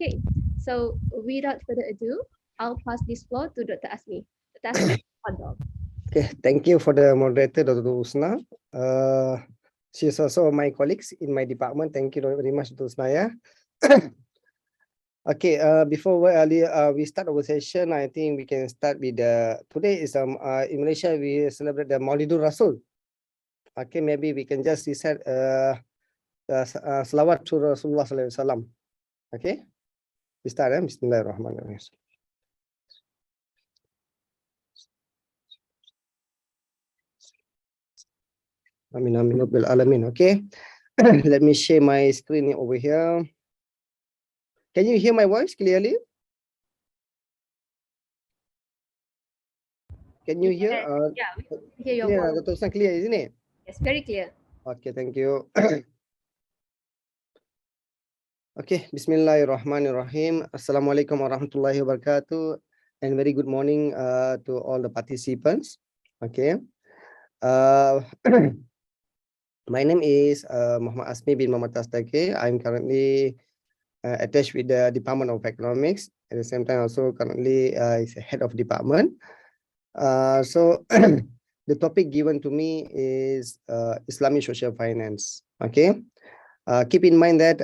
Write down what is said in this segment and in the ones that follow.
Okay, so without further ado, I'll pass this floor to Dr. Asmy. Dr. Asmy, on. Okay, thank you for the moderator, Dr. Usna. She's also my colleagues in my department. Thank you very much, Dr. Usna. Yeah. Okay, before we start our session, I think we can start with today is in Malaysia we celebrate the Maulidur Rasul. Okay, maybe we can just recite salawat to Rasulullah Sallallahu Alaihi Wasallam. Okay, we start. Bismillahirrahmanirrahim. Amin amin rabbil alamin. Okay, let me share my screen over here. Can you hear my voice clearly? Can you hear? Yeah, we can hear your clear, voice. Dr. Clear, isn't it? Yes, very clear. Okay, thank you. Okay, Bismillahirrahmanirrahim. Assalamualaikum warahmatullahi wabarakatuh, and very good morning to all the participants. Okay. My name is Mohamed Asmy bin Mohamed Thaker. I'm currently attached with the Department of Economics. At the same time, also currently is head of department. So the topic given to me is Islamic social finance. Okay. Keep in mind that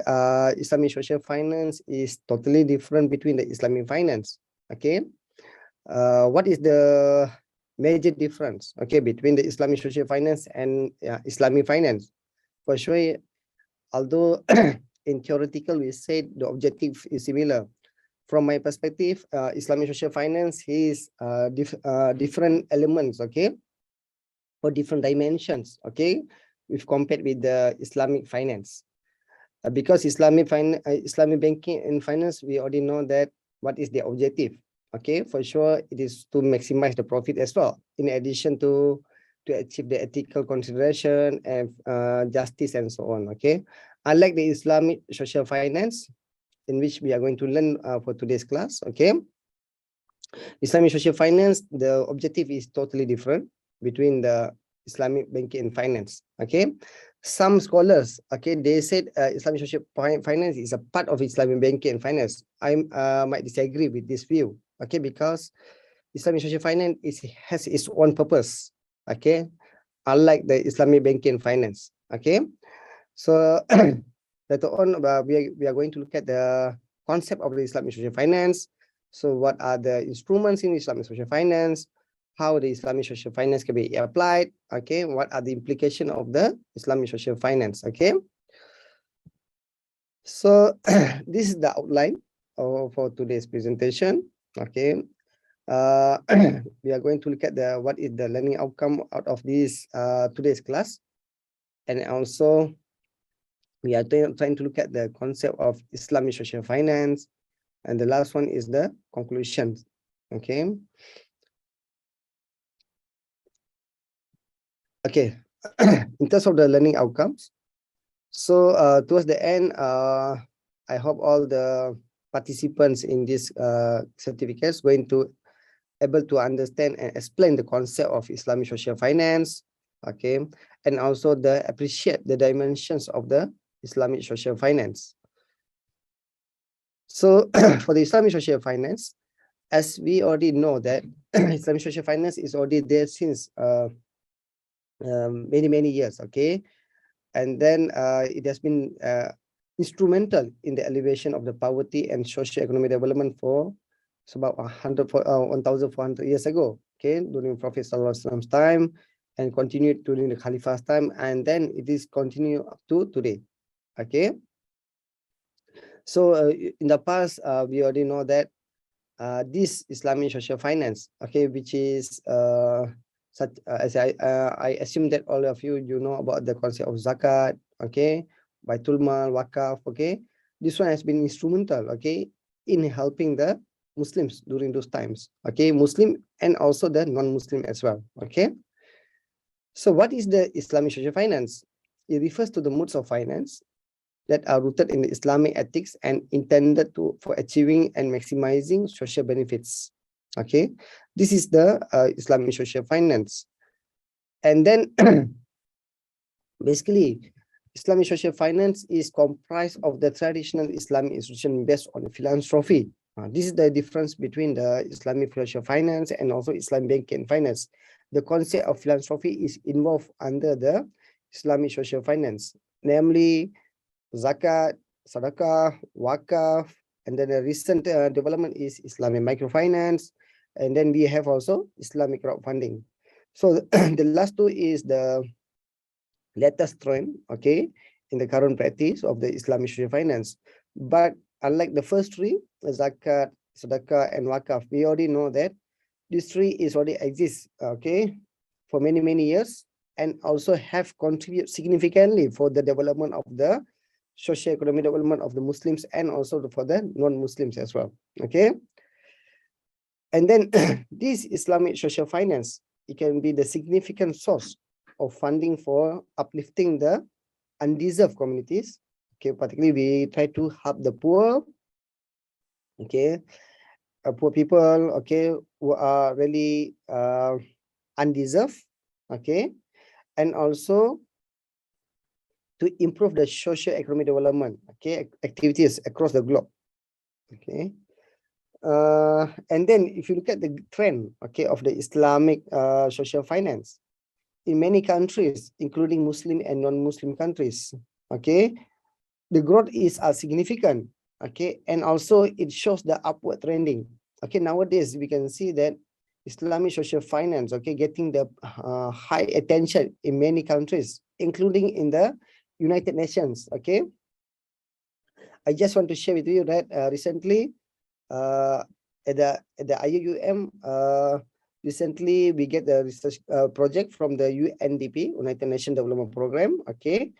Islamic social finance is totally different between the Islamic finance. Okay. What is the major difference, okay, between the Islamic social finance and Islamic finance? For sure, although in theoretical we said the objective is similar, from my perspective, Islamic social finance is different elements, okay, for different dimensions, okay, if compared with the Islamic finance. Because Islamic banking and finance, we already know that what is the objective. Okay, for sure, it is to maximize the profit as well, in addition to achieve the ethical consideration and justice and so on. Okay, unlike the Islamic social finance, in which we are going to learn for today's class. Okay, Islamic social finance, the objective is totally different between the Islamic banking and finance. Okay, some scholars, okay, they said Islamic social finance is a part of Islamic banking and finance. I might disagree with this view. Okay, because Islamic social finance has its own purpose. Okay, unlike the Islamic banking and finance. Okay, so later on we are going to look at the concept of the Islamic social finance. So what are the instruments in Islamic social finance? How the Islamic social finance can be applied? Okay, what are the implications of the Islamic social finance? Okay, so this is the outline for today's presentation. Okay, we are going to look at what is the learning outcome out of this today's class, and also we are trying to look at the concept of Islamic social finance, and the last one is the conclusion. Okay. Okay. In terms of the learning outcomes, so towards the end, I hope all the participants in this certificates going to able to understand and explain the concept of Islamic social finance, okay, and also appreciate the dimensions of the Islamic social finance. So for the Islamic social finance, as we already know that Islamic social finance is already there since many years, okay, and then it has been instrumental in the elevation of the poverty and socio-economic development for about 1,400 years ago, okay, during Prophet Sallallahu Alaihi Wasallam's time, and continued during the Caliph's time, and then it is continued up to today. Okay, so in the past we already know that this Islamic social finance, okay, which is such as I assume that all of you know about the concept of Zakat, okay, Baitul Mal, Workoff, okay, this one has been instrumental, okay, in helping the Muslims during those times, okay, Muslim and also the non-Muslim as well. Okay, so what is the Islamic social finance? It refers to the modes of finance that are rooted in the Islamic ethics and intended for achieving and maximizing social benefits. Okay, this is the Islamic social finance. And then basically Islamic social finance is comprised of the traditional Islamic institution based on philanthropy. This is the difference between the Islamic social finance and also Islamic banking finance. The concept of philanthropy is involved under the Islamic social finance, namely Zakat, Saraka, Workoff, and then the recent development is Islamic microfinance, and then we have also Islamic crowdfunding. So the last two is the latest trend, okay, in the current practice of the Islamic social finance. But unlike the first three, Zakat, Sadaqah, and Wakaf, we already know that these three is already exists, okay, for many, many years, and also have contributed significantly for the development of the socio-economic development of the Muslims and also for the non-Muslims as well, okay. And then this Islamic social finance, it can be the significant source of funding for uplifting the undeserved communities. Okay, particularly we try to help the poor, okay, poor people, okay, who are really undeserved, okay, and also to improve the socio-economic development, okay, activities across the globe, okay. And then if you look at the trend, okay, of the Islamic social finance in many countries, including Muslim and non-Muslim countries, okay, the growth is significant, okay, and also it shows the upward trending. Okay, nowadays we can see that Islamic social finance, okay, getting the high attention in many countries, including in the United Nations. Okay, I just want to share with you that recently at the IUM, recently we get the research project from the UNDP, United Nations Development Program, okay,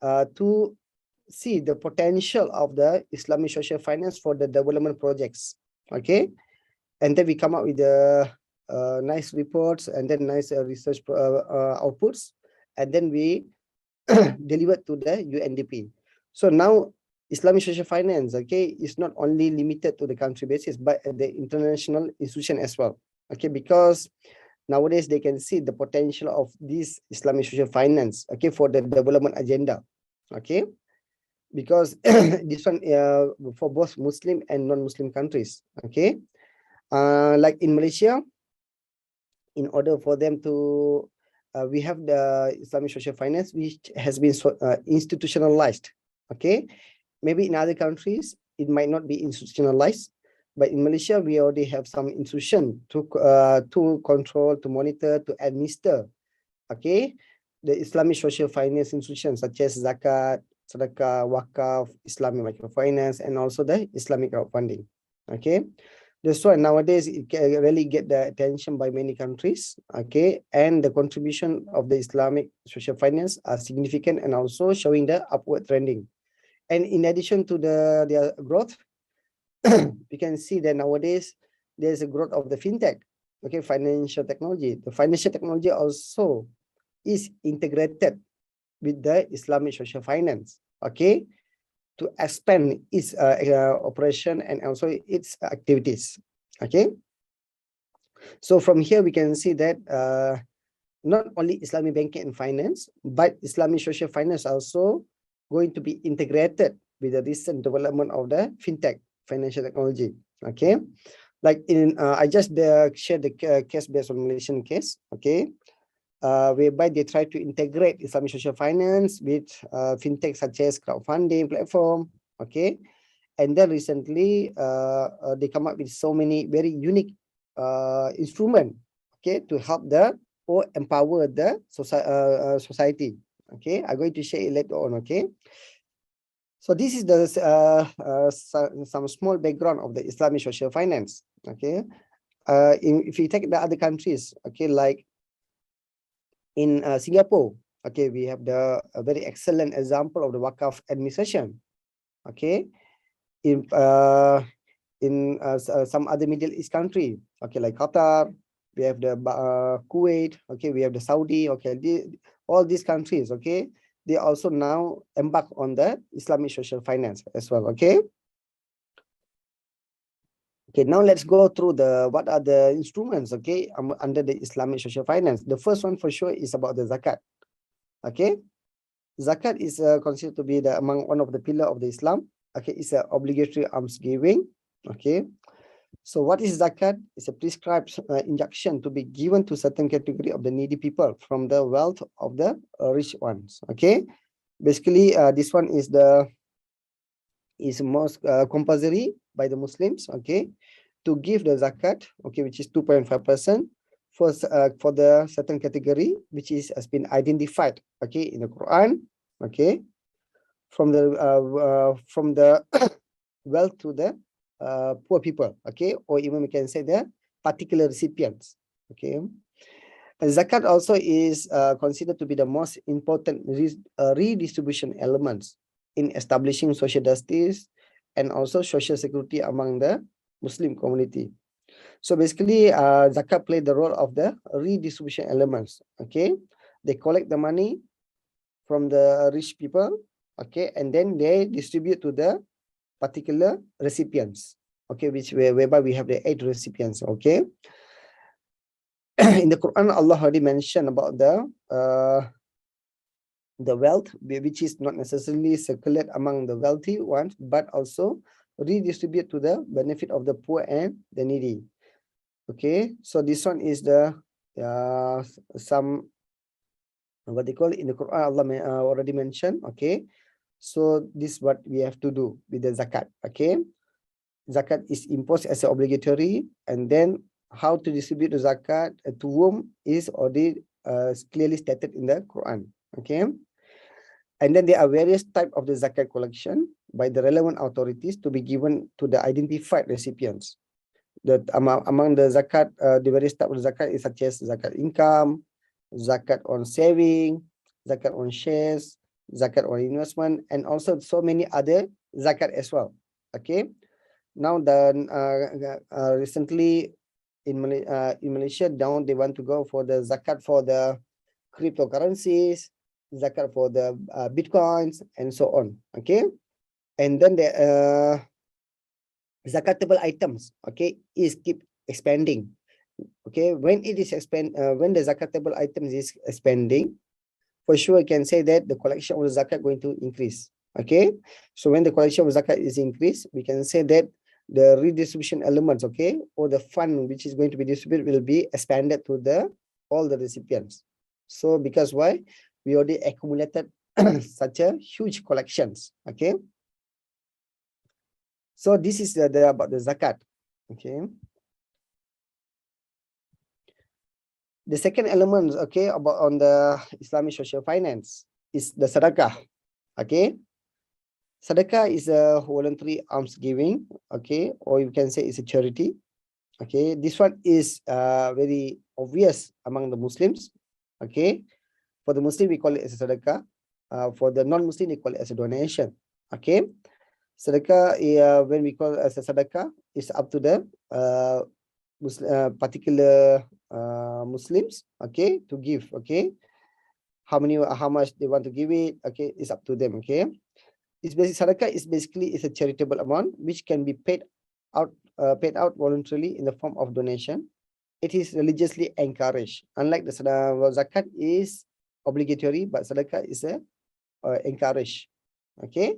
to see the potential of the Islamic social finance for the development projects, okay, and then we come up with the nice reports and then nice research outputs, and then we deliver to the UNDP. So now Islamic social finance, okay, is not only limited to the country basis, but at the international institution as well, okay, because nowadays they can see the potential of this Islamic social finance, okay, for the development agenda, okay, because this one for both Muslim and non-Muslim countries, okay. Like in Malaysia, in order for them to, we have the Islamic social finance, which has been institutionalized, okay. Maybe in other countries, it might not be institutionalized, but in Malaysia, we already have some institution to control, to monitor, to administer, okay, the Islamic social finance institutions such as Zakat, Saraka, Wakaf, Islamic microfinance, and also the Islamic crowdfunding. Okay, that's why nowadays it can really get the attention by many countries. Okay, and the contribution of the Islamic social finance are significant and also showing the upward trending. And in addition to their growth, we can see that nowadays there's a growth of the fintech. Okay, financial technology. The financial technology also is integrated with the Islamic social finance, okay, to expand its operation and also its activities, okay. So from here we can see that not only Islamic banking and finance, but Islamic social finance also going to be integrated with the recent development of the fintech financial technology, okay. Like in I just shared the case based on Malaysian case, okay, whereby they try to integrate Islamic social finance with fintech such as crowdfunding platform, okay. And then recently they come up with so many very unique instrument, okay, to help the or empower the society, okay. I'm going to share it later on, okay. So this is the some small background of the Islamic social finance, okay. If you take the other countries, okay, like in Singapore, okay, we have the very excellent example of the Wakaf administration, okay. In some other Middle East country, okay, like Qatar, we have the Kuwait, okay, we have the Saudi, okay, all these countries, okay, they also now embark on the Islamic social finance as well, okay. Okay, now let's go through the what are the instruments, okay, under the Islamic social finance. The first one for sure is about the zakat, okay. Zakat is considered to be the among one of the pillar of the Islam. Okay, it's a obligatory alms giving. Okay, so what is zakat? It's a prescribed injunction to be given to certain category of the needy people from the wealth of the rich ones. Okay, basically this one is the most compulsory by the Muslims. Okay, to give the zakat. Okay, which is 2.5% for the certain category which has been identified. Okay, in the Quran. Okay, from the wealth to the poor people. Okay, or even we can say the particular recipients. Okay, and zakat also is considered to be the most important redistribution elements in establishing social justice and also social security among the Muslim community. So basically, zakat play the role of the redistribution elements. Okay, they collect the money from the rich people. Okay, and then they distribute to the particular recipients. Okay, whereby we have the 8 recipients. Okay, in the Quran, Allah already mentioned about the wealth, which is not necessarily circulate among the wealthy ones, but also redistribute to the benefit of the poor and the needy. Okay, so this one is the some what they call it in the Quran. Allah already mentioned. Okay, so this is what we have to do with the zakat. Okay, zakat is imposed as obligatory, and then how to distribute the zakat to whom is already clearly stated in the Quran. Okay, and then there are various types of the zakat collection by the relevant authorities to be given to the identified recipients. Among the zakat, the various types of zakat is such as zakat income, zakat on saving, zakat on shares, zakat on investment, and also so many other zakat as well. Okay, now then recently in Malaysia, now they want to go for the zakat for the cryptocurrencies, zakat for the bitcoins, and so on. Okay, and then the zakatable items, okay, is keep expanding. Okay, when it is when the zakatable items is expanding, for sure I can say that the collection of the zakat going to increase. Okay, so when the collection of zakat is increased, we can say that the redistribution elements, okay, or the fund which is going to be distributed will be expanded to the all the recipients. So because why? We already accumulated such a huge collections. Okay, so this is the about the zakat. Okay, the second element, okay, about on the Islamic social finance is the Saraka. Okay, Saraka is a voluntary alms giving. Okay, or you can say it's a charity. Okay, this one is very obvious among the Muslims. Okay, for the Muslim we call it as a Saraka. For the non-Muslim they call it as a donation. Okay, Saraka, when we call it as a Sadaqah, is up to the particular Muslims, okay, to give. Okay, how much they want to give it, okay, it's up to them. Okay, it's basically Sadaqah is basically is a charitable amount which can be paid out voluntarily in the form of donation. It is religiously encouraged. Unlike the zakat is obligatory, but Sadaqah is encouraged. Okay,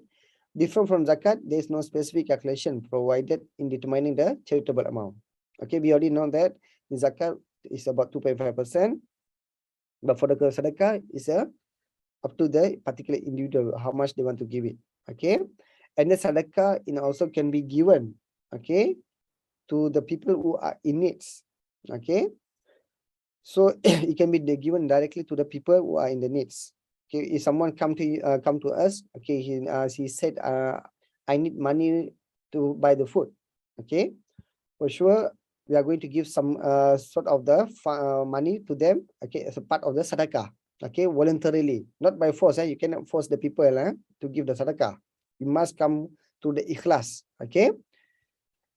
different from zakat, there is no specific calculation provided in determining the charitable amount. Okay, we already know that the zakat is about 2.5%, but for the sadaqah is up to the particular individual how much they want to give it. Okay, and the sadaqah also can be given, okay, to the people who are in needs. Okay, so it can be given directly to the people who are in the needs. Okay, if someone come to us, okay, he said I need money to buy the food. Okay, for sure we are going to give some sort of the money to them, okay, as a part of the sadaqah. Okay, voluntarily, not by force. You cannot force the people to give the sadaqah. You must come to the ikhlas. Okay,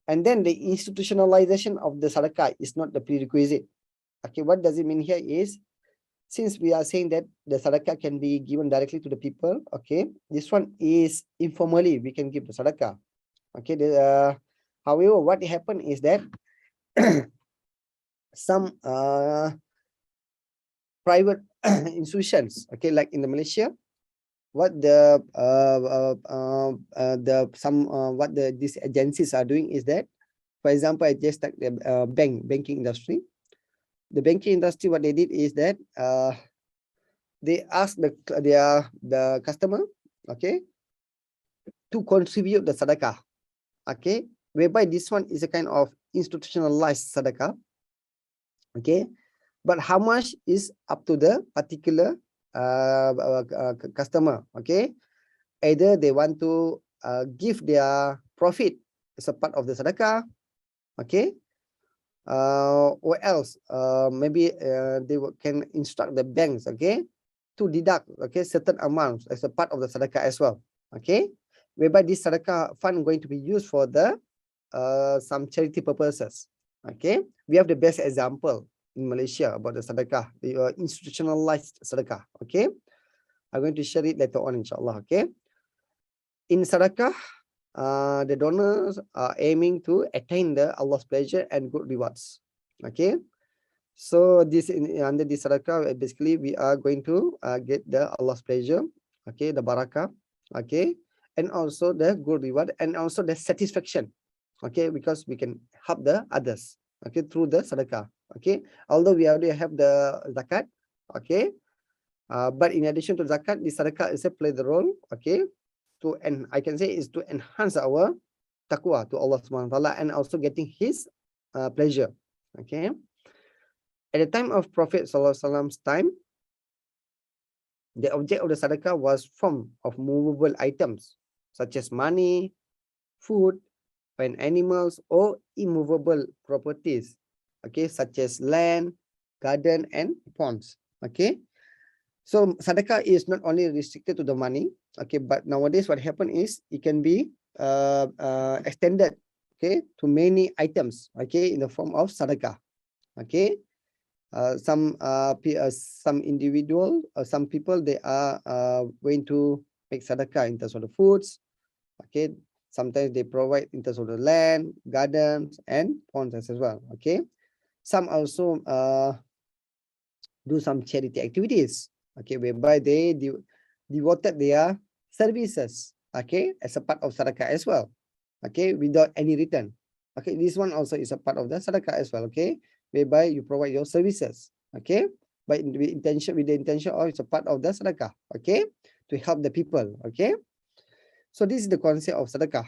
and then the institutionalization of the sadaqah is not the prerequisite. Okay, what does it mean here is, since we are saying that the sadaqah can be given directly to the people, okay, this one is informally we can give the sadaqah. Okay, however, what happened is that some private institutions, okay, like in the Malaysia, what these agencies are doing is that, for example, I just take the banking industry. The banking industry, what they did is that they asked the customer, okay, to contribute the sadaqah, okay, whereby this one is a kind of institutionalized sadaqah, okay, but how much is up to the particular customer, okay. Either they want to give their profit as a part of the sadaqah, okay, or else maybe they can instruct the banks, okay, to deduct, okay, certain amounts as a part of the sadaqah as well, okay, whereby this sadaqah fund going to be used for the some charity purposes, okay. We have the best example in Malaysia about the sadaqah, the institutionalized sadaqah, okay. I'm going to share it later on, inshallah, okay. In sadaqah, the donors are aiming to attain the Allah's pleasure and good rewards, okay. So this under this sadaqah, basically we are going to get the Allah's pleasure, okay, the barakah, okay, and also the good reward and also the satisfaction, okay, because we can help the others, okay, through the sadaqah, okay. Although we already have the zakat, okay, but in addition to zakat, the sadaqah is play the role, okay, and I can say is to enhance our taqwa to Allah Subhanahu wa Taala and also getting His pleasure, okay. At the time of Prophet Sallallahu Alaihi Wasallam's time, the object of the sadaqah was form of movable items such as money, food, and animals, or immovable properties, okay, such as land, garden, and ponds, okay. So sadaqah is not only restricted to the money, okay, but nowadays what happened is it can be extended, okay, to many items, okay, in the form of sadaqah, okay. Some individual or some people, they are going to make sadaqah in terms of the foods, okay. Sometimes they provide in terms of the land, gardens, and ponds as well, okay. Some also do some charity activities, okay, whereby they devoted their services, okay, as a part of sadaqah as well, okay, without any return, okay. This one also is a part of the sadaqah as well, okay, whereby you provide your services, okay, but with the intention of it's a part of the sadaqah, okay, to help the people, okay. So this is the concept of sadaqah.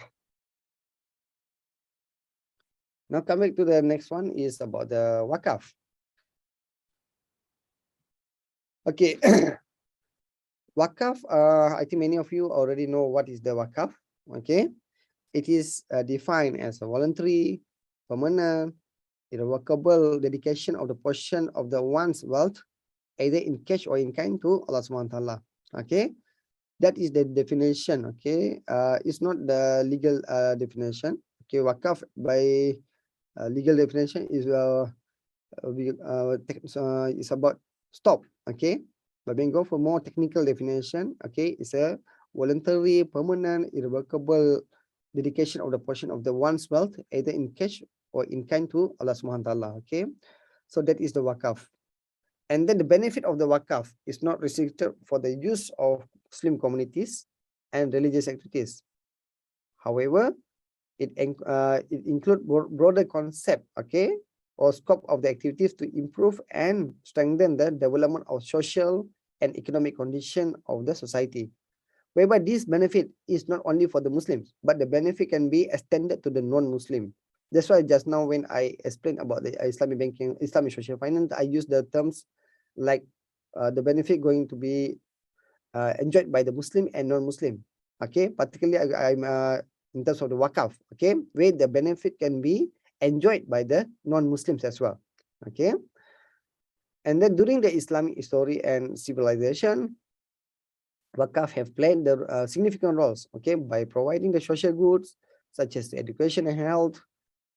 Now coming to the next one is about the wakaf. Okay. Wakaf, I think many of you already know what is the wakaf, okay. It is defined as a voluntary, permanent, irrevocable dedication of the portion of the one's wealth, either in cash or in kind, to Allah Subhanahu wa Taala, okay. That is the definition, okay. It's not the legal definition, okay. Wakaf by legal definition is it's about stop, okay. But when go for more technical definition, okay, it's a voluntary, permanent, irrevocable dedication of the portion of the one's wealth, either in cash or in kind, to Allah Subhanahu wa Taala, okay. So that is the wakaf. And then the benefit of the wakaf is not restricted for the use of Muslim communities and religious activities. However, it includes broader concept, okay, or scope of the activities to improve and strengthen the development of social and economic condition of the society, whereby this benefit is not only for the Muslims, but the benefit can be extended to the non-Muslim. That's why just now when I explained about the Islamic banking, Islamic social finance, I use the terms like the benefit going to be enjoyed by the Muslim and non-Muslim, okay. Particularly I'm in terms of the wakaf, okay, where the benefit can be enjoyed by the non-Muslims as well, okay. And then during the Islamic history and civilization, wakaf have played the significant roles, okay, by providing the social goods such as education and health,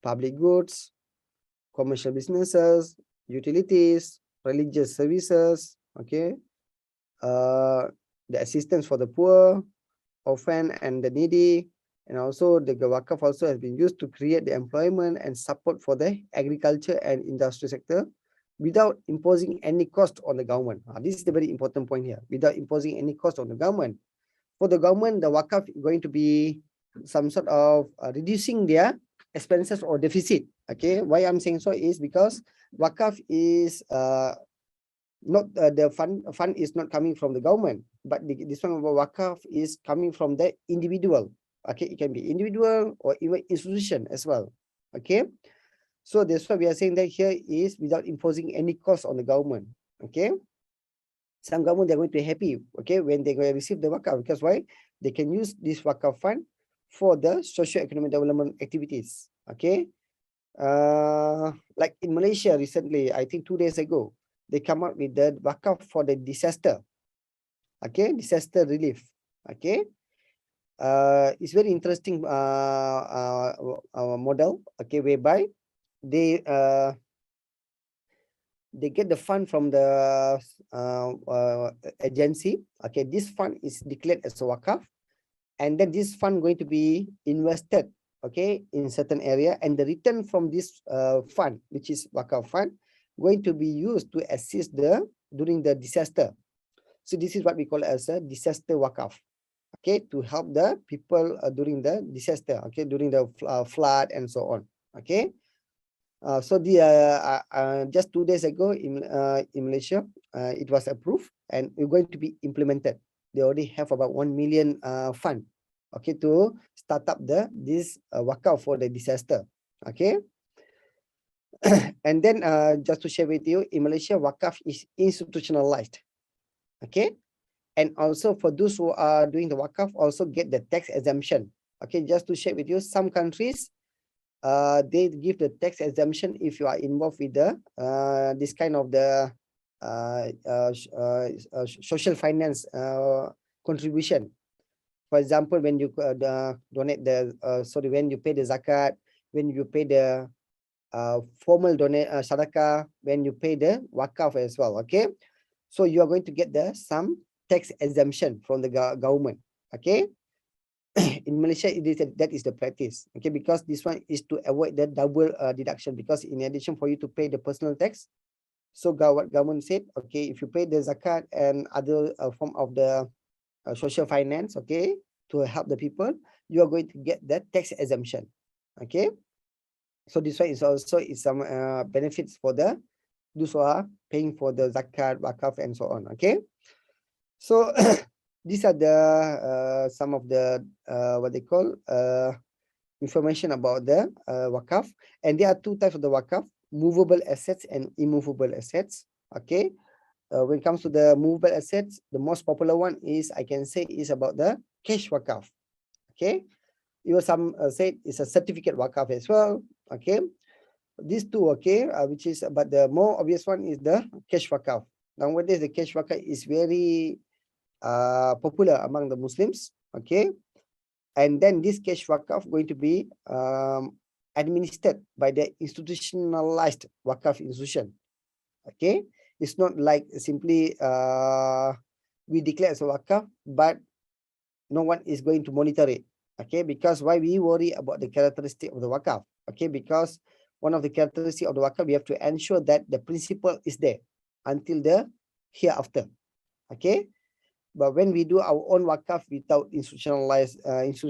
public goods, commercial businesses, utilities, religious services, okay, the assistance for the poor, orphan, and the needy. And also the wakaf also has been used to create the employment and support for the agriculture and industry sector without imposing any cost on the government. This is the very important point here, without imposing any cost on the government. for the government, the Workoff is going to be some sort of reducing their expenses or deficit. Okay, why I'm saying so is because Workoff is not the fund is not coming from the government, but this one of Workoff is coming from the individual. Okay, it can be individual or even institution as well. Okay, so that's why we are saying that here is without imposing any cost on the government. Okay, some government they're going to be happy, okay, when they receive the Workoff, because why? They can use this Workoff fund for the socio-economic development activities. Okay, like in Malaysia recently, I think 2 days ago, they come up with the Workoff for the disaster. Okay, disaster relief. Okay, it's very interesting model. Okay, whereby they get the fund from the agency. Okay, this fund is declared as a Workoff, and then this fund going to be invested, okay, in certain area, and the return from this fund, which is Workoff fund, going to be used to assist during the disaster. So this is what we call as a disaster Workoff. Okay, to help the people during the disaster. Okay, during the flood and so on. Okay. So the just 2 days ago in Malaysia, it was approved and it's going to be implemented. They already have about 1 million fund, okay, to start up this Workoff for the disaster. Okay, and then just to share with you, in Malaysia, Workoff is institutionalized. Okay, and also for those who are doing the Workoff also get the tax exemption. Okay, just to share with you, some countries they give the tax exemption if you are involved with the this kind of the social finance contribution. For example, when you donate the when you pay the Zakat, when you pay the formal donate Saraka, when you pay the Workoff as well. Okay, so you are going to get some tax exemption from the government. Okay. In Malaysia, that is the practice. Okay, because this one is to avoid the double deduction, because in addition for you to pay the personal tax, so what government said, okay, if you pay the Zakat and other form of the social finance, okay, to help the people, you are going to get that tax exemption. Okay, so this one is also some benefits for those who are paying for the Zakat, Workoff, and so on. Okay, so these are the some of the what they call information about the Workoff, and there are two types of the Workoff: movable assets and immovable assets. Okay, when it comes to the movable assets, the most popular one is, I can say, is about the cash Workoff. Okay, you some say it's a certificate Workoff as well. Okay, these two, okay, which is, but the more obvious one is the cash Workoff. Nowadays, the cash Workoff is very popular among the Muslims. Okay, and then this cash Workoff going to be administered by the institutionalized Workoff institution. Okay, it's not like simply we declare as a Workoff, but no one is going to monitor it. Okay, because why we worry about the characteristic of the Workoff? Okay, because one of the characteristics of the Workoff, we have to ensure that the principle is there until the hereafter. Okay, but when we do our own Workoff without institutionalized, it's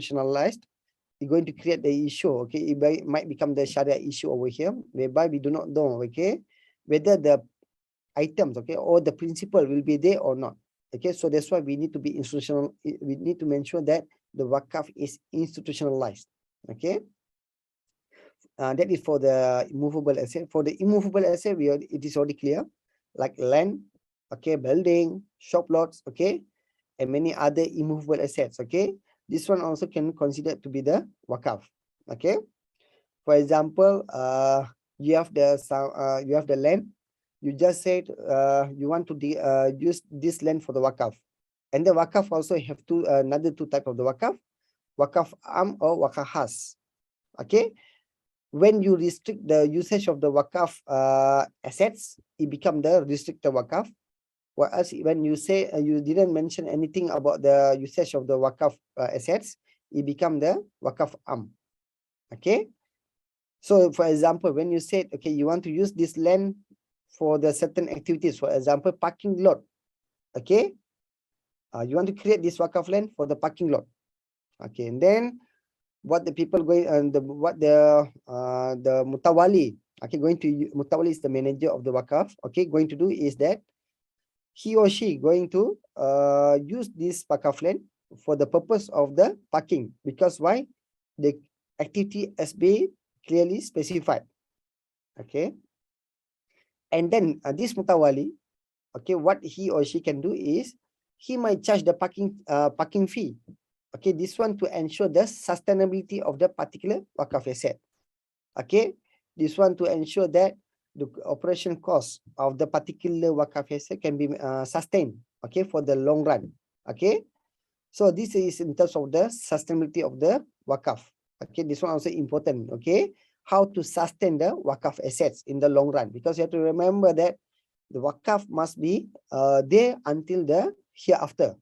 going to create the issue. Okay, it might become the Sharia issue over here, whereby we do not know, okay, whether the items, okay, or the principle will be there or not. Okay, so that's why we need to be institutional. We need to make sure that the Workoff is institutionalized. Okay, that is for the movable asset. For the immovable asset, it is already clear, like land, okay, building, shop lots, okay, and many other immovable assets. Okay, this one also can consider to be the Workoff. Okay, for example, you have the land. You just said you want to use this land for the Workoff, and the Workoff also have another two type of the Workoff: Workoff Am or Workoff Khas. Okay, when you restrict the usage of the Workoff assets, it become the restricted Workoff. Whereas when you say you didn't mention anything about the usage of the Workoff assets, it become the Workoff Am. Okay, so for example, when you said, okay, you want to use this land for the certain activities, for example, parking lot. Okay, You want to create this wakaf land for the parking lot. Okay, and then what the people going and the mutawali, okay, mutawali is the manager of the wakaf, okay, going to do is that he or she going to use this wakaf land for the purpose of the parking, because why? The activity has been clearly specified. Okay, and then this mutawali, okay, what he or she can do is he might charge the parking fee. Okay, this one to ensure the sustainability of the particular wakaf asset. Okay, this one to ensure that the operation cost of the particular wakaf asset can be sustained, okay, for the long run. Okay, so this is in terms of the sustainability of the wakaf. Okay, this one also important. Okay, how to sustain the wakaf assets in the long run, because you have to remember that the wakaf must be there until the hereafter.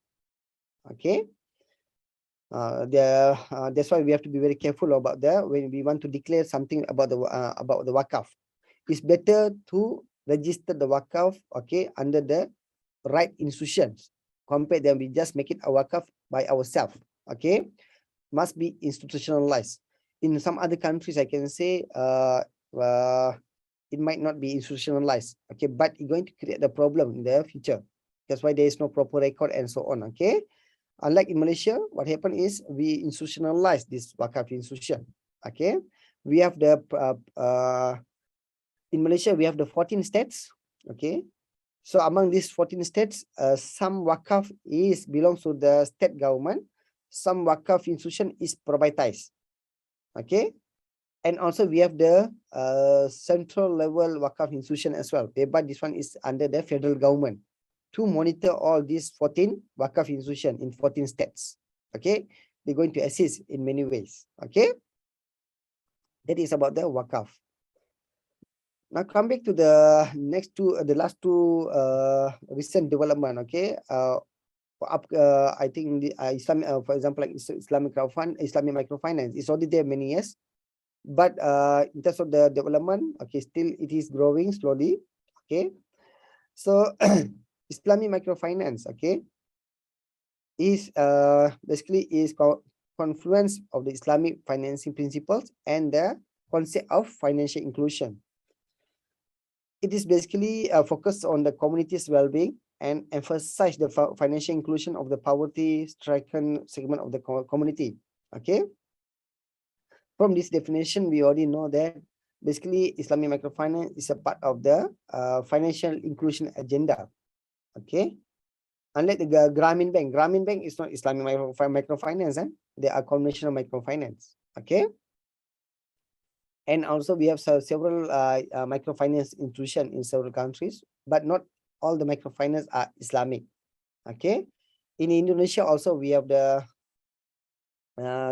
Okay, that's why we have to be very careful about that when we want to declare something about the wakaf. It's better to register the wakaf, okay, under the right institutions compared than we just make it a wakaf by ourselves. Okay, must be institutionalized. In some other countries, I can say it might not be institutionalized. Okay, but it's going to create the problem in the future. That's why there is no proper record and so on. Okay. Unlike in Malaysia, what happened is we institutionalize this wakaf institution. Okay, we have the in Malaysia we have the 14 states. Okay, so among these 14 states, some wakaf belongs to the state government, some wakaf institution is privatized. Okay, and also we have the central level wakaf institution as well, but this one is under the federal government to monitor all these 14 wakaf institution in 14 states. Okay, they're going to assist in many ways. Okay, that is about the wakaf. Now come back to the the last two recent development. Okay, I think the Islamic, for example, like Islamic microfinance is already there many years, but in terms of the development, okay, still it is growing slowly. Okay, so Islamic microfinance, okay, is basically is confluence of the Islamic financing principles and the concept of financial inclusion. It is basically focused on the community's well-being and emphasize the financial inclusion of the poverty-stricken segment of the community. Okay. From this definition, we already know that basically Islamic microfinance is a part of the financial inclusion agenda. Okay. Unlike the Grameen Bank is not Islamic microfinance, and they are conventional microfinance. Okay. And also we have several microfinance institutions in several countries, but not all the microfinance are Islamic. Okay. In Indonesia also we have the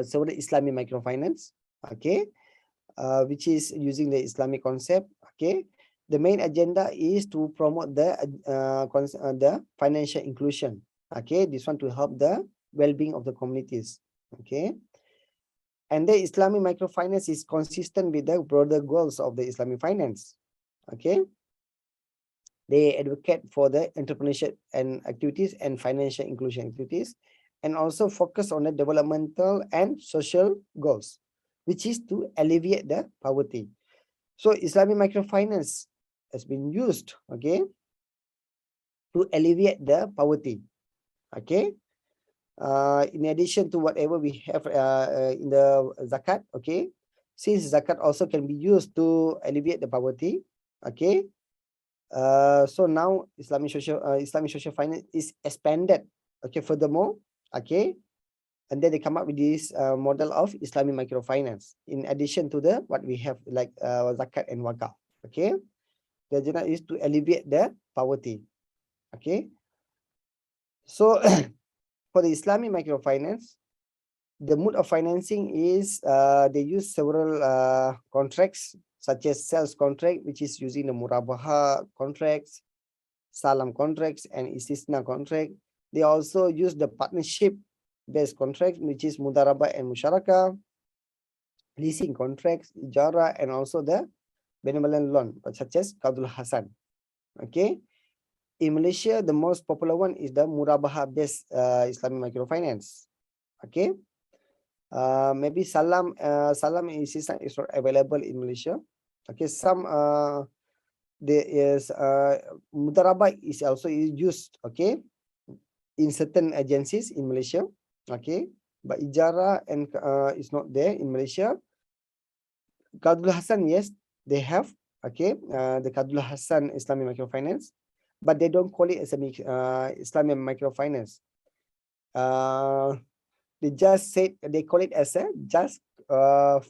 several Islamic microfinance. Okay. Which is using the Islamic concept. Okay. The main agenda is to promote the financial inclusion. Okay, this one to help the well-being of the communities. Okay, and the Islamic microfinance is consistent with the broader goals of the Islamic finance. Okay, they advocate for the entrepreneurship and activities and financial inclusion activities, and also focus on the developmental and social goals, which is to alleviate the poverty. So Islamic microfinance has been used, okay, to alleviate the poverty. Okay, in addition to whatever we have in the zakat. Okay, since zakat also can be used to alleviate the poverty. Okay, so now Islamic social finance is expanded. Okay, furthermore. Okay, and then they come up with this model of Islamic microfinance in addition to the what we have like zakat and wakaf. Okay, the agenda is to alleviate the poverty. Okay, so for the Islamic microfinance, the mode of financing is they use several contracts such as sales contract, which is using the murabaha contracts, salam contracts, and istisna contract. They also use the partnership based contracts, which is mudarabah and musharaka, leasing contracts, ijara, and also the benevolent loan, such as Qadul Hasan. Okay, In Malaysia, the most popular one is the Murabaha-based Islamic microfinance. Okay. Maybe Salam is not available in Malaysia. Okay. Some there is Mudarabah is also used. Okay. In certain agencies in Malaysia. Okay. But Ijara and is not there in Malaysia. Qadul Hasan, yes, they have. Okay. The Qadul Hasan Islamic microfinance, but they don't call it as a Islamic microfinance. They just said they call it as a just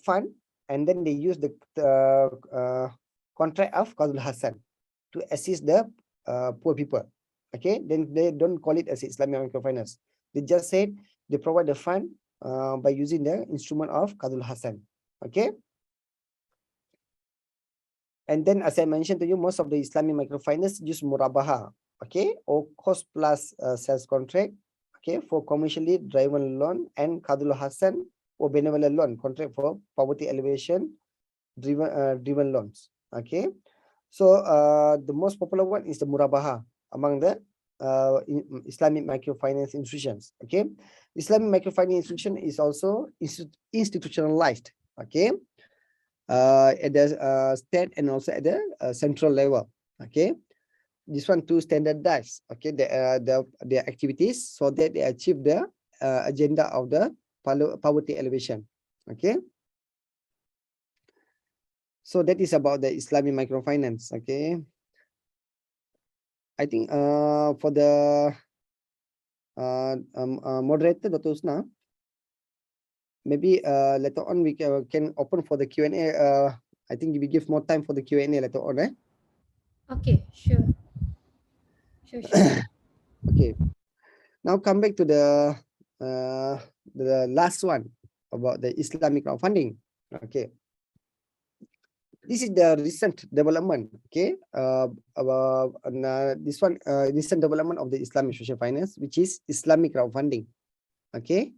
fund, and then they use the contract of Qadul Hasan to assist the poor people. Okay, then they don't call it as Islamic microfinance. They just said they provide the fund by using the instrument of Qadul Hasan. Okay. And then, as I mentioned to you, most of the Islamic microfinance use Murabaha, okay, or cost plus sales contract, okay, for commercially driven loan, and Qadul Hasan or benevolent loan contract for poverty elevation driven loans. Okay, so the most popular one is the Murabaha among the Islamic microfinance institutions. Okay, Islamic microfinance institution is also institutionalized. Okay. At the state and also at the central level. Okay, this one to standardize. Okay, their activities so that they achieve the agenda of the poverty elevation. Okay, so that is about the Islamic microfinance. Okay, I think for the moderator, Dr. Usna, maybe later on we can open for the Q&A. I think we give more time for the Q&A later on. Okay, sure. Sure. Okay. Now come back to the last one about the Islamic crowdfunding. Okay. This is the recent development. Okay. This one recent development of the Islamic social finance, which is Islamic crowdfunding. Okay.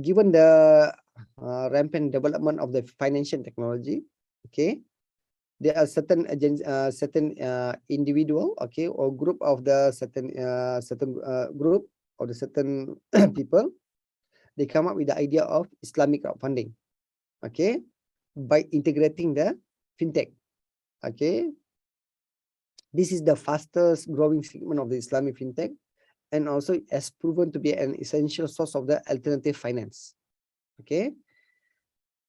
Given the rampant development of the financial technology, okay, there are certain individual, okay, or group of the certain group or the certain people, they come up with the idea of Islamic crowdfunding, okay, by integrating the fintech. Okay, this is the fastest growing segment of the Islamic fintech, and also has proven to be an essential source of the alternative finance. Okay,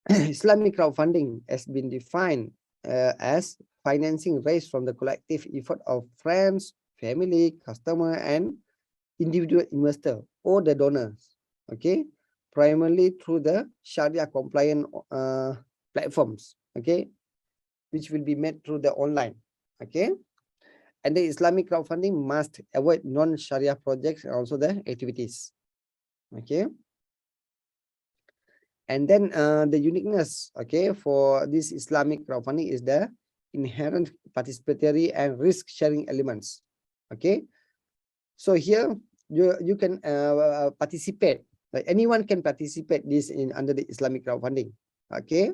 Islamic crowdfunding has been defined as financing raised from the collective effort of friends, family, customer, and individual investor or the donors. Okay, primarily through the Sharia compliant platforms. Okay, which will be made through the online. Okay, and the Islamic crowdfunding must avoid non-Sharia projects and also the activities. Okay. And then the uniqueness, okay, for this Islamic crowdfunding is the inherent participatory and risk sharing elements. Okay, so here you can participate, like anyone can participate this in under the Islamic crowdfunding. Okay,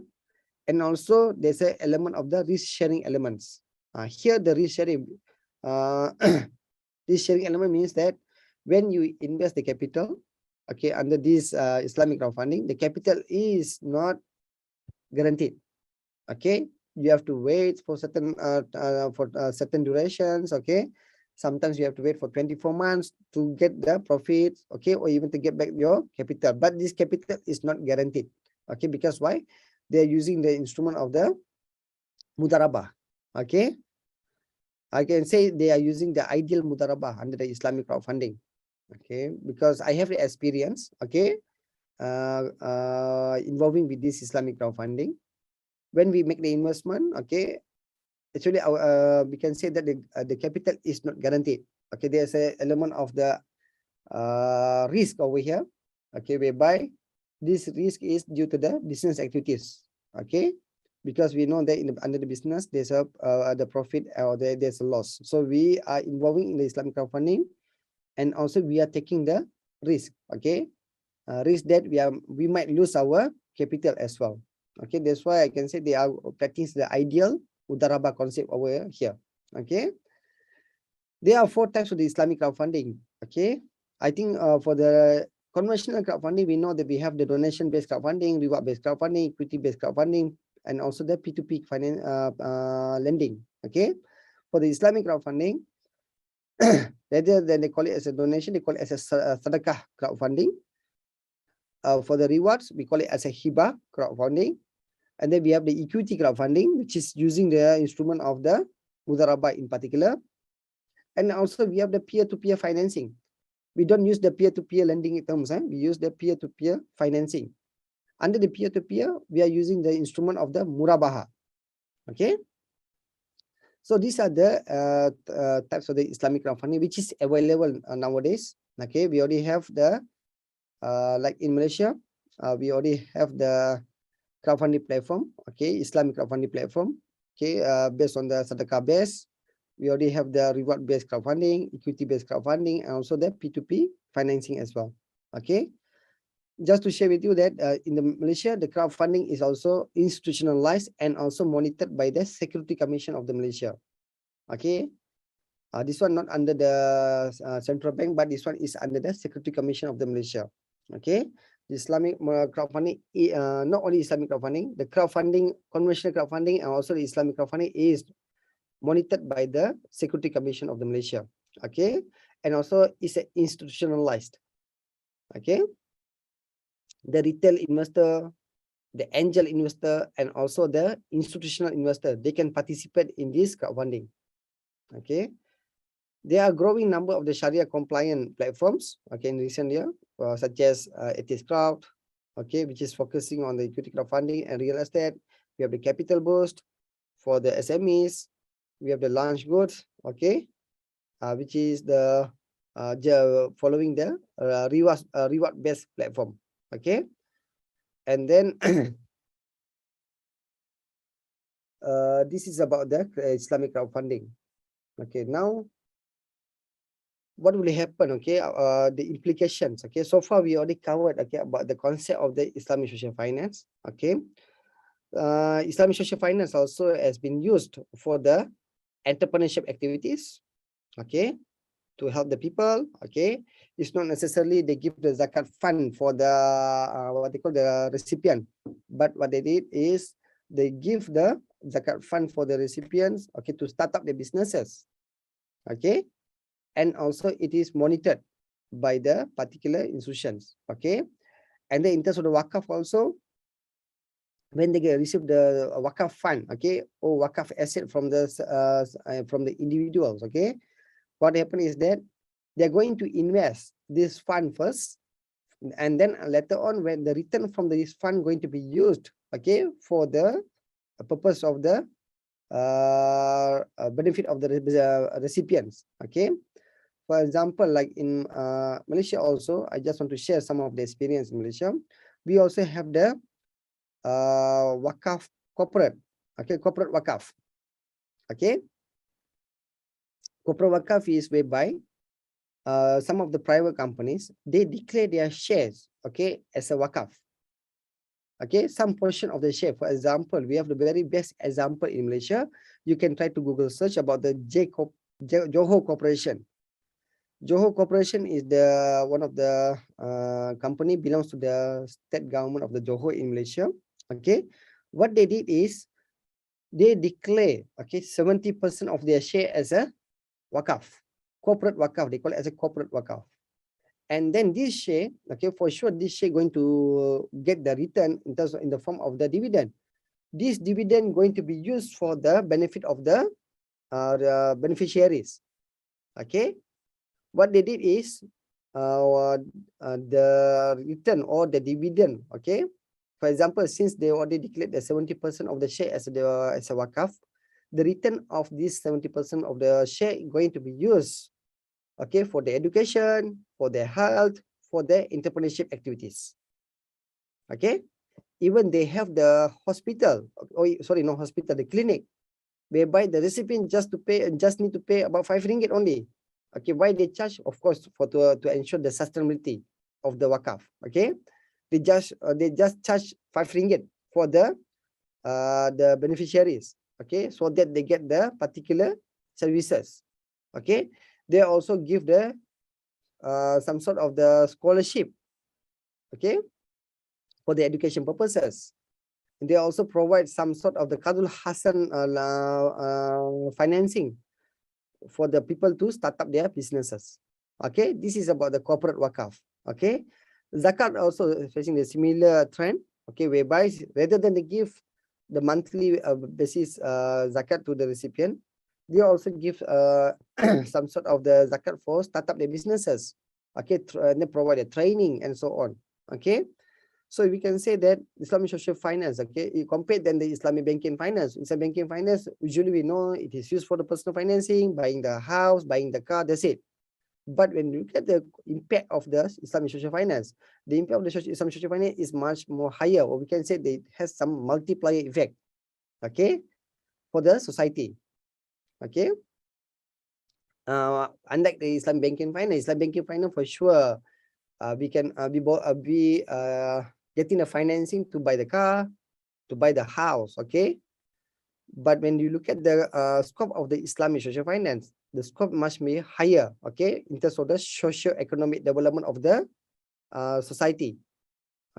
and also there's an element of the risk sharing elements. Here the risk sharing risk sharing element means that when you invest the capital, okay, under this Islamic crowdfunding, the capital is not guaranteed. Okay, you have to wait for certain certain durations. Okay, sometimes you have to wait for 24 months to get the profits. Okay, or even to get back your capital. But this capital is not guaranteed. Okay, because why? They are using the instrument of the mudarabah. Okay, I can say they are using the ideal mudarabah under the Islamic crowdfunding. Okay, because I have the experience, okay, involving with this Islamic crowdfunding. When we make the investment, okay, actually we can say that the capital is not guaranteed. Okay, there's an element of the risk over here, okay, whereby this risk is due to the business activities. Okay, because we know that under the business there's a the profit or there's a loss, so we are involving in the Islamic crowdfunding. And also we are taking the risk, okay, risk that we might lose our capital as well. Okay, that's why I can say they are practicing the ideal mudarabah concept over here. Okay, There are 4 types of the Islamic crowdfunding. Okay, I think for the conventional crowdfunding, we know that we have the donation-based crowdfunding, reward-based crowdfunding, equity-based crowdfunding, and also the P2P finance lending. Okay, for the Islamic crowdfunding, rather than they call it as a donation, they call it as a Saraka crowdfunding. For the rewards, we call it as a hiba crowdfunding. And then we have the equity crowdfunding, which is using the instrument of the Mudarabah in particular. And also we have the peer-to-peer financing. We don't use the peer-to-peer lending terms, we use the peer-to-peer financing. Under the peer-to-peer, we are using the instrument of the Murabaha. Okay. So these are the types of the Islamic crowdfunding, which is available nowadays. Okay, we already have the, like in Malaysia, we already have the crowdfunding platform, okay, Islamic crowdfunding platform, okay, based on the Sadaqah base. We already have the reward-based crowdfunding, equity-based crowdfunding, and also the P2P financing as well. Okay, just to share with you that in the Malaysia, the crowdfunding is also institutionalized and also monitored by the Security Commission of the Malaysia. Okay, this one not under the central bank, but this one is under the Security Commission of the Malaysia. Okay, the Islamic crowdfunding, not only Islamic crowdfunding, the crowdfunding, conventional crowdfunding, and also the Islamic crowdfunding is monitored by the Security Commission of the Malaysia. Okay, and also is institutionalized. Okay, the retail investor, the angel investor, and also the institutional investor, they can participate in this crowdfunding. Okay, there are growing number of the Sharia compliant platforms, okay, in recent year, such as Atheist Crowd, okay, which is focusing on the equity crowdfunding and real estate. We have the Capital Boost for the SMEs. We have the Launch Goods, okay, which is the following the reward-based platform, okay. And then this is about the Islamic crowdfunding. Okay, now what will happen? Okay, the implications. Okay, so far we already covered, okay, about the concept of the Islamic social finance. Okay, Islamic social finance also has been used for the entrepreneurship activities. Okay, to help the people. Okay, it's not necessarily they give the zakat fund for the what they call the recipient, but what they did is they give the zakat fund for the recipients, okay, to start up their businesses. Okay, and also it is monitored by the particular institutions. Okay, and then in terms of the Workoff also, when they receive the Workoff fund, okay, or Workoff asset from the individuals, okay, what happens is that they're going to invest this fund first, and then later on, when the return from this fund going to be used, okay, for the purpose of the benefit of the recipients. Okay, for example, like in Malaysia also, I just want to share some of the experience in Malaysia. We also have the Workoff corporate, okay, corporate Workoff. Okay, corporate Workoff is whereby some of the private companies, they declare their shares, okay, as a Workoff. Okay, some portion of the share. For example, we have the very best example in Malaysia. You can try to Google search about the Johor Corporation. Johor Corporation is the one of the company belongs to the state government of the Johor in Malaysia. Okay, what they did is they declare, okay, 70% of their share as a Workoff, corporate Workoff. They call it as a corporate Workoff. And then this share, okay, for sure, this share going to get the return in terms of, in the form of the dividend. This dividend going to be used for the benefit of the beneficiaries. Okay, what they did is the return or the dividend. Okay, for example, since they already declared the 70% of the share as a Workoff, the return of this 70% of the share going to be used, okay, for the education, for their health, for their entrepreneurship activities. Okay, even they have the hospital, or sorry, no hospital, the clinic, whereby the recipient just need to pay about 5 ringgit only. Okay, why they charge? Of course, for to ensure the sustainability of the Workoff. Okay, they just charge 5 ringgit for the beneficiaries. Okay, so that they get the particular services. Okay, They also give the some sort of the scholarship, okay, for the education purposes. And they also provide some sort of the Qadul Hasan financing for the people to start up their businesses. Okay, this is about the corporate wakaf. Okay, Zakat also facing the similar trend. Okay, whereby rather than they give the monthly basis zakat to the recipient, they also give some sort of the zakat for start up their businesses. Okay, and they provide a training and so on. Okay, so we can say that Islamic social finance, okay, you compare then the Islamic banking finance. Islamic banking finance, usually we know it is used for the personal financing, buying the house, buying the car, that's it. But when you look at the impact of the Islamic social finance, the impact of the Islamic social finance is much more higher, or we can say that it has some multiplier effect, okay, for the society. Okay. Unlike the Islam banking finance, for sure, we can be getting the financing to buy the car, to buy the house, okay. But when you look at the scope of the Islamic social finance, the scope must be higher, okay, in terms of the socio-economic development of the society,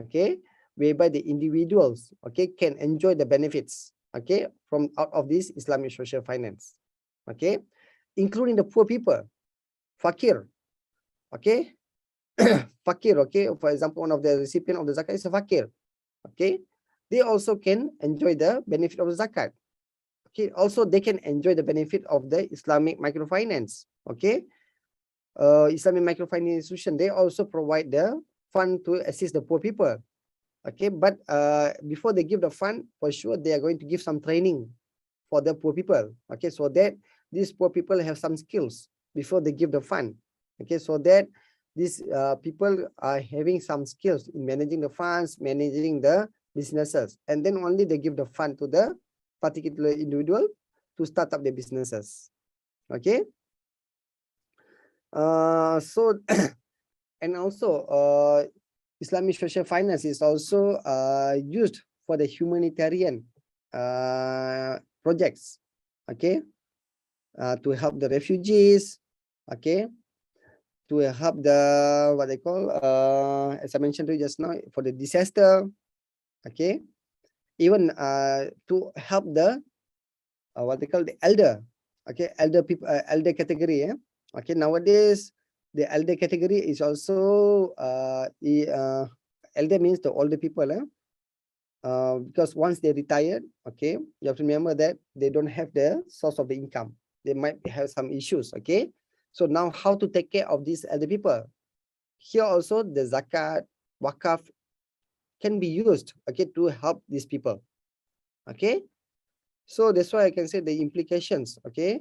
okay, whereby the individuals, okay, can enjoy the benefits, okay, from out of this Islamic social finance, okay, including the poor people, fakir, okay, fakir, okay, for example, one of the recipient of the zakat is a fakir, okay, they also can enjoy the benefit of the zakat. Okay, also they can enjoy the benefit of the Islamic microfinance. Okay, Islamic microfinance institution, they also provide the fund to assist the poor people. Okay, but before they give the fund, for sure they are going to give some training for the poor people. Okay, so that these poor people have some skills before they give the fund. Okay, so that these people are having some skills in managing the funds, managing the businesses, and then only they give the fund to the particular individual to start up their businesses. Okay. So and also Islamic social finance is also used for the humanitarian projects. Okay. To help the refugees. Okay. To help the what they call as I mentioned to you just now, for the disaster. Okay. Even to help the what they call the elder. Okay, elder people, elder category. Okay, nowadays the elder category is also elder means the older people. Because once they retired, okay, you have to remember that they don't have the source of the income. They might have some issues. Okay, so now how to take care of these elder people? Here also the zakat, wakaf can be used, okay, to help these people. Okay, so that's why I can say the implications, okay,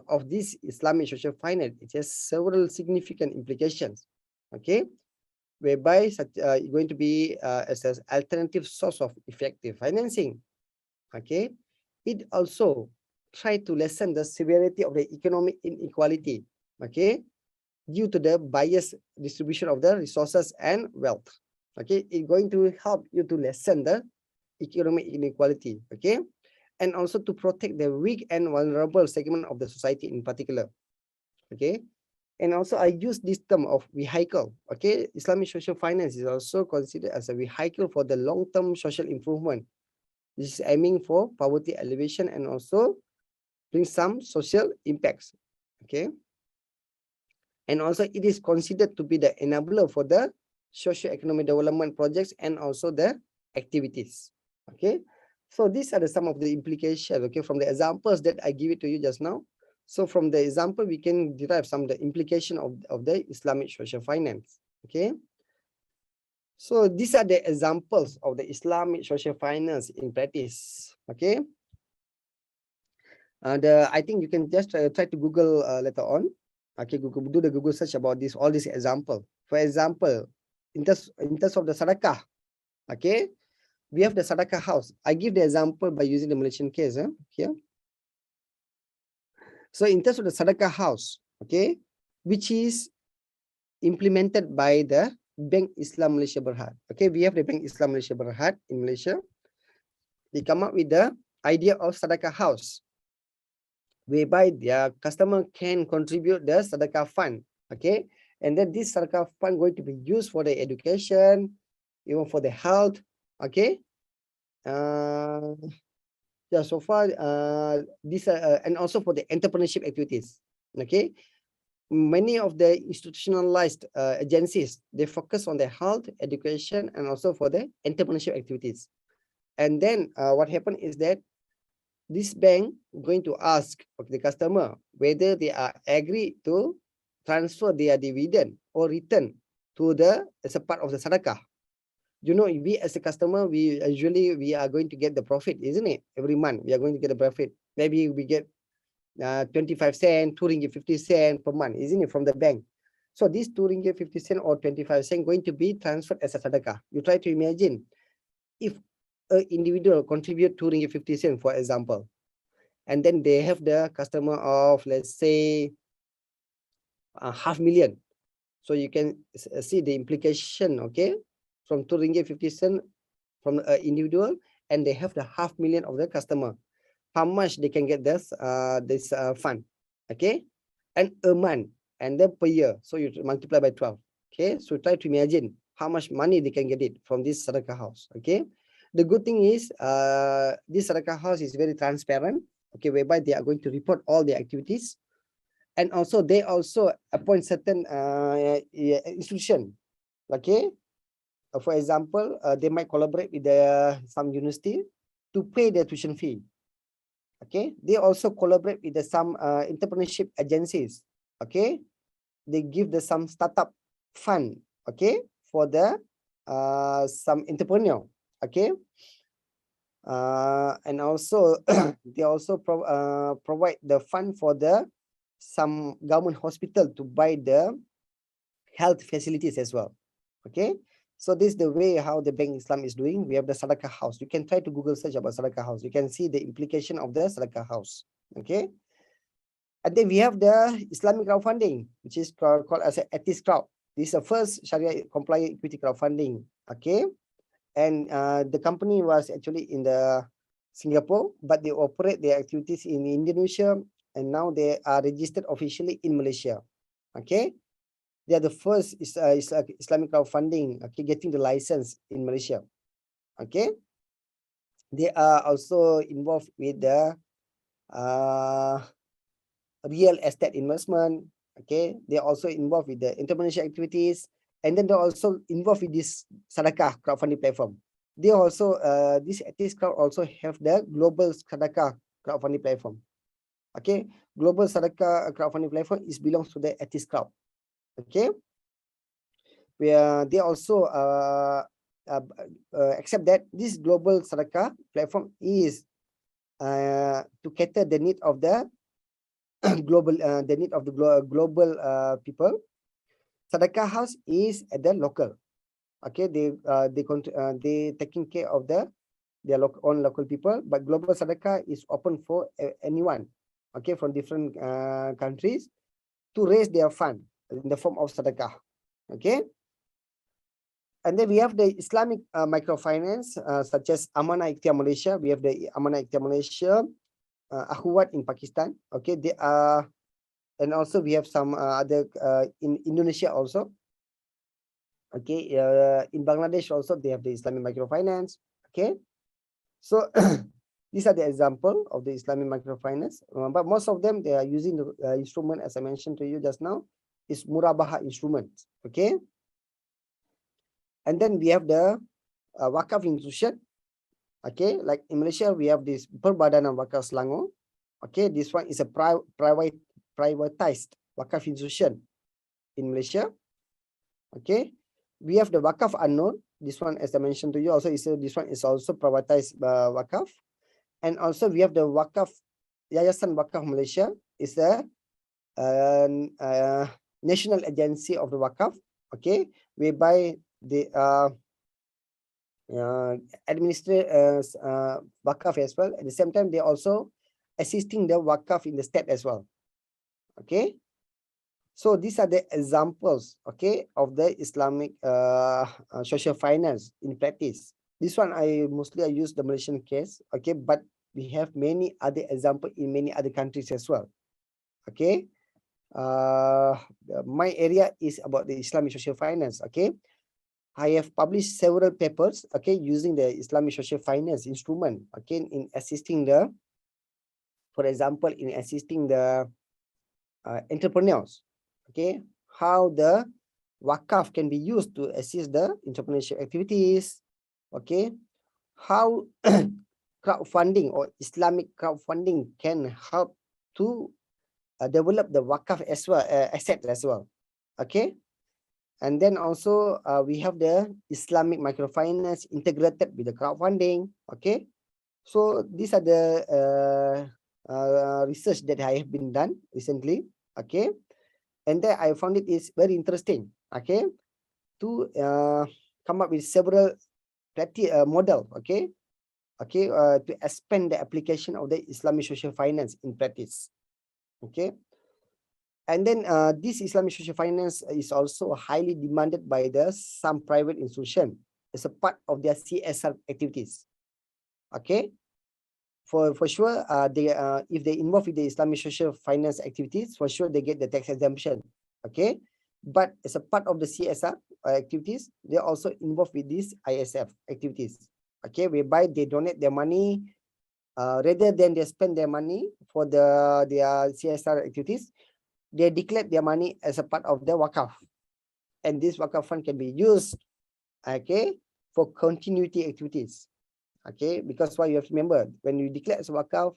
of this Islamic social finance, it has several significant implications, okay, whereby such going to be as an alternative source of effective financing. Okay, it also try to lessen the severity of the economic inequality, okay, due to the biased distribution of the resources and wealth. Okay, it's going to help you to lessen the economic inequality. Okay, and also to protect the weak and vulnerable segment of the society in particular. Okay, and also I use this term of vehicle. Okay, Islamic social finance is also considered as a vehicle for the long-term social improvement. This is aiming for poverty alleviation and also bring some social impacts. Okay, and also it is considered to be the enabler for the socio-economic development projects and also the activities. Okay, so these are some of the implications, okay, from the examples that I give it to you just now. So from the example, we can derive some of the implication of the Islamic social finance. Okay, so these are the examples of the Islamic social finance in practice. Okay, I think you can just try to Google later on. Okay, Google, do the Google search about this, all these example. For example, in terms of the Saraka, okay, we have the Saraka house. I give the example by using the Malaysian case here. So in terms of the Saraka house, okay, which is implemented by the Bank Islam Malaysia Berhad. Okay, we have the Bank Islam Malaysia Berhad in Malaysia. They come up with the idea of Saraka house. whereby their customer can contribute the Saraka fund. Okay, and then this Saraka fund going to be used for the education, even for the health. Okay, yeah, so far this and also for the entrepreneurship activities. Okay, many of the institutionalized agencies, they focus on the health, education, and also for the entrepreneurship activities. And then what happened is that this bank going to ask the customer whether they are agree to transfer their dividend or return to the as a part of the Saraka. You know, we as a customer, we usually we are going to get the profit, isn't it? Every month we are going to get a profit. Maybe we get 25 cent, 2 ringgit 50 cent per month, isn't it, from the bank? So this 2 ringgit 50 cent or 25 cent going to be transferred as a Sadaqah. You try to imagine if an individual contribute 2 ringgit 50 cent, for example, and then they have the customer of, let's say, 500,000. So you can see the implication, okay, from 2 ringgit 50 cent from an individual, and they have the 500,000 of the customer. How much they can get this fund, okay, and a month, and then per year. So you multiply by 12. Okay, so try to imagine how much money they can get it from this Saraka house. Okay, the good thing is this Saraka house is very transparent. Okay, whereby they are going to report all the activities, and also they also appoint certain institution. Okay, for example, they might collaborate with some university to pay their tuition fee. Okay, they also collaborate with some entrepreneurship agencies. Okay, they give some startup fund. Okay, for the some entrepreneur. Okay, and also they also provide the fund for the some government hospital to buy the health facilities as well. Okay, so this is the way how the Bank Islam is doing. We have the Saraka house. You can try to Google search about Saraka house. You can see the implication of the Saraka house. Okay, and then we have the Islamic crowdfunding, which is called as a ETIS crowd. This is the first Sharia compliant equity crowdfunding. Okay, and the company was actually in the Singapore, but they operate their activities in Indonesia, and now they are registered officially in Malaysia. Okay, they are the first Islamic crowdfunding, okay, getting the license in Malaysia. Okay, they are also involved with the real estate investment. Okay, they're also involved with the entrepreneurship activities, and then they're also involved with this Sadaqah crowdfunding platform. They also this crowd also have the global Sadaqah crowdfunding platform. Okay, global Sadaqah crowdfunding platform is belongs to the ETIS crowd. Okay, where they also accept that this global Sadaqah platform is to cater the need of the global global people. Sadaqah house is at the local. Okay, they taking care of their own local people, but global Sadaqah is open for anyone, okay, from different countries to raise their fund in the form of Sadaqah. Okay, and then we have the Islamic microfinance such as Amanah Ikhtiar Malaysia. We have the Amanah Ikhtiar Malaysia, Akhuwat in Pakistan. Okay, they are, and also we have some other in Indonesia also. Okay, in Bangladesh also they have the Islamic microfinance. Okay, so these are the example of the Islamic microfinance, but most of them they are using the instrument, as I mentioned to you just now, is murabaha instrument. Okay, and then we have the Wakaf institution. Okay, like in Malaysia we have this Perbadanan Wakaf Selangor. Okay, this one is a privatized Wakaf institution in Malaysia. Okay, we have the Wakaf An-Nur. This one, as I mentioned to you, also is this one is also privatized Wakaf, and also we have the Wakaf Yayasan Wakaf Malaysia is a national agency of the Wakaf. Okay, whereby they administrate Wakaf as well. At the same time, they also assisting the Wakaf in the state as well. Okay, so these are the examples, okay, of the Islamic social finance in practice. This one I use the Malaysian case, okay, but we have many other examples in many other countries as well. Okay. My area is about the Islamic social finance. Okay. I have published several papers, okay, using the Islamic social finance instrument, okay, in assisting the, for example, in assisting the entrepreneurs, okay, how the Wakaf can be used to assist the entrepreneurship activities, okay, how crowdfunding or Islamic crowdfunding can help to develop the Wakaf as well, assets as well, okay. And then also we have the Islamic microfinance integrated with the crowdfunding, okay. So these are the research that I have been done recently, okay. And then I found it is very interesting, okay, to come up with several model, okay, to expand the application of the Islamic social finance in practice, okay. And then this Islamic social finance is also highly demanded by the some private institution as a part of their CSR activities, okay. For sure, they if they involve with the Islamic social finance activities, for sure they get the tax exemption, okay. But as a part of the CSR activities, they're also involved with these ISF activities, okay, whereby they donate their money rather than they spend their money for their CSR activities. They declare their money as a part of the Wakaf, and this Wakaf fund can be used, okay, for continuity activities. Okay, because why you have to remember, when you declare as a Wakaf,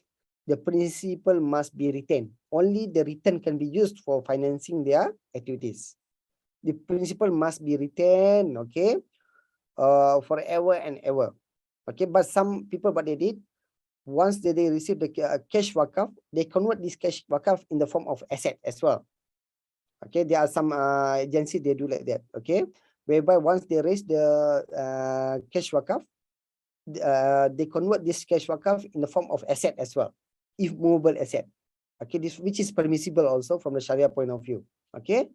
the principal must be retained. Only the return can be used for financing their activities. The principal must be retained, okay, forever and ever. Okay, but some people, what they did, once they receive the cash Wakaf, they convert this cash Wakaf in the form of asset as well. Okay, there are some agencies, they do like that, okay, whereby once they raise the cash Wakaf, they convert this cash Wakaf in the form of asset as well, if movable asset. Okay, this which is permissible also from the Sharia point of view. Okay,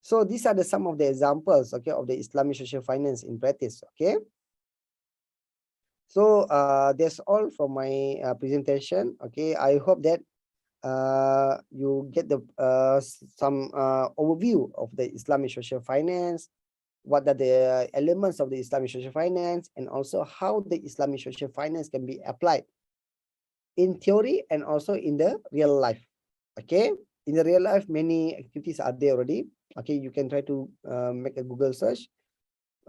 so these are the some of the examples, okay, of the Islamic social finance in practice. Okay, so that's all from my presentation. Okay, I hope that you get the some overview of the Islamic social finance, what are the elements of the Islamic social finance, and also how the Islamic social finance can be applied in theory and also in the real life. Okay, in the real life, many activities are there already. Okay, you can try to make a Google search.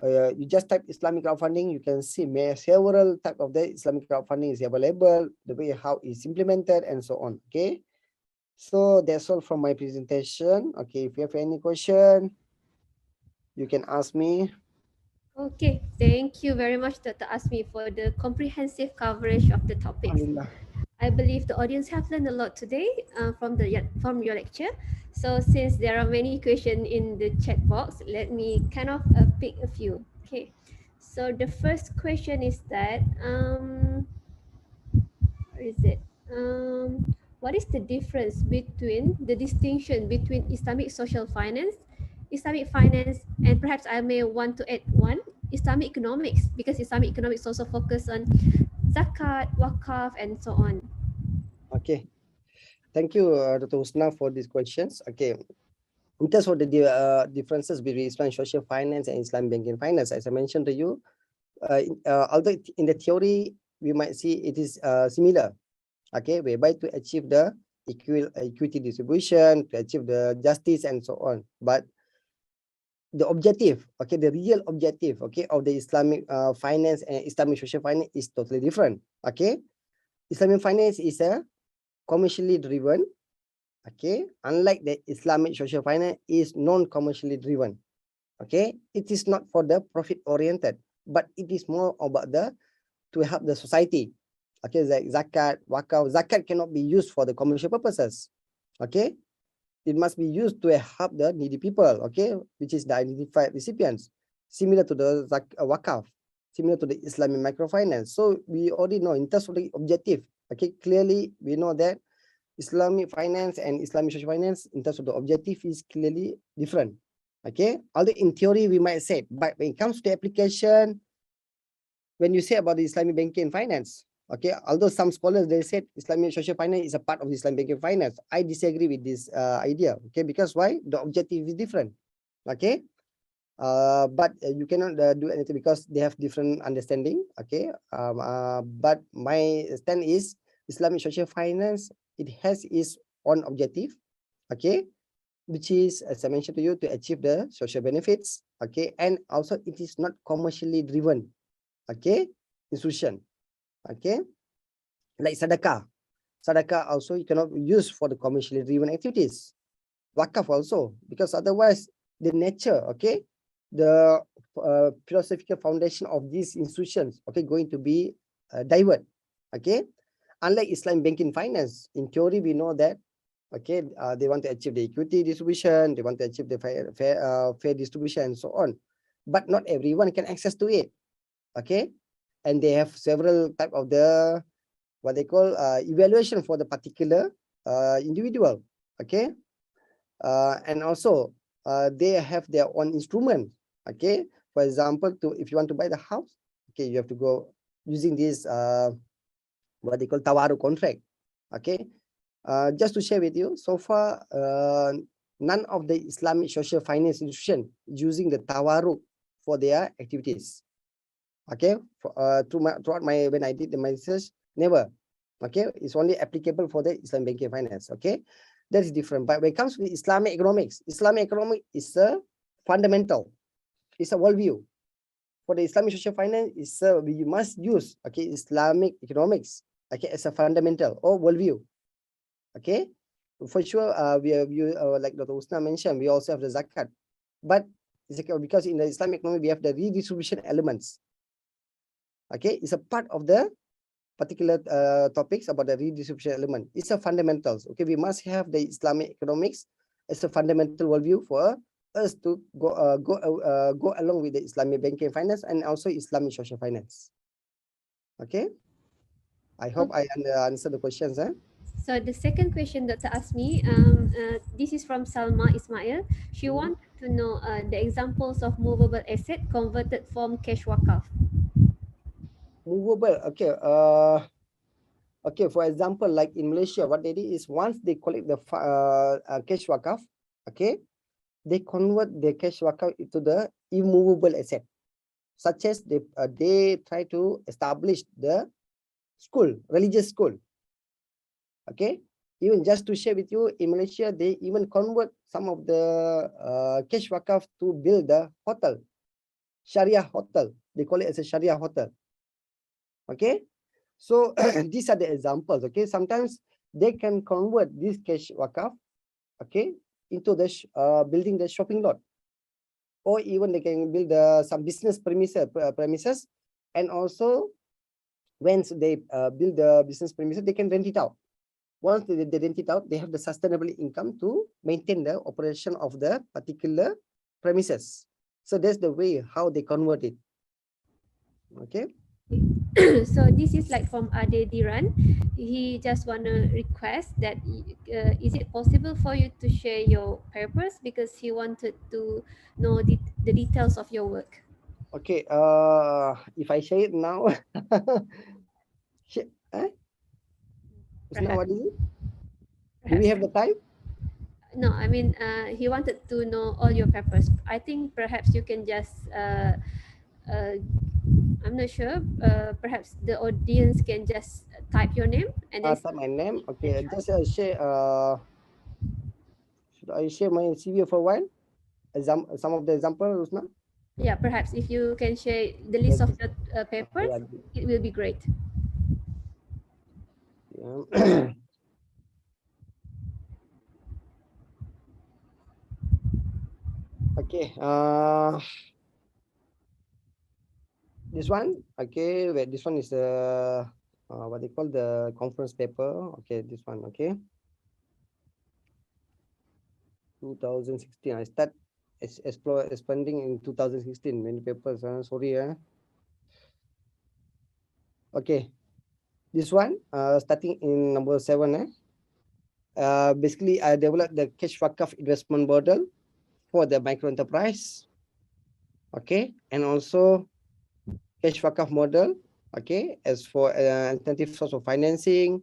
You just type Islamic crowdfunding, you can see several type of the Islamic crowdfunding is available, the way how it's implemented and so on. Okay, so that's all from my presentation. Okay, if you have any question, you can ask me. Okay, thank you very much, Dr. Asmy, for the comprehensive coverage of the topics. Alhamdulillah. I believe the audience have learned a lot today from your lecture. So since there are many questions in the chat box, let me kind of pick a few. Okay, so the first question is that where is it? What is the difference between the distinction between Islamic social finance, Islamic finance, and perhaps I may want to add one, Islamic economics, because Islamic economics also focus on Zakat, Wakaf, and so on. Okay, thank you, Dr. Husna, for these questions. Okay, in terms of the differences between Islamic social finance and Islamic banking finance, as I mentioned to you, although in the theory we might see it is similar, okay, whereby to achieve the equity distribution, to achieve the justice and so on, but the objective, okay, the real objective, okay, of the Islamic finance and Islamic social finance is totally different. Okay, Islamic finance is a commercially driven, okay, unlike the Islamic social finance is non-commercially driven. Okay, it is not for the profit oriented, but it is more about the to help the society. Okay, like zakat, wakaf. Zakat cannot be used for the commercial purposes. Okay, it must be used to help the needy people. Okay, which is the identified recipients, similar to the wakaf, similar to the Islamic microfinance. So we already know in terms of the objective. Okay, clearly we know that Islamic finance and Islamic social finance in terms of the objective is clearly different. Okay, although in theory we might say, but when it comes to the application, when you say about the Islamic banking and finance, Okay, although some scholars they said Islamic social finance is a part of Islamic banking finance. I disagree with this idea. Okay, because why? The objective is different. Okay, but you cannot do anything because they have different understanding. Okay, but my stand is Islamic social finance, it has its own objective. Okay, which is, as I mentioned to you, to achieve the social benefits. Okay, and also it is not commercially driven. Okay, institution. Okay, like Sadaka. Sadaka also you cannot use for the commercially driven activities. Wakaf also, because otherwise the nature, okay, the philosophical foundation of these institutions, okay, going to be divert. Okay, unlike Islam banking finance, in theory we know that, okay, they want to achieve the equity distribution, they want to achieve the fair distribution and so on, but not everyone can access to it. Okay, and they have several type of the what they call evaluation for the particular individual. Okay, and also they have their own instrument. Okay, for example, to if you want to buy the house, okay, you have to go using this what they call tawaru contract. Okay, just to share with you, so far none of the Islamic social finance institution using the tawaru for their activities. Okay, throughout my when I did my research, never. Okay, it's only applicable for the Islam banking finance. Okay, that is different. But when it comes to Islamic economics is a fundamental, it's a worldview. For the Islamic social finance, is we must use, okay, Islamic economics, okay, as a fundamental or worldview. Okay, for sure, we have you like Dr. Usna mentioned, we also have the Zakat, but it's because in the Islamic economy we have the redistribution elements. Okay, it's a part of the particular topics about the redistribution element. It's a fundamentals. Okay, we must have the Islamic economics as a fundamental worldview for us to go along with the Islamic banking finance and also Islamic social finance. Okay, I hope I answer the questions. So the second question Dr. Asmi, this is from Salma Ismail. She wanted to know the examples of movable asset converted from cash wakaf. Movable. Okay. Okay. For example, like in Malaysia, what they did is once they collect the cash wakaf, okay, they convert the cash wakaf into the immovable asset, such as they try to establish the school, religious school. Okay, even just to share with you, in Malaysia, they even convert some of the cash wakaf to build the hotel, Sharia hotel. They call it as a Sharia hotel. Okay, so these are the examples. Okay, sometimes they can convert this cash wakaf, okay, into the building the shopping lot, or even they can build some business premises, and also once they build the business premises, they can rent it out. Once they rent it out, they have the sustainable income to maintain the operation of the particular premises. So that's the way how they convert it. Okay. So this is like from Ade Diran. He just want to request that is it possible for you to share your papers, because he wanted to know the details of your work. Okay. If I share it now, now what is it? Do we have the time? No, I mean, he wanted to know all your papers. I think perhaps you can just, I'm not sure, perhaps the audience can just type your name and then Type my name. Okay, just share. Should I share my CV for a while? Some of the example, Rusna. yeah, perhaps if you can share the list of the papers, Yeah. it will be great. Yeah. Okay. This one. Okay. Wait. This one is the what they call the conference paper. Okay. This one. Okay. 2016. I start expanding in 2016. Many papers. Sorry. Okay. This one. Starting in number 7. Basically, I developed the cash wakaf investment model for the micro enterprise. Okay, and also cash wakaf model Okay, as for alternative source of financing.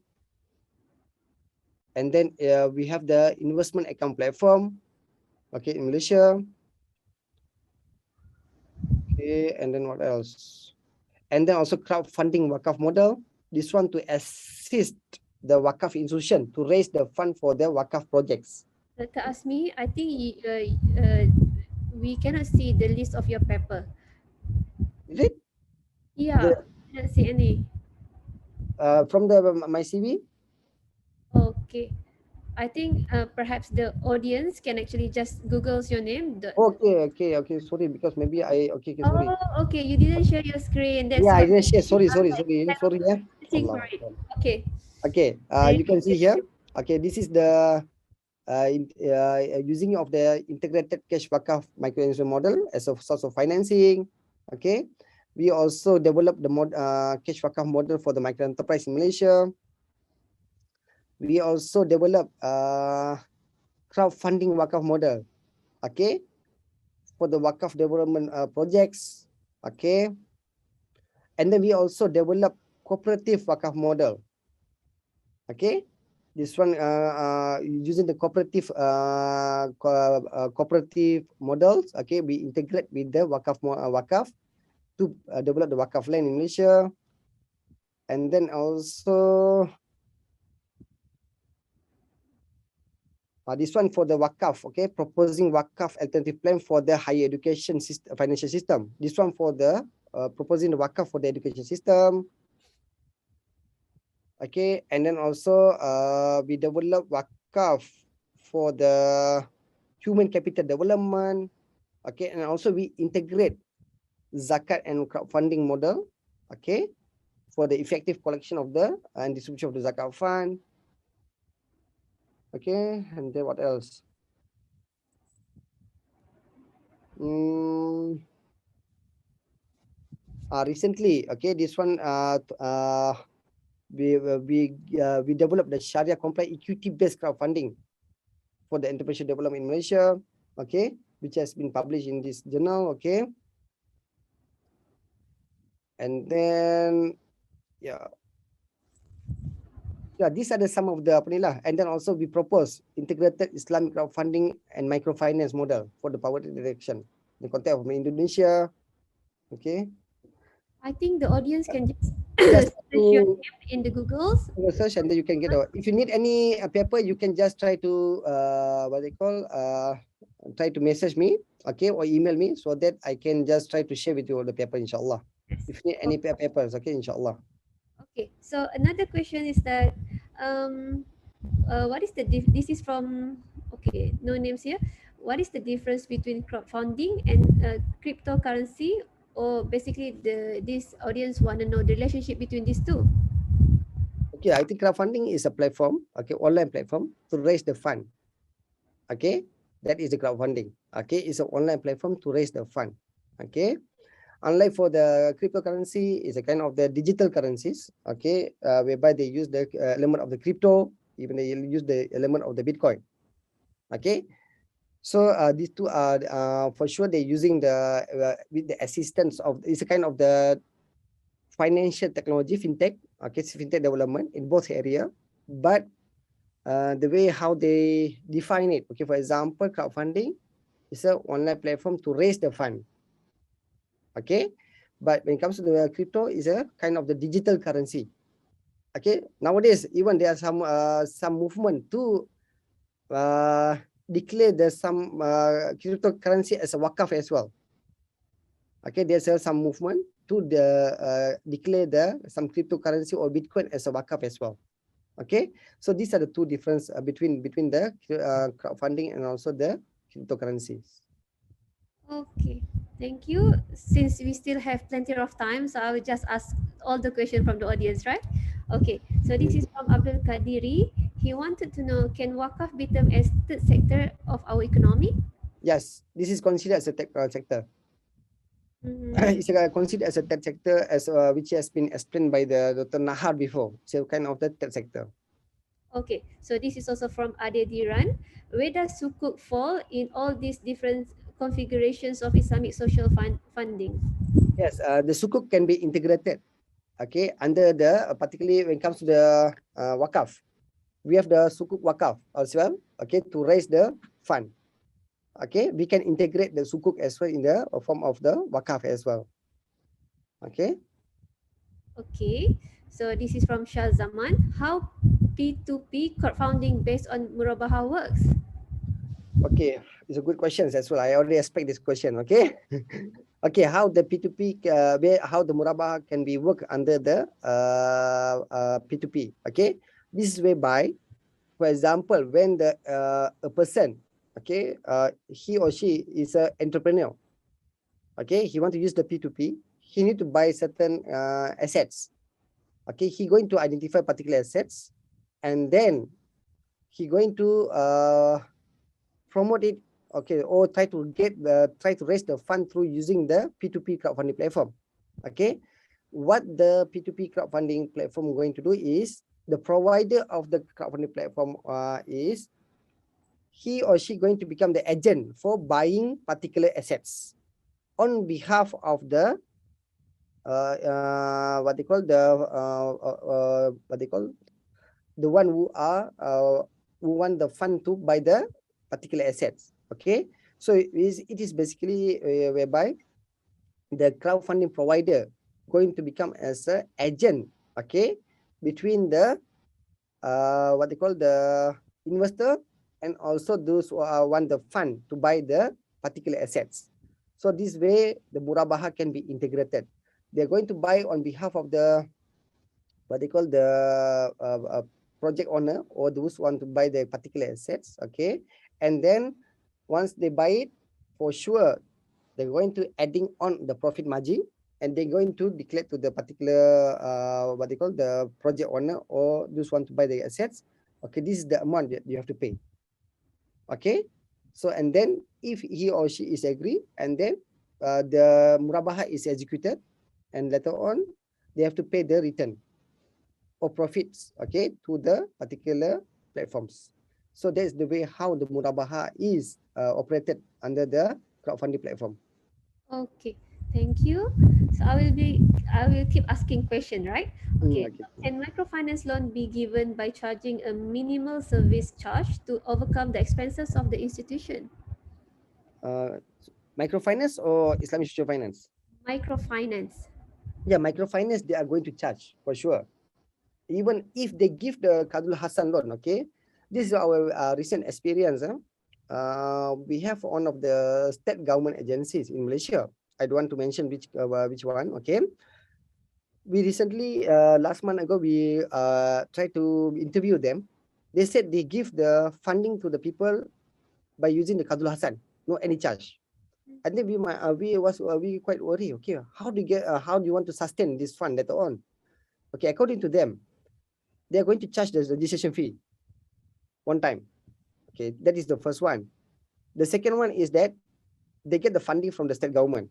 And then we have the investment account platform, okay, in Malaysia. Okay, and then what else? And then also crowdfunding Workoff model. This one to assist the Workoff institution to raise the fund for the Workoff projects. Kak Asmi, I think we cannot see the list of your paper. Is it Yeah, the cannot see any. from the my CV? Okay. I think perhaps the audience can actually just Google's your name. Okay. Sorry, because maybe sorry. Oh, okay. You didn't share your screen. That's Yeah, I why didn't share. Sorry. I'm Sorry. Yeah. searching for Allah. it. Okay. Okay. Very You can see good. here. Okay, this is the using of the integrated cash Wakaf microfinance model as a source of financing. Okay, we also developed the cash Wakaf model for the micro enterprise in Malaysia. We also developed crowdfunding Wakaf model. Okay, for the Wakaf development projects. Okay, and then we also developed cooperative Wakaf model. Okay, this one using the cooperative models. Okay, we integrate with the Wakaf to develop the Wakaf land in Malaysia. And then also this one for the Wakaf. Okay, proposing Wakaf alternative plan for the higher education financial system. This one for the proposing the Wakaf for the education system. Okay, and then also we develop Wakaf for the human capital development. Okay, and also we integrate Zakat and crowdfunding model. Okay, for the effective collection of the and distribution of the Zakat fund. Okay, and then what else? Recently, okay, this one we developed the Sharia compliant equity based crowdfunding for the entrepreneurship development in Malaysia. Okay, which has been published in this journal. Okay, and then yeah, these are the some of the and then also we propose integrated Islamic crowdfunding and microfinance model for the poverty reduction in the context of Indonesia. Okay, I think the audience can just just search your to name in the Googles. search and then you can get a, if you need any paper, you can just try to what they call try to message me, okay, or email me so that I can just try to share with you all the paper, inshallah. If you need any papers, okay, inshallah. Okay. So another question is that what is the this is from, okay, no names here. What is the difference between crowdfunding and cryptocurrency? Or basically this audience want to know the relationship between these two. Okay, I think crowdfunding is a platform, okay, online platform to raise the fund. Okay, that is the crowdfunding. Okay, it's an online platform to raise the fund. Okay, unlike for the cryptocurrency, is a kind of the digital currencies. Okay, whereby they use the element of the crypto, even they use the element of the Bitcoin. Okay, so these two are for sure they're using the with the assistance of, it's a kind of the financial technology fintech. Okay, fintech development in both area, but the way how they define it. Okay, for example, crowdfunding is an online platform to raise the fund. Okay, but when it comes to the crypto, is a kind of the digital currency. Okay, nowadays even there are some movement to declare the some cryptocurrency as a wakaf as well. Okay, there's some movement to declare the some cryptocurrency or Bitcoin as a wakaf as well. Okay, so these are the two difference between the crowdfunding and also the cryptocurrencies. Okay, thank you. Since we still have plenty of time, so I will just ask all the questions from the audience, right? Okay, so this is from Abdul Kadiri. He wanted to know, can Wakaf be termed as third sector of our economy? Yes, this is considered as a tech sector. It's considered as a third sector, as which has been explained by the Dr. Nahar before. So kind of the third sector. Okay, so this is also from Ade Diran. Where does Sukuk fall in all these different configurations of Islamic social funding? Yes, the sukuk can be integrated. okay, under the particularly when it comes to the Workoff, we have the sukuk Workoff as well, okay, to raise the fund. Okay, we can integrate the sukuk as well in the form of the Workoff as well. Okay. Okay, so this is from Shah Zaman. How P2P crowdfunding based on Murabaha works? Okay, it's a good question as well. I already expect this question. Okay. Okay, how the P2P, how the Murabaha can be worked under the P2P. Okay, this is whereby, for example, when the a person, okay, he or she is an entrepreneur. Okay, he want to use the P2P. He need to buy certain assets. Okay, he going to identify particular assets, and then he going to promote it, okay, or try to raise the fund through using the P2P crowdfunding platform. Okay, what the P2P crowdfunding platform going to do is, the provider of the crowdfunding platform is he or she going to become the agent for buying particular assets on behalf of the what they call the one who want the fund to buy the particular assets. Okay, so it is basically whereby the crowdfunding provider going to become as a agent, okay, between the what they call the investor and also those who want the fund to buy the particular assets. So this way the murabaha can be integrated. They're going to buy on behalf of the what they call the project owner or those who want to buy the particular assets. Okay, and then once they buy it, for sure they're going to adding on the profit margin, and they're going to declare to the particular what they call the project owner or those want to buy the assets. Okay, this is the amount that you have to pay. Okay, so and then if he or she is agree, and then the murabaha is executed, and later on they have to pay the return or profits, okay, to the particular platforms. So that's the way how the murabaha is operated under the crowdfunding platform. Okay, thank you. So I will keep asking question, right? Okay. Okay. Can microfinance loan be given by charging a minimal service charge to overcome the expenses of the institution? Uh, Microfinance or Islamic social finance? Microfinance. Yeah, microfinance, they are going to charge for sure. Even if they give the Kadul Hassan loan, okay? This is our recent experience. We have one of the state government agencies in Malaysia. I don't want to mention which one, okay? We recently, last month ago, we tried to interview them. They said they give the funding to the people by using the Kadul Hassan, no any charge. And then we quite worried. Okay, how do you want to sustain this fund later on? Okay, according to them, they are going to charge the registration fee one time. Okay, that is the first one. The second one is that they get the funding from the state government.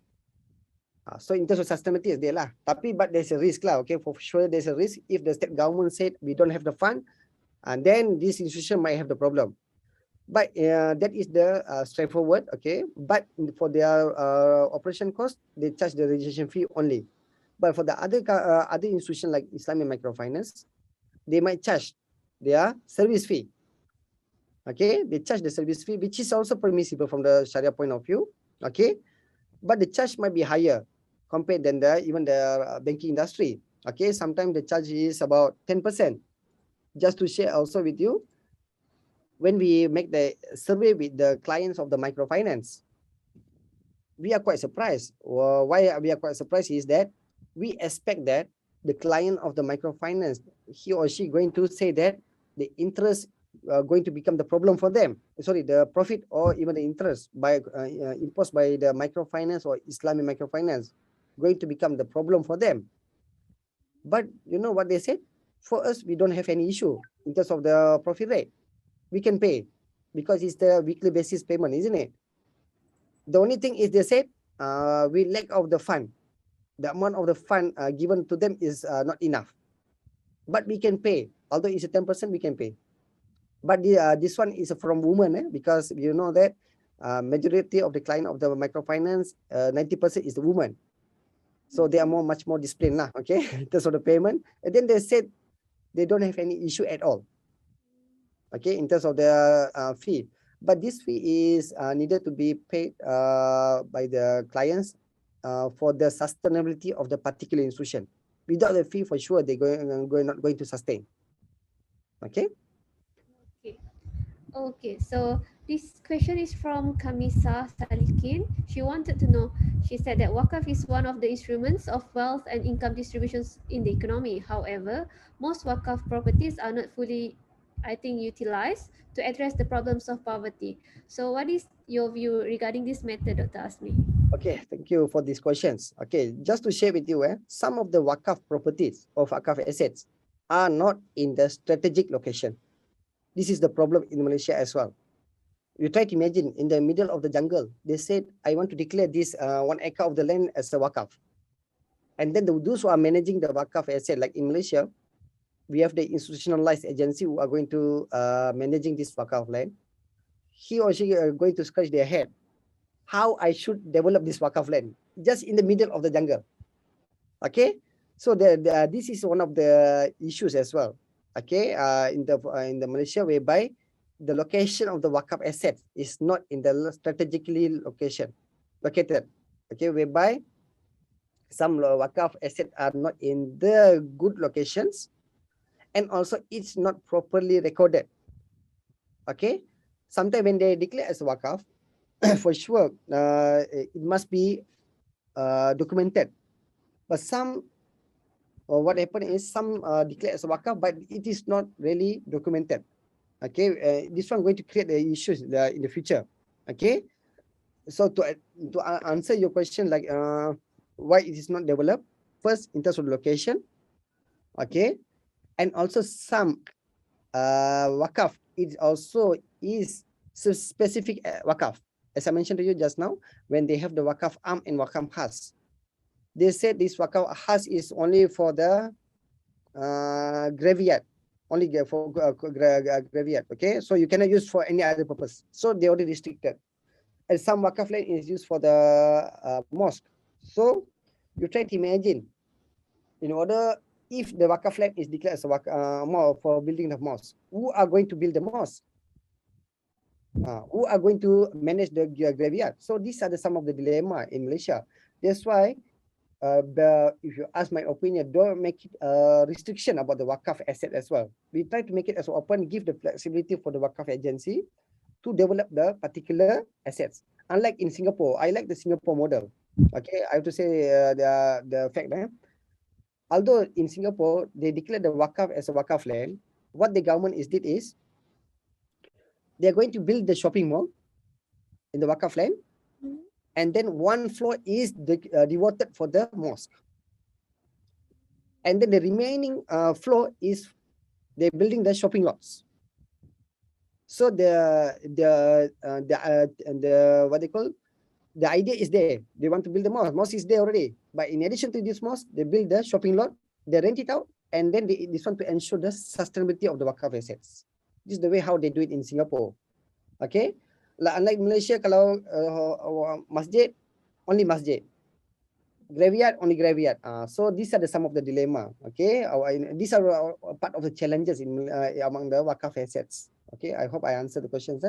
So in terms of sustainability is there lah. But there's a risk lah. Okay, for sure there's a risk if the state government said we don't have the fund, and then this institution might have the problem. But that is the straightforward. Okay, but for their operation cost, they charge the registration fee only. But for the other institution like Islamic microfinance, they might charge their service fee. Okay, they charge the service fee, which is also permissible from the Sharia point of view. Okay, but the charge might be higher compared than even the banking industry. Okay, sometimes the charge is about 10%. Just to share also with you, when we make the survey with the clients of the microfinance, we are quite surprised. Why we are quite surprised is that we expect that the client of the microfinance, he or she going to say that the interest going to become the problem for them. Sorry, the profit or even the interest by imposed by the microfinance or Islamic microfinance going to become the problem for them. But you know what they said? For us, we don't have any issue in terms of the profit rate. We can pay because it's the weekly basis payment, isn't it? The only thing is they said we lack of the fund. The amount of the fund given to them is not enough. But we can pay. Although it's a 10%, we can pay. But this one is from women because you know that majority of the client of the microfinance, 90% is the woman. So they are much more disciplined lah, okay, in terms of the payment. And then they said they don't have any issue at all, okay, in terms of the fee. But this fee is needed to be paid by the clients for the sustainability of the particular institution. Without the fee, for sure, they're not going to sustain. Okay. Okay. Okay, so this question is from Kamisa Salikin. She wanted to know, she said that Wakaf is one of the instruments of wealth and income distributions in the economy. However, most Wakaf properties are not fully, I think, utilized to address the problems of poverty. So what is your view regarding this matter, Dr. Asmy? Okay, thank you for these questions. Okay, just to share with you, some of the Wakaf properties or Wakaf assets are not in the strategic location. This is the problem in Malaysia as well. You try to imagine in the middle of the jungle, they said, I want to declare this 1 acre of the land as a Wakaf. And then those who are managing the Wakaf asset, like in Malaysia, we have the institutionalized agency who are going to managing this Wakaf land. He or she are going to scratch their head. How I should develop this Wakaf land, just in the middle of the jungle. Okay, so this is one of the issues as well. Okay, in the Malaysia, whereby the location of the Wakaf asset is not in the strategically located. Okay, whereby some Wakaf assets are not in the good locations, and also it's not properly recorded. Okay, sometimes when they declare as a Wakaf, for sure, it must be documented. But some, or what happened is some declare as a Wakaf, but it is not really documented. Okay, this one going to create the issues in the future. Okay, so to answer your question, like why it is not developed, first in terms of location, okay, and also some Wakaf, it also is specific Wakaf. As I mentioned to you just now, when they have the Wakaf Am and Wakaf Khas, they said this Wakaf Khas is only for the graveyard, only for graveyard. Okay, so you cannot use for any other purpose. So they already restricted. And some Wakaf land is used for the mosque. So you try to imagine, in order, if the Wakaf land is declared as a more for building the mosque, who are going to build the mosque? Who are going to manage the graveyard? So these are some of the dilemma in Malaysia. That's why, if you ask my opinion, don't make it a restriction about the Wakaf asset as well. We try to make it as open, give the flexibility for the Wakaf agency to develop the particular assets. Unlike in Singapore, I like the Singapore model. Okay, I have to say the fact that although in Singapore they declare the Wakaf as a Wakaf land, what the government did is they are going to build the shopping mall in the Wakaf land, and then one floor is devoted for the mosque, and then the remaining floor is they're building the shopping lots. So the what they call, the idea is there. They want to build the mosque. Mosque is there already, but in addition to this mosque, they build the shopping lot. They rent it out, and then this one to ensure the sustainability of the Wakaf assets. This is the way how they do it in Singapore. Okay, unlike Malaysia, kalau masjid, only masjid. Graveyard, only graveyard. So these are some of the dilemma. Okay, these are part of the challenges in among the Wakaf assets. Okay, I hope I answered the questions.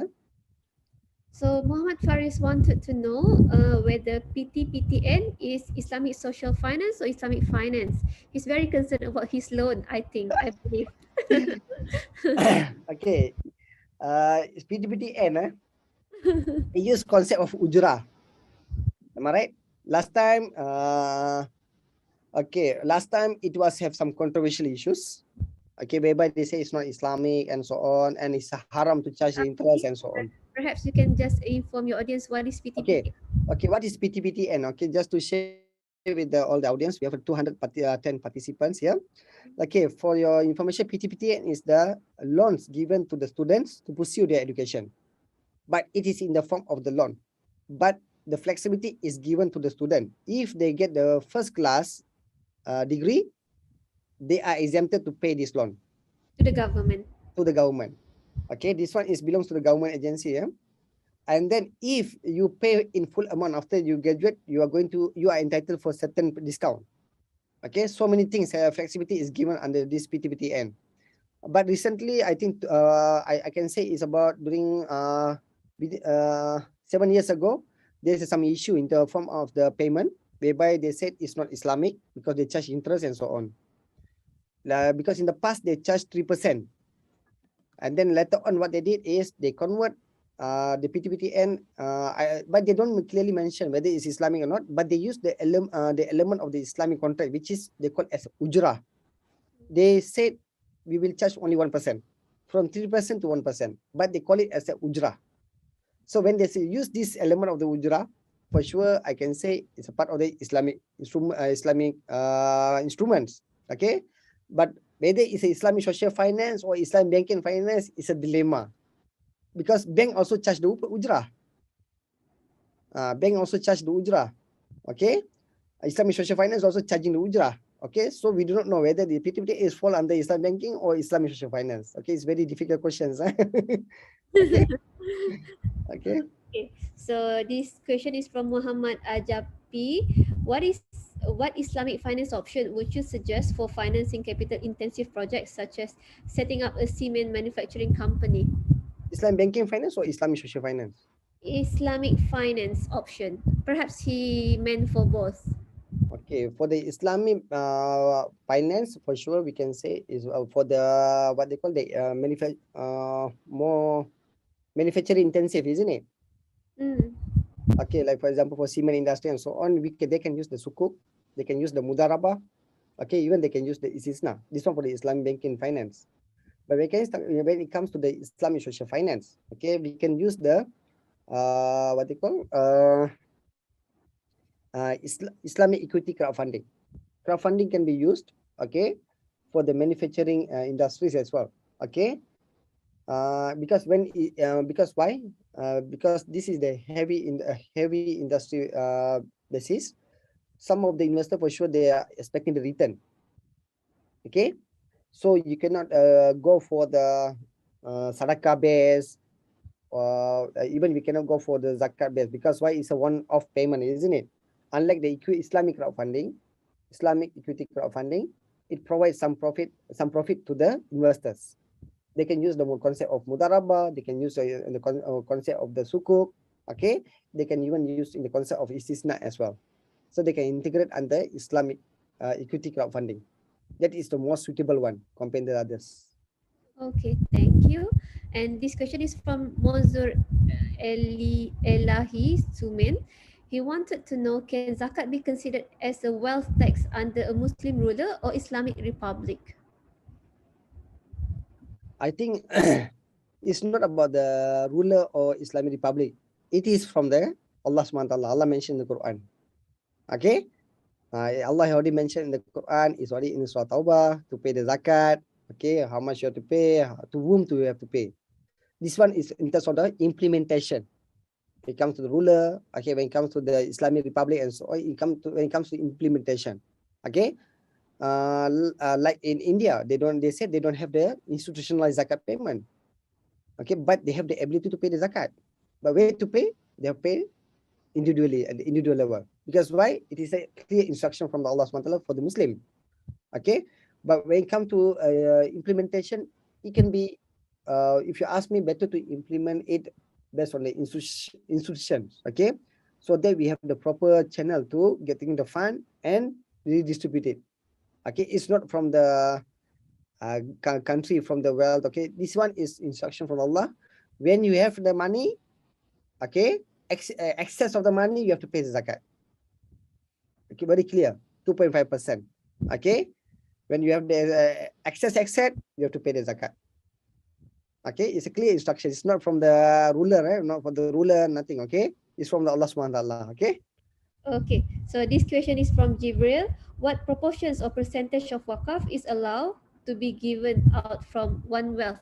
So Muhammad Faris wanted to know whether PTPTN is Islamic social finance or Islamic finance. He's very concerned about his loan, I believe. Okay, PTPTN, they use concept of ujrah. Am I right? Last time, last time it was have some controversial issues. Okay, whereby they say it's not Islamic and so on, and it's haram to charge the interest and so on. Perhaps you can just inform your audience what is PTPTN. Okay, what is PTPTN? Okay, just to share with all the audience, we have 210 participants here. Okay, for your information, PTPTN is the loans given to the students to pursue their education, but it is in the form of the loan. But the flexibility is given to the student. If they get the first class degree, they are exempted to pay this loan to the government. Okay, this one belongs to the government agency. And then if you pay in full amount after you graduate, you are entitled for certain discount. Okay, so many things, flexibility is given under this PTPTN. But recently, I think I can say it's about during 7 years ago, there's some issue in the form of the payment, whereby they said it's not Islamic because they charge interest and so on. Because in the past, they charged 3%. And then later on, what they did is they convert the PTPTN, but they don't clearly mention whether it's Islamic or not, but they use the element of the Islamic contract, which is they call as ujrah. They said we will charge only 1%, from 3% to 1%, but they call it as a ujrah. So when they say use this element of the ujrah, for sure, I can say it's a part of the Islamic instruments. Okay, but whether it's a Islamic social finance or Islamic banking finance is a dilemma, because bank also charge the ujrah. Bank also charge the ujrah. Okay, Islamic social finance also charging the ujrah. Okay, so we do not know whether the PTPT is fall under Islamic banking or Islamic social finance. Okay, it's very difficult questions. Okay. Okay. Okay, so this question is from Muhammad Ajapi. What Islamic finance option would you suggest for financing capital intensive projects such as setting up a cement manufacturing company? Islamic banking finance or Islamic social finance? Islamic finance option. Perhaps he meant for both. Okay, for the Islamic finance, for sure we can say is for the what they call the more manufacturing intensive, isn't it? Okay, like for example for cement industry and so on, they can use the sukuk, they can use the mudarabah. Okay, even they can use the istisna. This one for the Islamic banking finance. But when it comes to the Islamic social finance, okay, we can use the what they call Islamic equity crowdfunding. Crowdfunding can be used, okay, for the manufacturing industries as well. Okay, because because why? Because this is the heavy industry basis. Some of the investor for sure they are expecting the return. Okay, so you cannot go for the Saraka base, or even we cannot go for the Zakat base, because why? It's a one-off payment, isn't it? Unlike the Islamic crowdfunding, Islamic equity crowdfunding, it provides some profit to the investors. They can use the concept of mudarabah, they can use the concept of the sukuk, okay? They can even use in the concept of istisna as well. So they can integrate under Islamic equity crowdfunding. That is the most suitable one compared to others. Okay, thank you. And this question is from Mozur Elahi Sumen. He wanted to know, can zakat be considered as a wealth tax under a Muslim ruler or Islamic republic? I think it's not about the ruler or Islamic republic. It is from the Allah SWT. Allah mentioned in the Quran. Okay? Allah already mentioned in the Quran, is already in Surah Taubah to pay the zakat. Okay, how much you have to pay, to whom do you have to pay. This one is in terms of the implementation. When it comes to the ruler, okay, when it comes to the Islamic Republic and so on, when it comes to implementation. Okay, like in India, they said they don't have the institutionalized zakat payment. Okay, but they have the ability to pay the zakat. But where to pay? They have pay individually at the individual level. Because why? It is a clear instruction from the Allah SWT for the Muslim. Okay, but when it comes to implementation, it can be, if you ask me, better to implement it based on the institutions. Okay, so that we have the proper channel to getting the fund and redistribute it. Okay, it's not from the country, from the wealth. Okay, this one is instruction from Allah. When you have the money, okay, excess of the money, you have to pay the zakat. Okay, very clear, 2.5%. Okay, when you have the excess, you have to pay the zakat. Okay, it's a clear instruction. It's not from the ruler, right? Not for the ruler, nothing. Okay, it's from the Allah SWT. Okay. Okay, so this question is from Jibril. What proportions or percentage of wakaf is allowed to be given out from one wealth?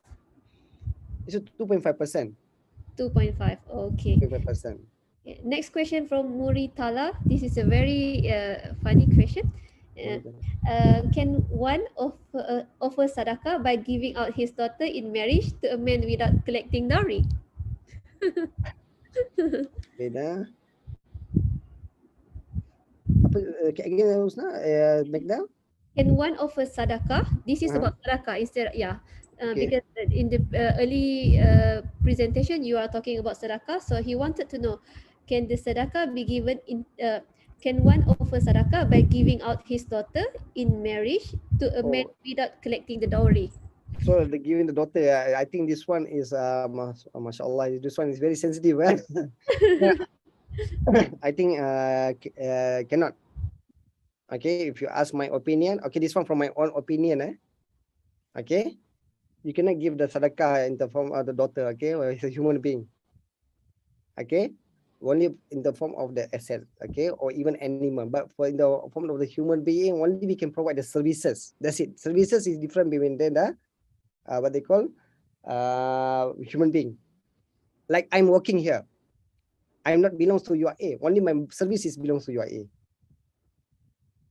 It's a 2.5%. 2.5, okay. 2.5%. Next question from Muritala. This is a very funny question. Can one offer Saraka by giving out his daughter in marriage to a man without collecting dowry? Wait, apa again Husna, Magda? Can one offer sadaqah? This is Uh-huh. about sadaqah instead. Yeah, Okay. because in the early presentation you are talking about sadaqah. So he wanted to know, can the sadaqah be given in? Can one offer sadaqah by giving out his daughter in marriage to a man Oh, without collecting the dowry? so the giving the daughter, I think this one is mashallah, this one is very sensitive. Eh? Yeah, I think cannot. Okay, if you ask my opinion, okay, this one from my own opinion, okay, you cannot give the sadaqah in the form of the daughter, okay, or it's a human being, okay, only in the form of the asset, okay, or even animal. But for in the form of the human being, only we can provide the services. That's it. Services is different between the what they call human being. Like I'm working here, I'm not belongs to UIA. Only my services belongs to UIA.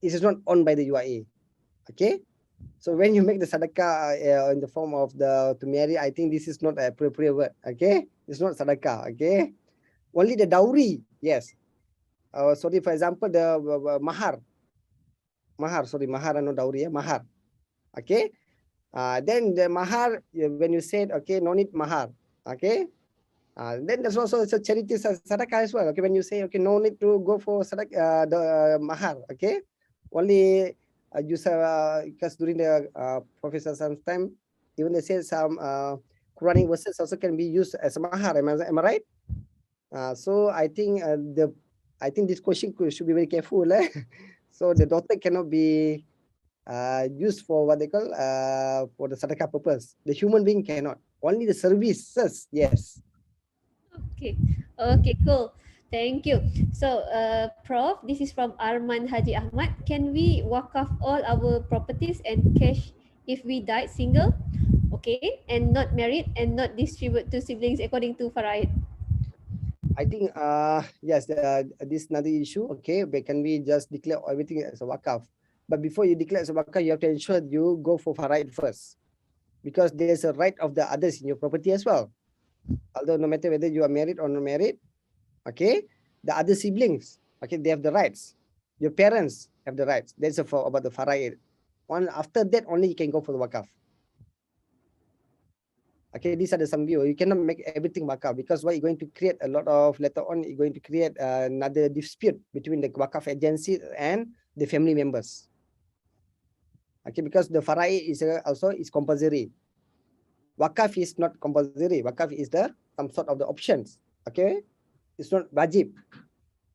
It is not owned by the UIA. Okay. So when you make the sadaqah in the form of the to marry, I think this is not an appropriate word. Okay, it's not sadaqah. Okay, only the dowry. Yes. Sorry. For example, the mahar. Mahar. Sorry, mahar and not dowry. Mahar. Okay. Then the mahar. When you said okay, no need mahar. Okay. Then there's also a charity sadaqah as well. Okay, when you say okay, no need to go for sadaqah, the mahar. Okay, only use because during the Professor time, even they say some Quranic verses also can be used as a mahar. Am I right? So I think this question should be very careful. So the daughter cannot be used for what they call for the sadaqah purpose. The human being cannot. Only the services. Yes. Okay. Okay, cool. Thank you. So, Prof, this is from Arman Haji Ahmad. Can we walk off all our properties and cash if we died single? Okay, and not married and not distribute to siblings according to Faraid. I think yes, this another issue. Okay, but can we just declare everything as a wakaf? But before you declare as a wakaf, you have to ensure you go for faraid first, because there's a right of the others in your property as well. Although no matter whether you are married or not married, okay, the other siblings, okay, they have the rights. Your parents have the rights. That's for about the faraid. One after that only you can go for the wakaf. Okay, these are the some view. You cannot make everything wakaf, because what you're going to create a lot of later on, you're going to create another dispute between the wakaf agency and the family members. Okay, because the faraid is also is compulsory. Wakaf is not compulsory. Wakaf is the some sort of the options. Okay, it's not wajib.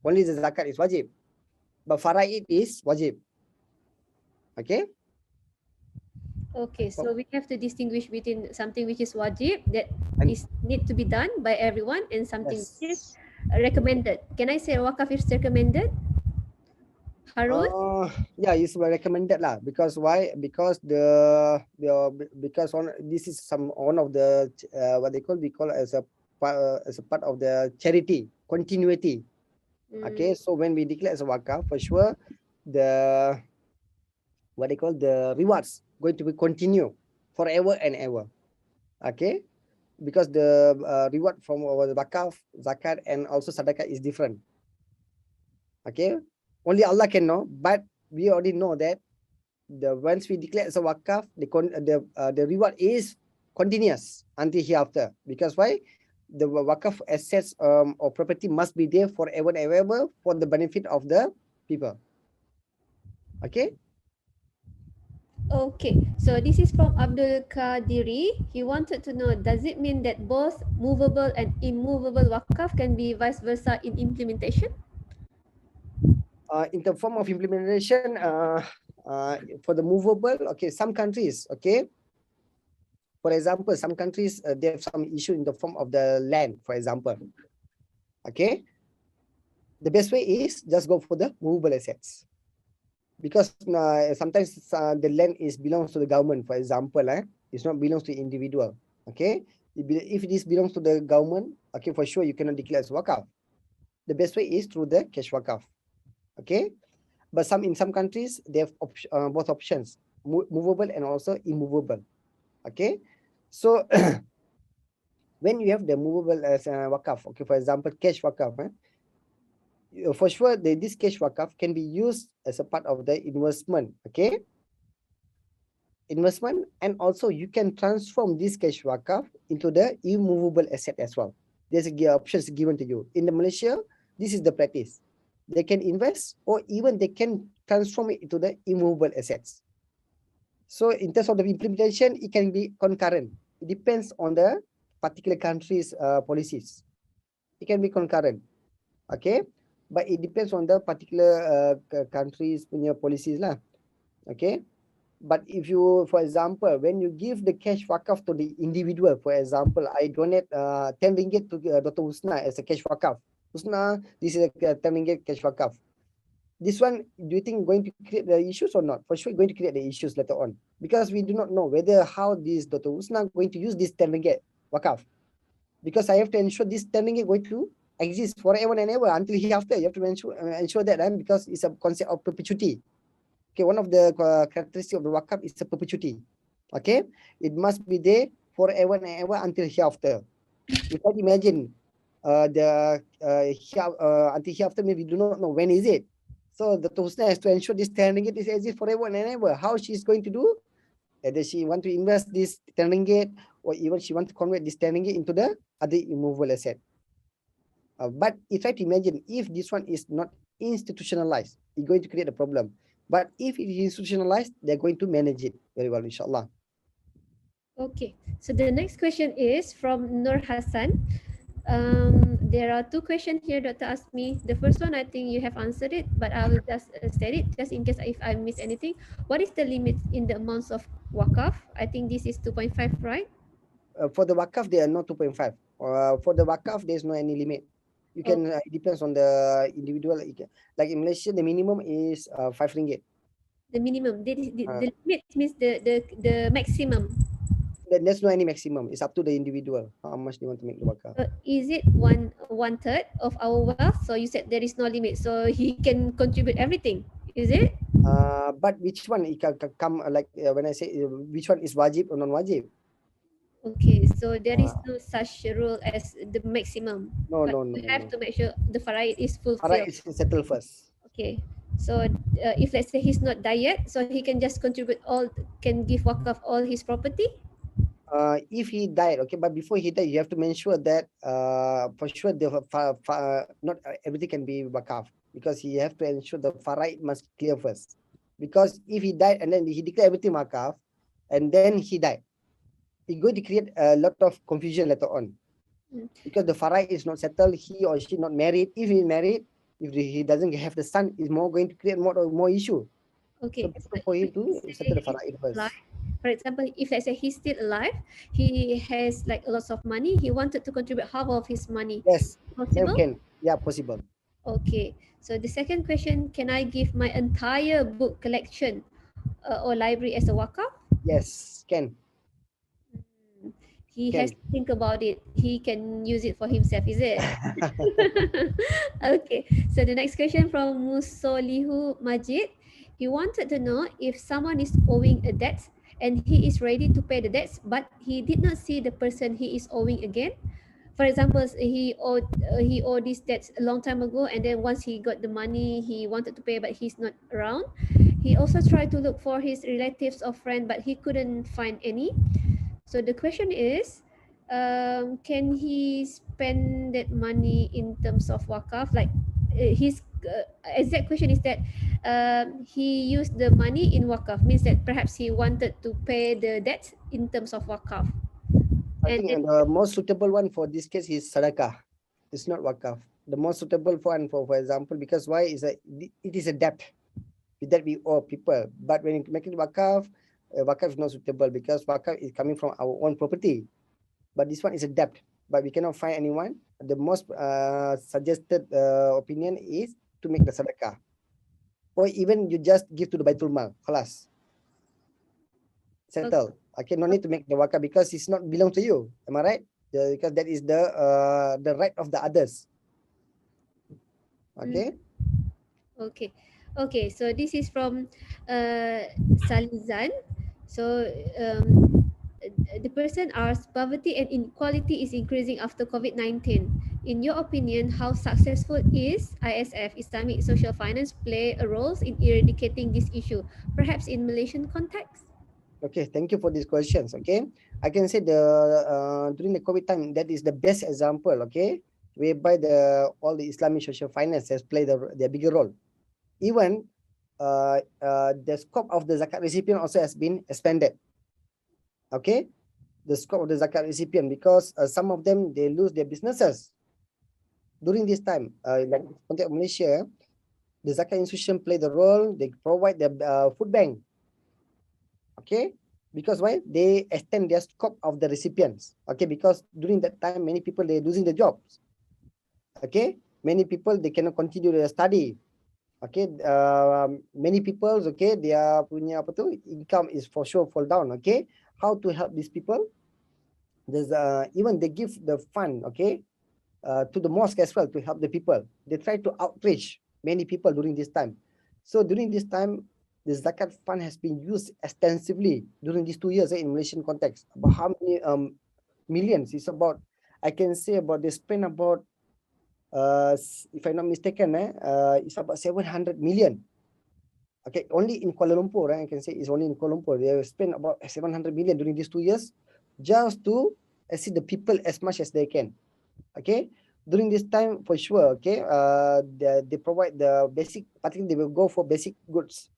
Only the zakat is wajib, but faraid is wajib. Okay. Okay, so we have to distinguish between something which is wajib that And is need to be done by everyone and something which is yes. recommended. Can I say wakaf is recommended? Harun? Yeah, it's well recommended lah. Because why? Because because on this is some one of the what they call, we call as a part of the charity continuity. Mm, Okay, so when we declare as a wakaf, for sure, the what they call the rewards going to be continue forever and ever. Okay, because the reward from our wakaf, zakat, and also sadaqah is different. Okay, only Allah can know, but we already know that the once we declare as a wakaf, the reward is continuous until hereafter. Because why? The wakaf assets or property must be there forever and ever for the benefit of the people. Okay. okay, so this is from Abdul Kadiri. He wanted to know, does it mean that both movable and immovable wakaf can be vice versa in implementation? In the form of implementation, for the movable, okay, some countries, okay, for example, some countries they have some issue in the form of the land, for example. Okay, the best way is just go for the movable assets, because sometimes the land is belongs to the government, for example, it's not belongs to individual. Okay, if this belongs to the government, okay, for sure you cannot declare as wakaf. The best way is through the cash wakaf. Okay, but in some countries they have both options, movable and also immovable. Okay, so When you have the movable as wakaf, okay, for example, cash wakaf, for sure this cash wakaf can be used as a part of the investment, okay, investment, and also you can transform this cash wakaf into the immovable asset as well. There's options given to you in the Malaysia. This is the practice. They can invest or even they can transform it into the immovable assets. So in terms of the implementation, it can be concurrent. It depends on the particular country's policies. It can be concurrent, okay, but it depends on the particular country's punya policies lah, okay. But if you, for example, when you give the cash wakaf to the individual, for example, I donate 10 ringgit to Dr. Husna as a cash wakaf. Husna, this is a 10 ringgit cash wakaf. This one, do you think going to create the issues or not? For sure, going to create the issues later on, because we do not know whether how this Dr. Husna going to use this 10 ringgit wakaf. Because I have to ensure this 10 ringgit going to exist forever and ever until hereafter. You have to ensure that, because it's a concept of perpetuity. Okay, one of the characteristics of the wakaf is the perpetuity. Okay, it must be there forever and ever until hereafter. You can imagine until hereafter, maybe we do not know when is it. So the Husna has to ensure this 10 ringgit is exist forever and ever. How she's going to do? Either she want to invest this 10 ringgit, or even she want to convert this 10 ringgit into the other immovable asset. But you try to imagine if this one is not institutionalized, it's going to create a problem. But if it is institutionalized, they're going to manage it very well, inshallah. Okay, so the next question is from Nur Hassan. There are two questions here, Dr. Asmi. The first one, I think you have answered it, but I will just state it just in case if I miss anything. What is the limit in the amounts of wakaf? I think this is 2.5, right? For the wakaf, they are not 2.5. For the wakaf, there's no any limit. You can, it depends on the individual. Like in Malaysia, the minimum is 5 ringgit. The minimum. The limit means the maximum. There's no any maximum. It's up to the individual how much they want to make the wakaf. Is it one third of our wealth? So you said there is no limit, so he can contribute everything. Is it? But which one it can come like when I say which one is wajib or non-wajib? Okay, so there is no such rule as the maximum. No, but no, you no. have to make sure the faraid is fulfilled. Faraid is settled first. Okay, so if let's say he's not died yet, so he can just contribute all, can give wakaf all his property. If he died, okay, but before he died, you have to make sure that for sure the not everything can be wakaf, because he have to ensure the faraid must clear first. Because if he died and then he declared everything wakaf, and then he died, it's going to create a lot of confusion later on. Because the faraid is not settled, he or she not married. If he married, if he doesn't have the son, it's more going to create more issue. Okay, so for him to settle the faraid first. For example, if let's say he's still alive, he has like lots of money, he wanted to contribute half of his money. Yes, possible? Can. Yeah, possible. Okay, so the second question, can I give my entire book collection or library as a wakaf? Yes, can. He has to think about it. He can use it for himself, is it? Okay, so the next question from Musolihu Majid. He wanted to know if someone is owing a debt and he is ready to pay the debts, but he did not see the person he is owing again. For example, he owed these debts a long time ago, and then once he got the money, he wanted to pay, but he's not around. He also tried to look for his relatives or friend, but he couldn't find any. So the question is, can he spend that money in terms of wakaf? Like his exact question is that he used the money in wakaf, means that perhaps he wanted to pay the debt in terms of wakaf. I think the most suitable one for this case is Saraka. It's not wakaf. The most suitable one for example, because why is it is a debt that we owe people. But when you make it wakaf, wakaf is not suitable because wakaf is coming from our own property. But this one is a debt. But we cannot find anyone. The most suggested opinion is to make the sadaqah. Or even you just give to the Baitul Mal. Khalas. Settle. Okay, no need to make the wakaf because it's not belong to you. Am I right? Because that is the right of the others. Okay. Okay. Okay, so this is from Salizan. So the person asks, poverty and inequality is increasing after COVID-19. In your opinion, how successful is ISF, Islamic Social Finance, play a role in eradicating this issue, perhaps in Malaysian context? Okay, thank you for these questions. Okay, I can say during the COVID time, that is the best example. Okay, whereby all the Islamic social finance has played their bigger role. Even the scope of the zakat recipient also has been expanded. Okay, the scope of the zakat recipient, because some of them they lose their businesses during this time. Like context of Malaysia, the zakat institution play the role. They provide the food bank. Okay, because why they extend their scope of the recipients. Okay, because during that time many people they losing their jobs. Okay, many people they cannot continue their study. Okay, many people, okay, their punya apa tu income is for sure fall down. Okay, how to help these people? There's even they give the fund, okay, to the mosque as well to help the people. They try to outreach many people during this time. So during this time, the zakat fund has been used extensively during these 2 years in Malaysian context. About how many millions? It's about, I can say about they spend about if I'm not mistaken, it's about 700 million. Okay, only in Kuala Lumpur, I can say it's only in Kuala Lumpur. They spend about 700 million during these 2 years just to assist the people as much as they can. Okay, during this time for sure. Okay, they provide the basic, particularly they will go for basic goods.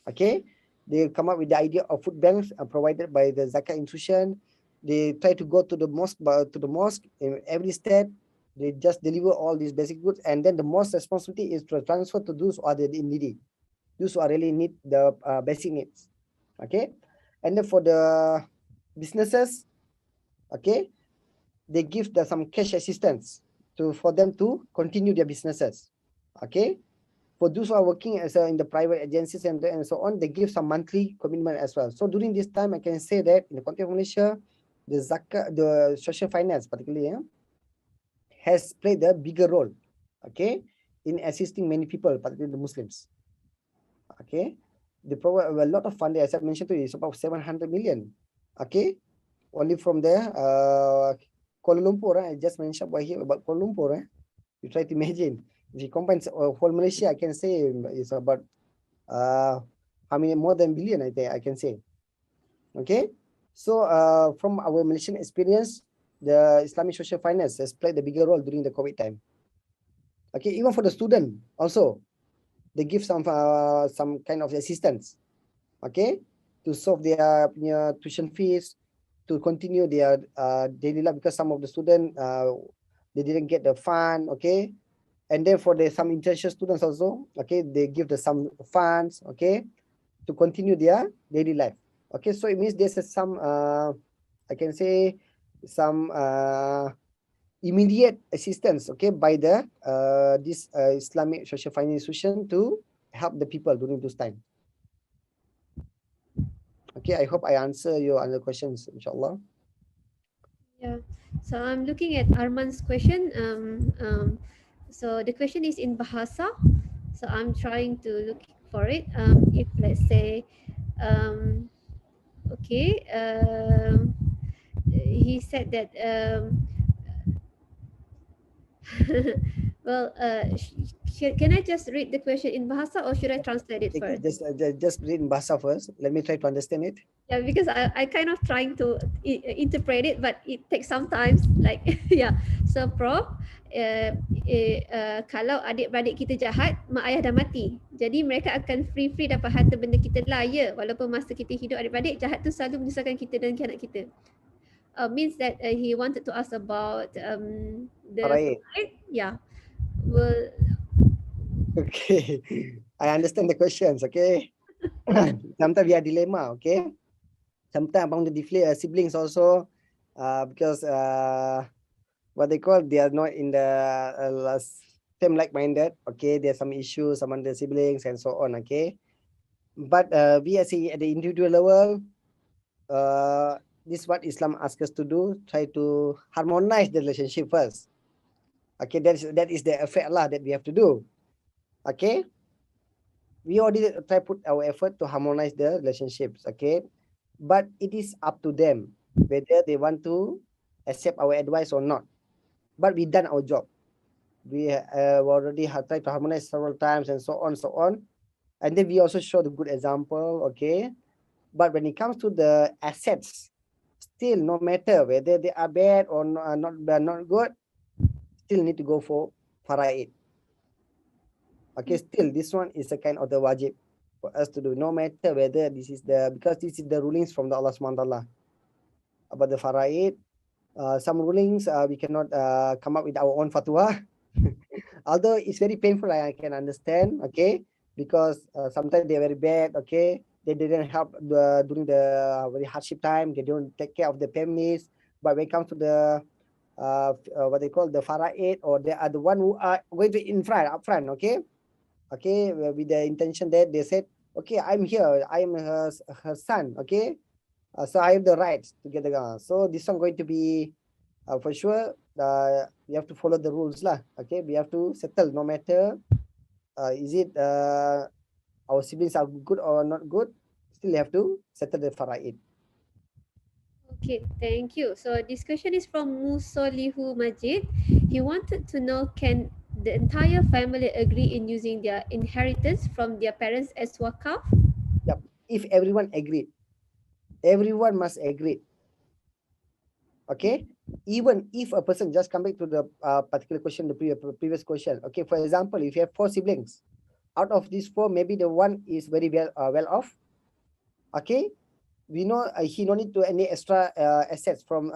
Okay, they come up with the idea of food banks provided by the zakat institution. They try to go to the mosque in every step. They just deliver all these basic goods, and then the most responsibility is to transfer to those who are the needy, those who are really need the basic needs. Okay, and then for the businesses, okay, they give some cash assistance for them to continue their businesses. Okay, for those who are working as in the private agencies and so on, they give some monthly commitment as well. So during this time, I can say that in the context of Malaysia, the zakat, the social finance particularly, has played a bigger role, okay, in assisting many people, particularly the Muslims. Okay, they provide a lot of funding, as I mentioned to you, it's about 700 million. Okay, only from there, Kuala Lumpur, I just mentioned about Kuala Lumpur. You try to imagine, if you combine whole Malaysia, I can say it's about how many more than billion, I think I can say. Okay, so from our Malaysian experience, the Islamic social finance has played a bigger role during the COVID time. Okay, even for the student also, they give some kind of assistance. Okay, to solve their tuition fees, to continue their daily life, because some of the student they didn't get the fund. Okay, and then for some international students also, okay, they give some funds, okay, to continue their daily life. Okay, so it means there's some I can say some immediate assistance, okay, by the this Islamic social finance institution to help the people during those time. Okay, I hope I answer your other questions, inshallah. Yeah. So I'm looking at Arman's question. So the question is in Bahasa. So I'm trying to look for it. If let's say, okay, he said that well, can I just read the question in Bahasa or should I translate it first? Just read in Bahasa first. Let me try to understand it. Yeah, because I kind of trying to interpret it, but it takes some time. Like, yeah. So, Prof, kalau adik-beradik kita jahat, mak ayah dah mati. Jadi mereka akan free dapat harta benda kita lah, ya. Walaupun masa kita hidup adik-beradik, jahat tu selalu menyusahkan kita dan anak kita. Means that he wanted to ask about the Alright. yeah. Well, okay, I understand the questions. Okay, sometimes we are dilemma. Okay, sometimes among the siblings also, because what they call, they are not in the same like-minded. Okay, there's some issues among the siblings and so on. Okay, but we are seeing at the individual level, this is what Islam asks us to do: try to harmonize the relationship first. Okay, that is the effort lah that we have to do. Okay, we already try put our effort to harmonize the relationships. Okay, but it is up to them. whether they want to accept our advice or not. But we done our job. We already have tried to harmonize several times and so on, so on. And then we also show the good example, okay? But when it comes to the assets, still no matter whether they are bad or not good, still need to go for faraid. Okay, still this one is a kind of the wajib for us to do, no matter whether this is the, because this is the rulings from the Allah Subhanahu wa Taala about the faraid. Some rulings we cannot come up with our own fatwa. Although it's very painful, I can understand, okay, because sometimes they're very bad, okay, they didn't help during the very hardship time, they don't take care of the families. But when it comes to the what they call the faraid, or they are the one who are going to in front, up front, okay, with the intention that they said, okay, I'm here, I am her son, okay, so I have the rights to get the gun. So this one going to be for sure, we have to follow the rules lah. Okay, we have to settle no matter is it our siblings are good or not good. Still have to settle the faraid. Okay, thank you. So this question is from Musolihu Majid. He wanted to know, can the entire family agree in using their inheritance from their parents as wakaf? Yep. If everyone agreed, everyone must agree. Okay. Even if a person just come back to the particular question, the previous question. Okay. For example, if you have 4 siblings, out of these 4, maybe the one is very well off. Okay. We know he no need to any extra assets from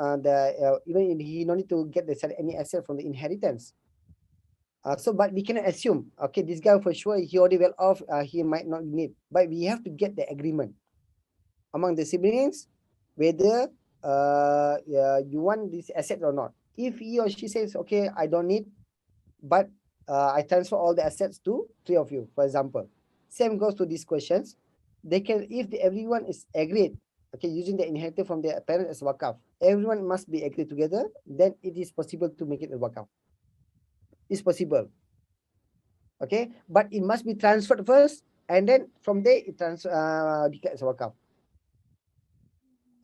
even he no need to get any asset from the inheritance. So but we cannot assume, okay, this guy for sure he already well off, he might not need, but we have to get the agreement among the siblings whether you want this asset or not. If he or she says, okay, I don't need, but I transfer all the assets to 3 of you, for example. Same goes to these questions. They can, if everyone is agreed, okay, using the inheritance from their parents as wakaf, everyone must be agreed together, then it is possible to make it a wakaf. It's possible. Okay, but it must be transferred first, and then from there it declared as wakaf.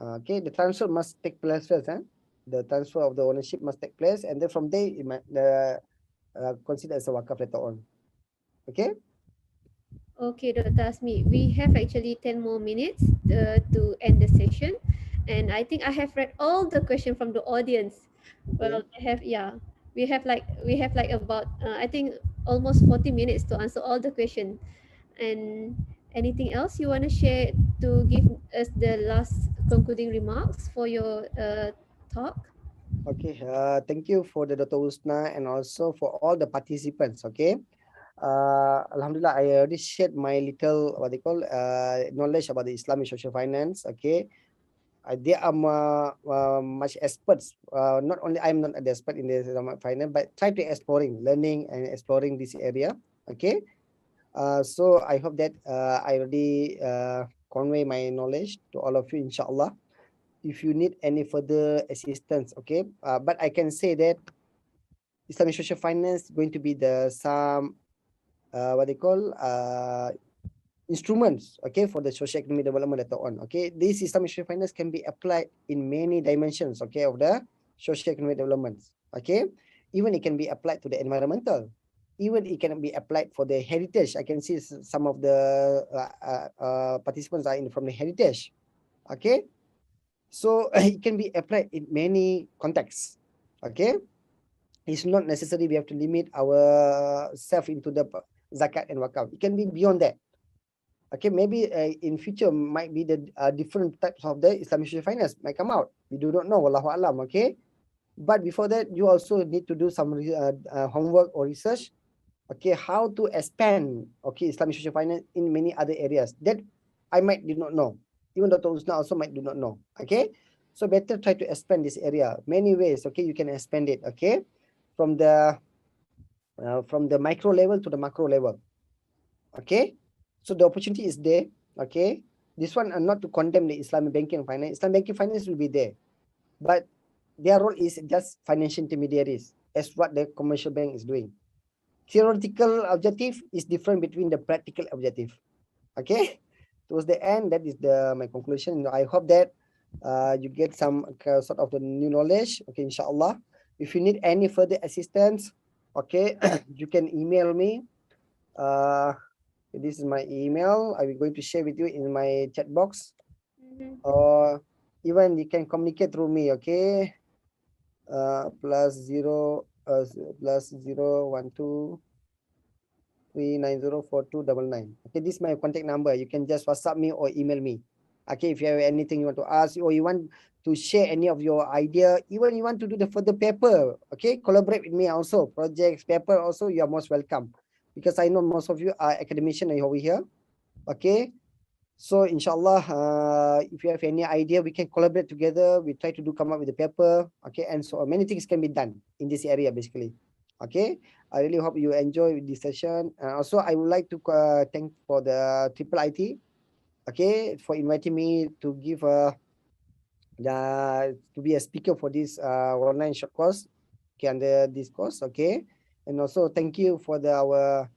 Okay, the transfer must take place first. The transfer of the ownership must take place, and then from there it might considered as a wakaf later on. Okay. Okay, Dr. Asmi, we have actually 10 more minutes to end the session. And I think I have read all the questions from the audience. Well, Okay. we have like about I think almost 40 minutes to answer all the questions. And anything else you want to share to give us the last concluding remarks for your talk? Okay. Thank you for the Dr. Usna and also for all the participants. Okay. Alhamdulillah, I already shared my little what they call knowledge about the Islamic social finance. Okay. They are much experts. Not only I'm not an expert in the Islamic finance, but try to learning and exploring this area. Okay. So I hope that I already convey my knowledge to all of you, inshallah. If you need any further assistance, okay. But I can say that Islamic social finance is going to be the some what they call instruments, okay, for the social economic development later on. Okay, this Islamic social finance can be applied in many dimensions, okay, of the social economic developments. Okay, even it can be applied to the environmental, even it can be applied for the heritage. I can see some of the participants are in from the heritage. Okay, so it can be applied in many contexts. Okay, it's not necessary we have to limit ourselves into the zakat and wakaf. It can be beyond that. Okay, maybe in future might be the different types of the Islamic social finance might come out. We do not know, wallahu alam. Okay, but before that, you also need to do some homework or research. Okay, how to expand Islamic social finance in many other areas that I might do not know. Even Dr. Usna also might do not know. Okay, so better try to expand this area many ways. Okay, you can expand it. Okay, from the micro level to the macro level. Okay, so the opportunity is there. Okay, this one not to condemn the Islamic banking and finance. Islamic banking finance will be there, but their role is just financial intermediaries, as what the commercial bank is doing. Theoretical objective is different between the practical objective. Okay, towards the end, that is my conclusion. I hope that you get some sort of the new knowledge. Okay, inshallah. If you need any further assistance, okay, you can email me. This is my email. I will going to share with you in my chat box, or even you can communicate through me. Okay, +0 1 2 3 9 0 4 2 9 9. Okay, this is my contact number. You can just WhatsApp me or email me. Okay, if you have anything you want to ask, or you want to share any of your idea, even you want to do the further paper, okay, collaborate with me also. Projects, paper also, you are most welcome. Because I know most of you are academician over here. Okay, so inshallah, if you have any idea, we can collaborate together. We try to come up with the paper. Okay, and so many things can be done in this area basically. Okay, I really hope you enjoy this session. Also, I would like to thank for the IIIT. Okay, for inviting me to give to be a speaker for this online short course. Okay, under this course. Okay, and also thank you for our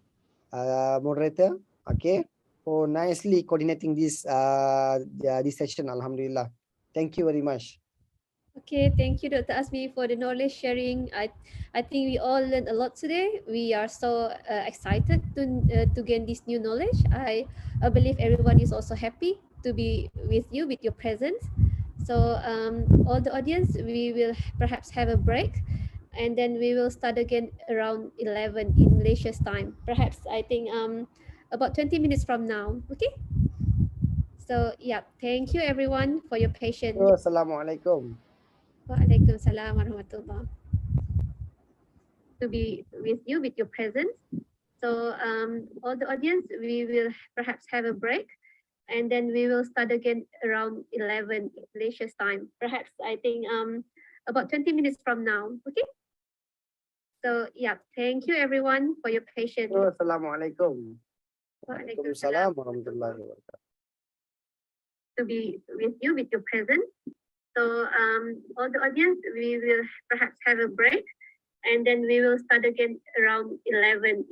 moderator, okay, for nicely coordinating this session. Alhamdulillah. Thank you very much. Okay, thank you, Dr. Asmi, for the knowledge sharing. I think we all learned a lot today. We are so excited to gain this new knowledge. I believe everyone is also happy to be with you, with your presence. So, all the audience, we will perhaps have a break, and then we will start again around 11 in Malaysia's time. Perhaps I think about 20 minutes from now. Okay. So yeah, thank you everyone for your patience. Assalamualaikum. Waalaikumsalam warahmatullah. To be with you, with your presence. So all the audience, we will perhaps have a break, and then we will start again around 11 Malaysia's time. Perhaps I think about 20 minutes from now. Okay. So yeah, thank you everyone for your patience. Assalamualaikum. Waalaikumsalam warahmatullahi wabarakatuh. To be with you, with your presence. So all the audience, we will perhaps have a break, and then we will start again around 11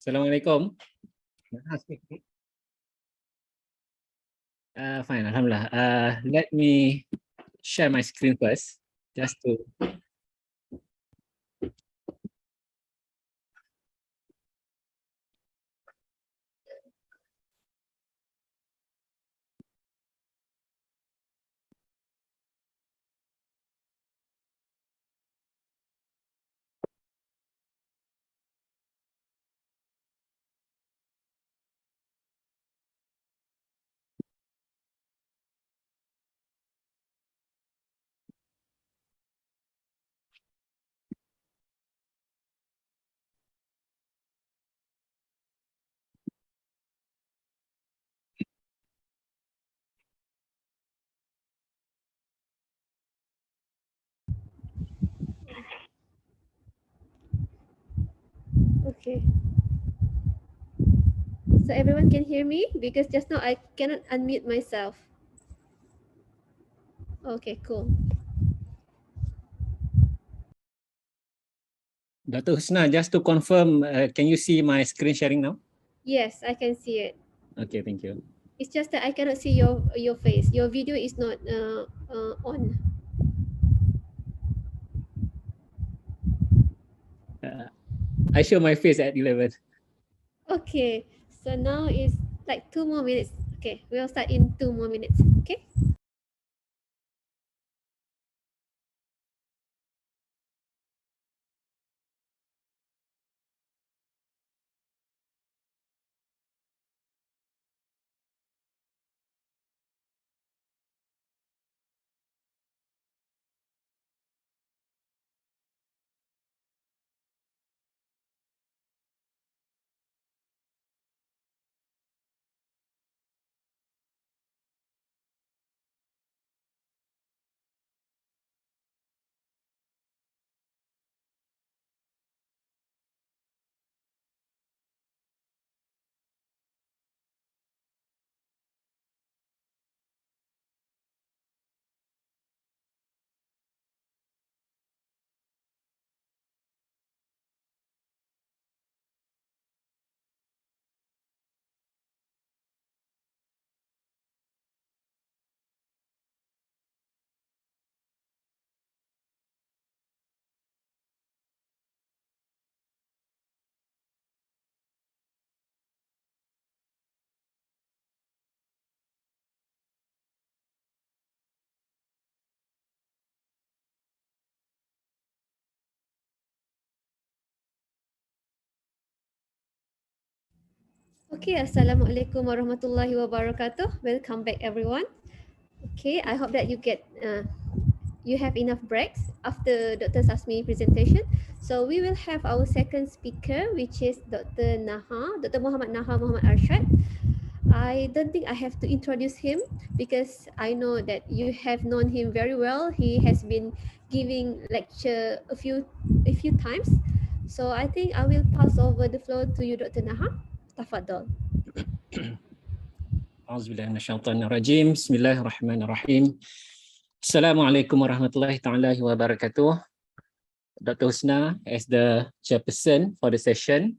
Assalamualaikum. Fine, Alhamdulillah. Let me share my screen first, just to. Okay. So everyone can hear me because just now I cannot unmute myself. Okay, cool. Dr. Husna, just to confirm, can you see my screen sharing now? Yes, I can see it. Okay, thank you. It's just that I cannot see your face. Your video is not on. I show my face at 11. Okay, so now it's like 2 more minutes. Okay, we'll start in 2 more minutes. Okay. Okay, Assalamualaikum warahmatullahi wabarakatuh. Welcome back, everyone. Okay, I hope that you have enough breaks after Dr. Asmy presentation. So we will have our second speaker, which is Dr. Nahar, Dr. Mohamed Mohamed Arshad. I don't think I have to introduce him because I know that you have known him very well. He has been giving lecture a few times. So I think I will pass over the floor to you, Dr. Nahar. Tafadhol. Auzubillahi minasyaitonirrajim. Bismillahirrahmanirrahim. Assalamualaikum warahmatullahi taala wabarakatuh. Dr. Husna, as the chairperson for the session,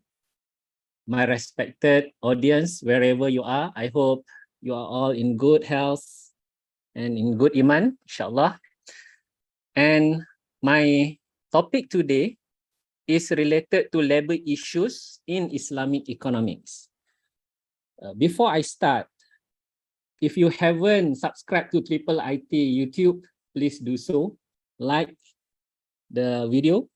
my respected audience, wherever you are, I hope you are all in good health and in good iman, inshallah. And my topic today is related to labor issues in Islamic economics. Before I start, if you haven't subscribed to IIIT YouTube, please do so. Like the video.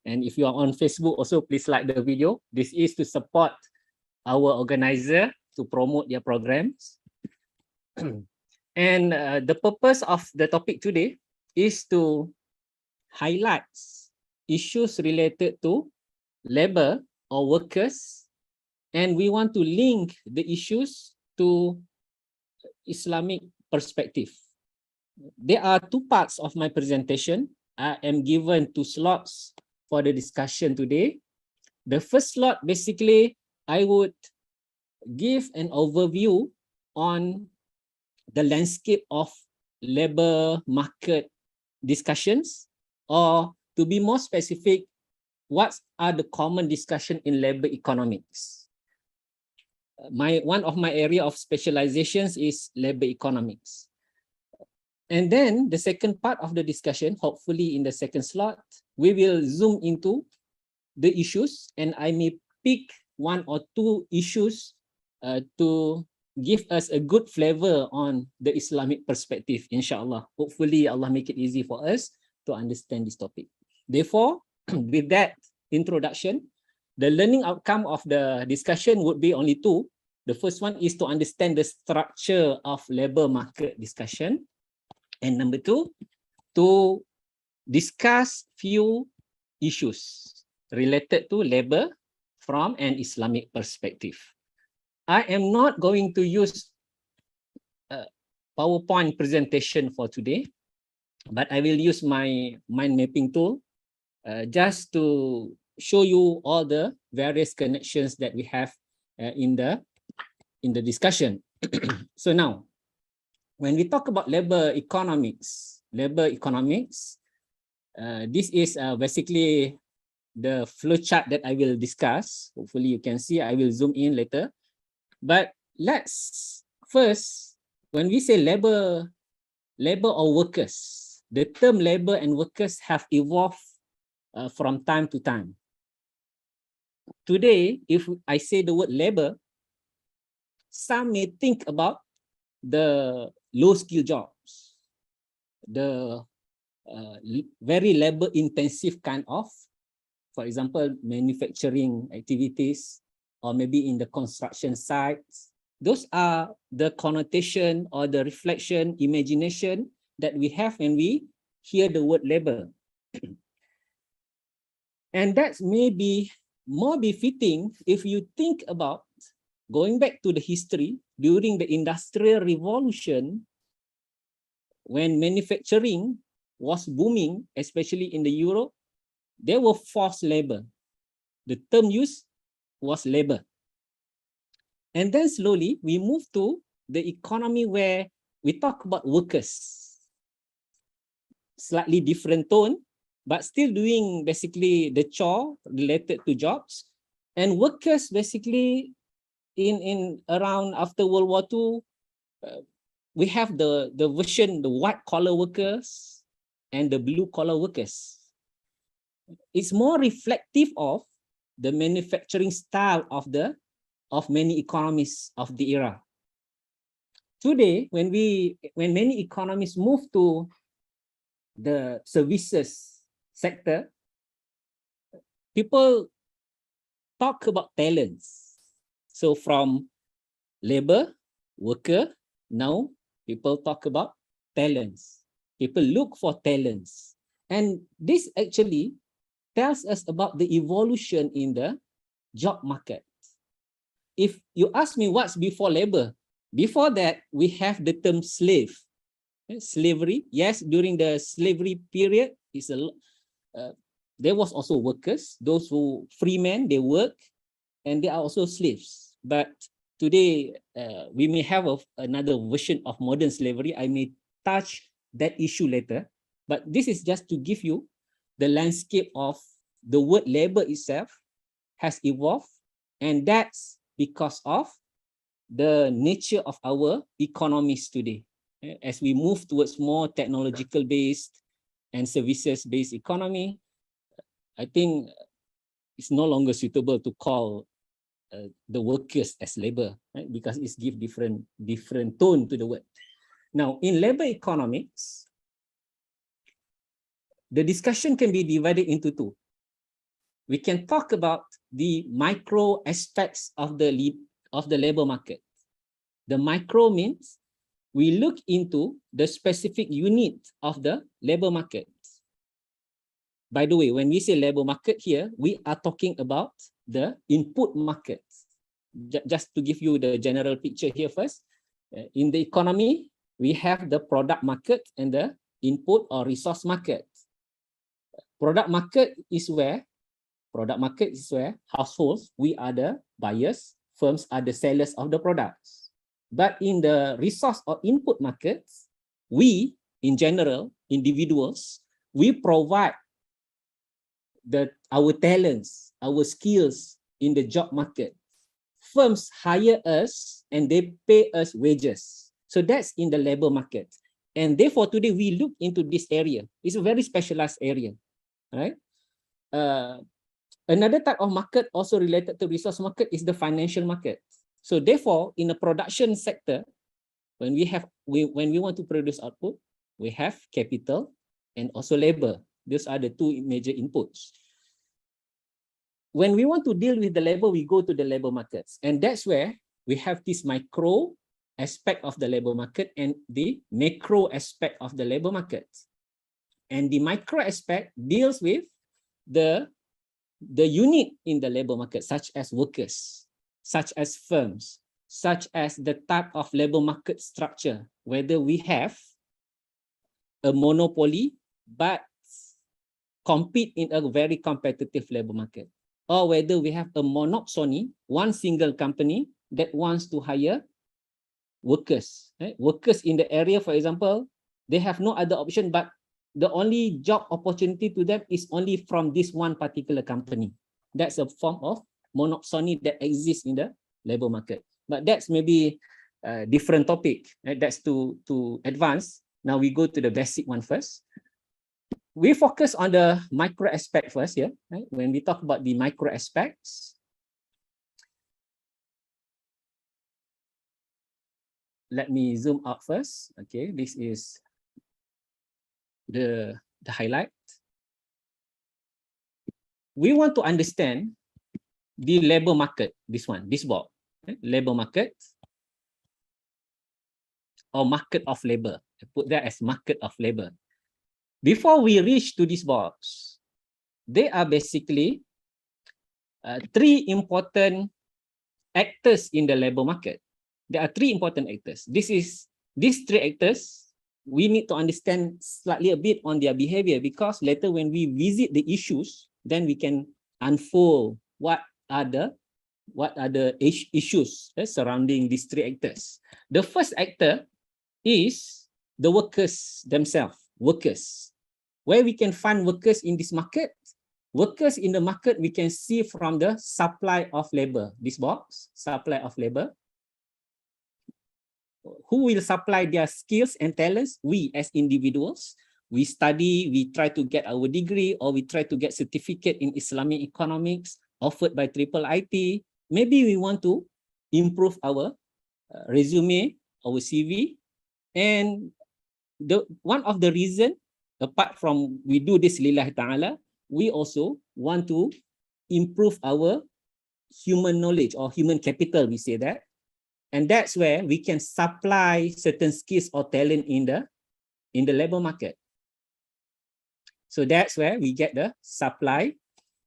And if you are on Facebook also, please like the video. This is to support our organizer to promote their programs. And the purpose of the topic today is to highlight issues related to labor or workers. And we want to link the issues to Islamic perspective. There are two parts of my presentation. I am given 2 slots for the discussion today. The first slot, basically, I would give an overview on the landscape of labor market discussions, or to be more specific, what are the common discussion in labor economics. One of my area of specializations is labor economics. And then the second part of the discussion, hopefully in the second slot, we will zoom into the issues, and I may pick one or two issues to give us a good flavor on the Islamic perspective, inshallah. Hopefully Allah make it easy for us to understand this topic. Therefore, with that introduction, the learning outcome of the discussion would be only two. The first one is to understand the structure of labor market discussion. And number two, to discuss few issues related to labor from an Islamic perspective. I am not going to use a PowerPoint presentation for today, but I will use my mind mapping tool just to show you all the various connections that we have in the discussion. So now, when we talk about labor economics, this is basically the flow chart that I will discuss. Hopefully you can see, I will zoom in later. But let's first, when we say labor or workers, the term labor and workers have evolved from time to time. Today, if I say the word labor, some may think about the low-skill jobs, the very labor-intensive kind of, for example, manufacturing activities, or maybe in the construction sites. Those are the connotation or the reflection, imagination that we have when we hear the word labor. And that's maybe more befitting if you think about going back to the history during the Industrial Revolution, when manufacturing was booming, especially in the Europe, there were forced labor. The term used was labor. And then slowly we move to the economy where we talk about workers. Slightly different tone, but still doing basically the chore related to jobs. And workers basically in around after World War II, we have the version, the white collar workers and the blue collar workers. It's more reflective of the manufacturing style of many economies of the era. Today, when many economies move to the services sector, people talk about talents. So from labor, worker, now people talk about talents. People look for talents. And this actually tells us about the evolution in the job market. If you ask me what's before labor, before that, we have the term slave. Slavery, yes, during the slavery period, there was also workers, those who free men, they work, and they are also slaves. But today, we may have another version of modern slavery. I may touch that issue later, but this is just to give you the landscape of the word labor itself has evolved, and that's because of the nature of our economies today. As we move towards more technological based and services based economy, I think it's no longer suitable to call the workers as labor, right? Because it's give different tone to the word. Now, in labor economics, the discussion can be divided into two. We can talk about the micro aspects of the labor market. The micro means we look into the specific unit of the labor market. By the way, when we say labor market here, we are talking about the input market. Just to give you the general picture here first, in the economy, we have the product market and the input or resource market. Product market is where households, we are the buyers, firms are the sellers of the products. But in the resource or input markets, we, in general, individuals, we provide our talents, our skills in the job market. Firms hire us and they pay us wages. So that's in the labor market. And therefore, today we look into this area. It's a very specialized area, right? Another type of market also related to resource market is the financial market. So therefore, in the production sector, when we want to produce output, we have capital and also labor. Those are the two major inputs. When we want to deal with the labor, we go to the labor markets. And that's where we have this micro aspect of the labor market and the macro aspect of the labor market. And the micro aspect deals with the unit in the labor market, such as workers, such as firms, such as the type of labor market structure, whether we have a monopoly but compete in a very competitive labor market, or whether we have a monopoly, one single company that wants to hire workers. Right? Workers in the area, for example, they have no other option, but the only job opportunity to them is only from this one particular company. That's a form of monopoly that exists in the labor market. But that's maybe a different topic. Right? That's too advanced. Now we go to the basic one first. We focus on the micro aspect first here. Right? When we talk about the micro aspects, let me zoom out first. Okay, this is the highlight. We want to understand the labor market, this box, right? Labor market or market of labor. I put that as market of labor. Before we reach to this box, there are basically three important actors in the labor market. There are three important actors. These three actors, we need to understand slightly a bit on their behavior, because later when we visit the issues, then we can unfold what are the issues surrounding these three actors. The first actor is the workers themselves. Workers. Where we can find workers in this market? Workers in the market we can see from the supply of labor. This box, supply of labor. Who will supply their skills and talents? We as individuals. We study, we try to get our degree, or we try to get certificate in Islamic economics offered by IIIT. Maybe we want to improve our resume, our CV. And one of the reasons, apart from we do this lillahi ta'ala, we also want to improve our human knowledge or human capital, we say that. And that's where we can supply certain skills or talent in the labor market. So that's where we get the supply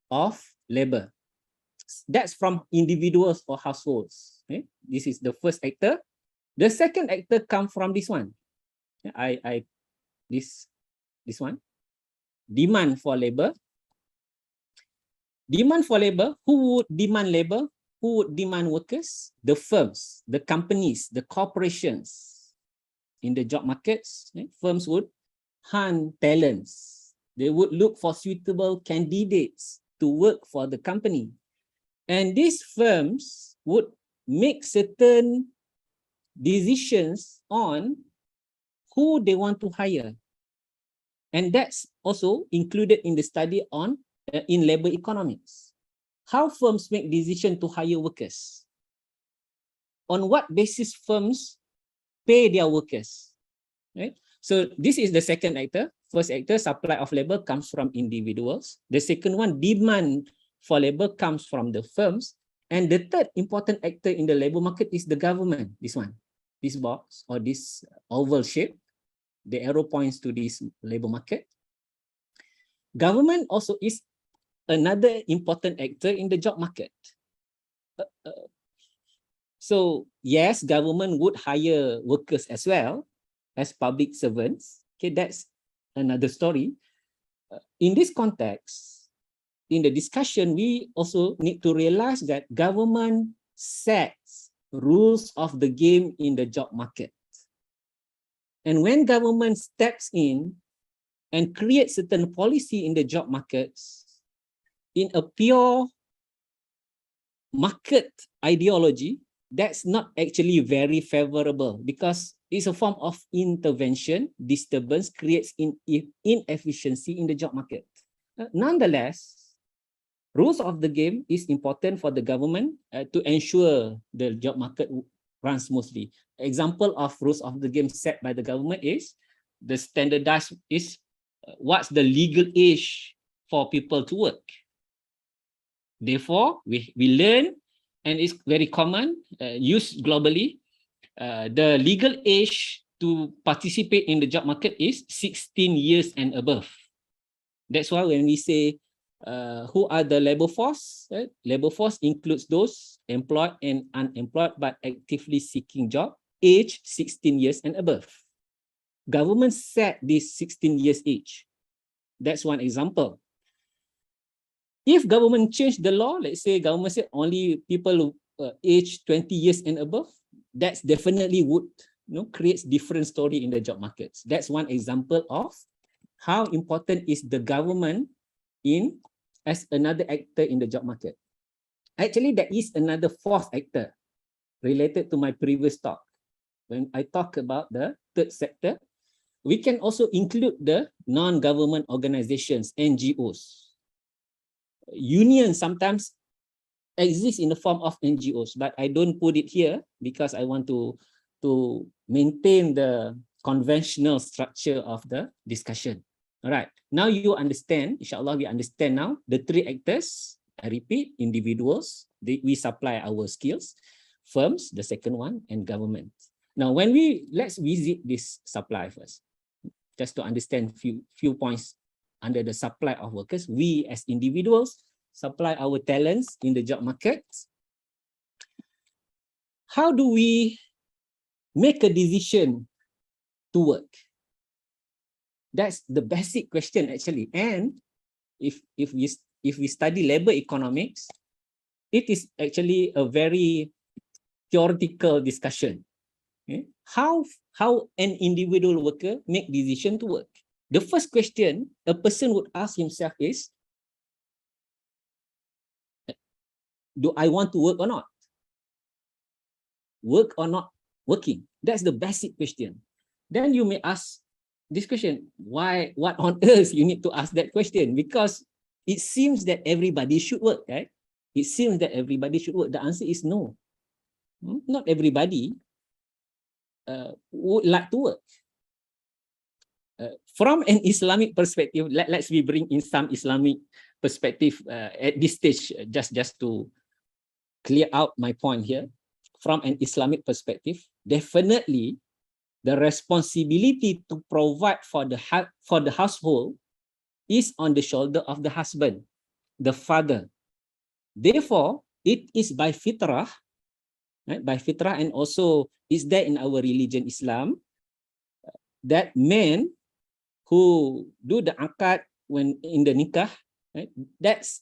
of labor. That's from individuals or households. Okay? This is the first actor. The second actor comes from this one. This one. Demand for labor. Demand for labor. Who would demand labor? Who would demand workers? The firms, the companies, the corporations. In the job markets, firms would hunt talents. They would look for suitable candidates to work for the company. And these firms would make certain decisions on who they want to hire. And that's also included in the study on in labor economics. How firms make decision to hire workers? On what basis firms pay their workers? Right? So this is the second actor. First actor, supply of labor, comes from individuals. The second one, demand for labor, comes from the firms. And the third important actor in the labor market is the government. This one, this box or this oval shape, the arrow points to this labor market. Government also is another important actor in the job market. So yes, government would hire workers as well as public servants. Okay, that's another story. In this context, in the discussion, we also need to realize that government sets rules of the game in the job market. And when government steps in and creates certain policy in the job markets, in a pure market ideology, that's not actually very favorable because it's a form of intervention, disturbance, creates inefficiency in the job market. Nonetheless, rules of the game is important for the government to ensure the job market runs smoothly. Example of rules of the game set by the government is the standardized is what's the legal age for people to work. Therefore, we learn, and it's very common, used globally, the legal age to participate in the job market is 16 years and above. That's why when we say who are the labor force, right? Labor force includes those employed and unemployed but actively seeking job, age 16 years and above. Government set this 16 years age. That's one example. If government change the law, let's say government said only people age 20 years and above, that's definitely would creates different story in the job markets. That's one example of how important is the government in as another actor in the job market. Actually, there is another fourth actor related to my previous talk. When I talk about the third sector, we can also include the non-government organizations, NGOs. Unions sometimes exist in the form of NGOs, but I don't put it here because I want to maintain the conventional structure of the discussion. All right, now you understand, inshallah, we understand now the three actors. I repeat, individuals, we supply our skills, firms, the second one, and government. Now, let's visit this supply first, just to understand few points under the supply of workers. We as individuals supply our talents in the job market. How do we make a decision to work? That's the basic question actually. And if we study labor economics, it is actually a very theoretical discussion. Okay? How an individual worker make decision to work? The first question a person would ask himself is, do I want to work or not? Work or not working? That's the basic question. Then you may ask this question, why, what on earth you need to ask that question? Because it seems that everybody should work, right? It seems that everybody should work. The answer is no. Not everybody would like to work. From an Islamic perspective, let's bring in some Islamic perspective at this stage, just to clear out my point here. From an Islamic perspective, definitely the responsibility to provide for the household is on the shoulder of the husband, the father. Therefore, it is by fitrah, right? By fitrah, and also is there in our religion Islam, that men who do the akad when in the nikah, right? That's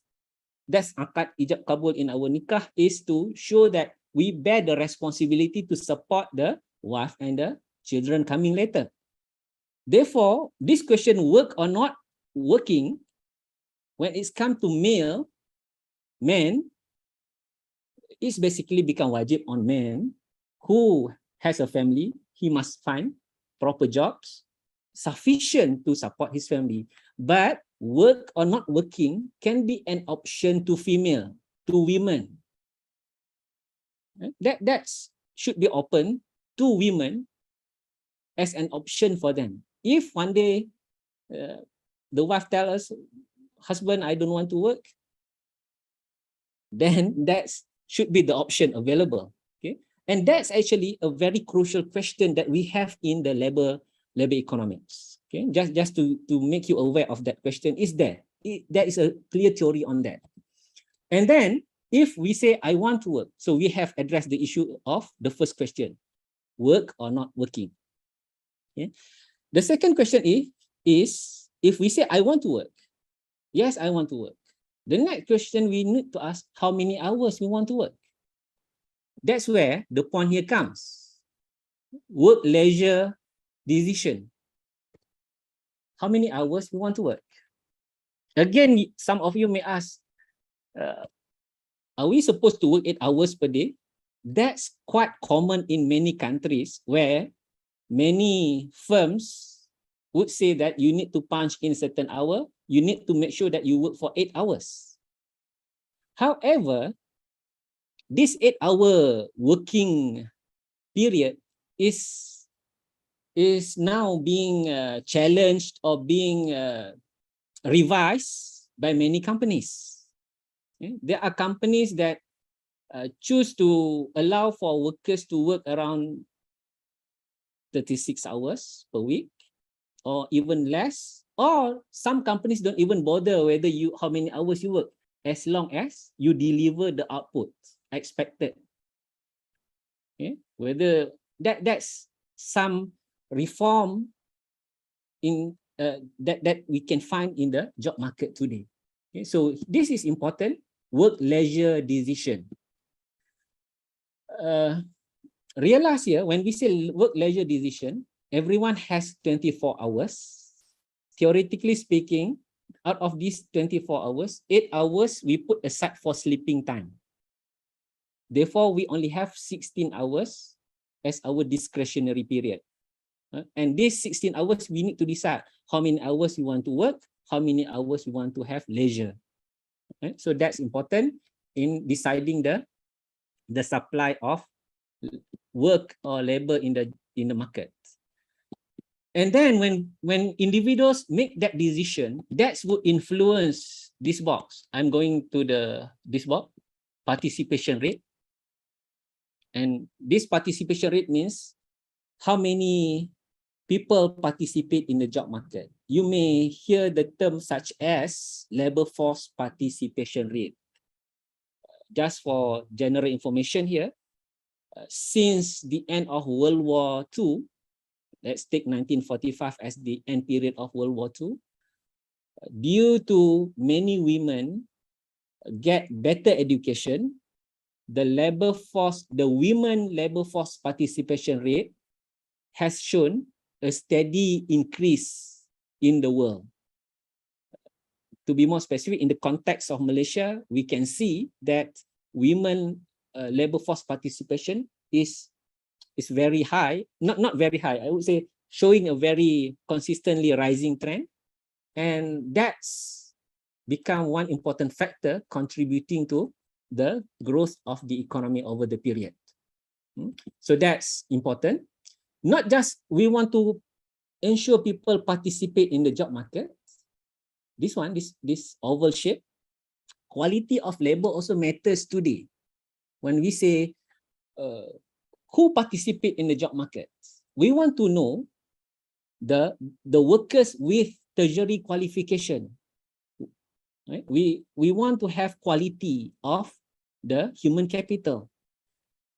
akad ijab kabul in our nikah, is to show that we bear the responsibility to support the wife and the children coming later. Therefore, this question, work or not working, when it's come to men, it's basically become wajib on men who has a family. He must find proper jobs sufficient to support his family. But work or not working can be an option to women. That should be open to women as an option for them. If one day the wife tells us, husband, I don't want to work, then that should be the option available. Okay, and that's actually a very crucial question that we have in the labor economics. Okay, just to make you aware of that question is there. There is a clear theory on that. And then if we say I want to work, so we have addressed the issue of the first question, work or not working. Okay. The second question is if we say I want to work, yes, I want to work. The next question we need to ask, how many hours we want to work? That's where the point here comes. Work leisure decision. How many hours we want to work? Again, some of you may ask, are we supposed to work 8 hours per day? That's quite common in many countries where many firms would say that you need to punch in a certain hour, you need to make sure that you work for 8 hours. However, this 8-hour working period is now being challenged or being revised by many companies. Okay? There are companies that choose to allow for workers to work around 36 hours per week or even less, or some companies don't even bother whether how many hours you work, as long as you deliver the output expected. Okay? Whether that's some reform in that we can find in the job market today. Okay? So this is important, work-leisure decision. Realize here, when we say work-leisure decision, everyone has 24 hours. Theoretically speaking, out of these 24 hours, 8 hours we put aside for sleeping time. Therefore, we only have 16 hours as our discretionary period. And these 16 hours, we need to decide how many hours we want to work, how many hours we want to have leisure. Okay? So that's important in deciding the supply of work or labor in the market. And then when individuals make that decision, that would influence this box. I'm going to this box, participation rate. And this participation rate means how many people participate in the job market. You may hear the term such as labor force participation rate. Just for general information here, since the end of World War II, let's take 1945 as the end period of World War II, due to many women get better education, the women labor force participation rate has shown a steady increase in the world. To be more specific, in the context of Malaysia, we can see that women labor force participation is very high, not very high, I would say showing a very consistently rising trend. And that's become one important factor contributing to the growth of the economy over the period. So that's important. Not just we want to ensure people participate in the job market. This one, this oval shape, quality of labor also matters today. When we say who participate in the job market, we want to know the workers with tertiary qualification. Right? We want to have quality of the human capital.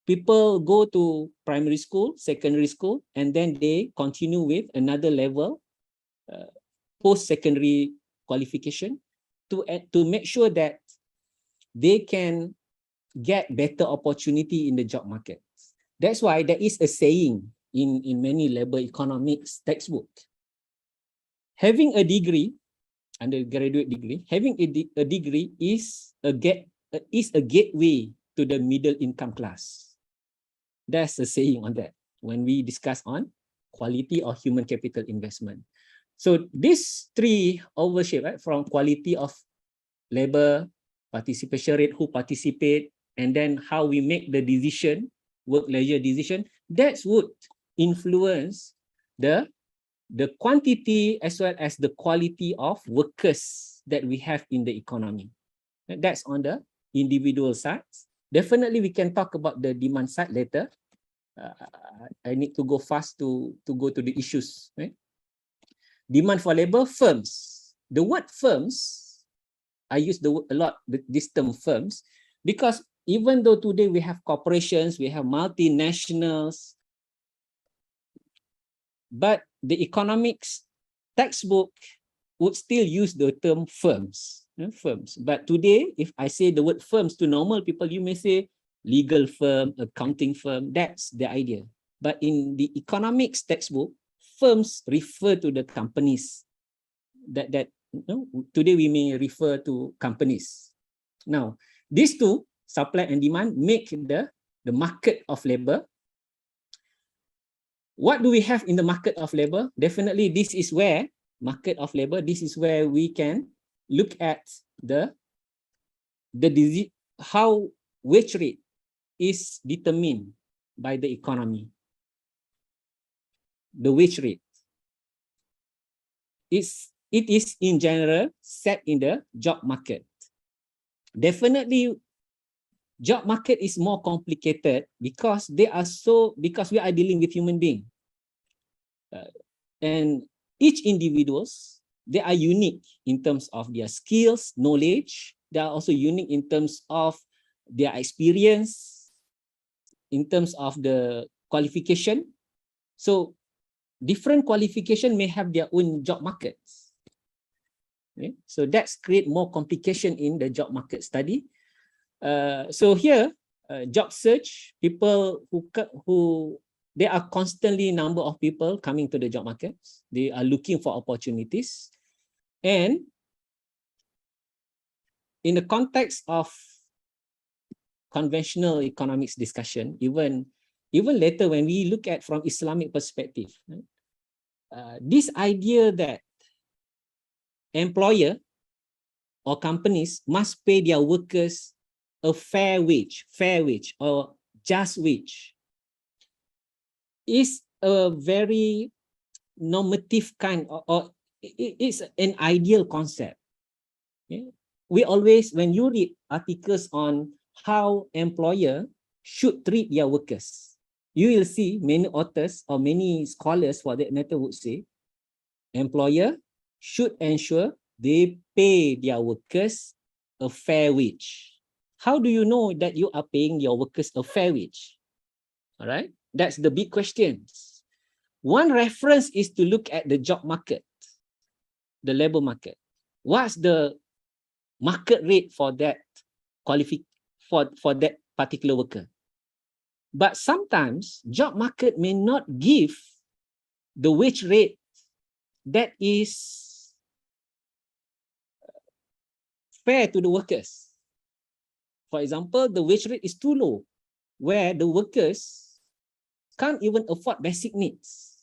People go to primary school, secondary school, and then they continue with another level, post-secondary qualification, to make sure that they can get better opportunity in the job market. That's why there is a saying in many labor economics textbook. Having a degree, undergraduate degree, having a degree is a gateway to the middle income class. That's a saying on that when we discuss on quality or human capital investment. So these three oval shape, right, from quality of labor, participation rate, who participate, and then how we make the decision, work-leisure decision, that would influence the quantity as well as the quality of workers that we have in the economy. That's on the individual side. Definitely we can talk about the demand side later. I need to go fast to go to the issues. Right? Demand for labor, firms. The word firms, I use a lot this term firms, because even though today we have corporations, we have multinationals, but the economics textbook would still use the term firms. Firms. But today, if I say the word firms to normal people, you may say legal firm, accounting firm. That's the idea. But in the economics textbook, firms refer to the companies. Today we may refer to companies. Now, these two, supply and demand, make the market of labor. What do we have in the market of labor? Definitely, this is where market of labor. This is where we can look at how wage rate is determined by the economy. The wage rate it is in general set in the job market. Definitely, job market is more complicated because we are dealing with human beings, and each individuals, they are unique in terms of their skills, knowledge. They are also unique in terms of their experience, in terms of the qualification. So different qualification may have their own job markets. Okay? So that's create more complication in the job market study. So here, job search, people who there are constantly number of people coming to the job markets. They are looking for opportunities. And in the context of conventional economics discussion, even later when we look at from Islamic perspective, this idea that employer or companies must pay their workers a fair wage or just wage is a very normative kind, or it's an ideal concept. Okay? We always, when you read articles on how employer should treat their workers, you will see many authors or many scholars for that matter would say, employer should ensure they pay their workers a fair wage. How do you know that you are paying your workers a fair wage? All right, that's the big questions. One reference is to look at the job market, the labor market. What's the market rate for that for that particular worker? But sometimes job market may not give the wage rate that is fair to the workers. For example, the wage rate is too low, where the workers can't even afford basic needs.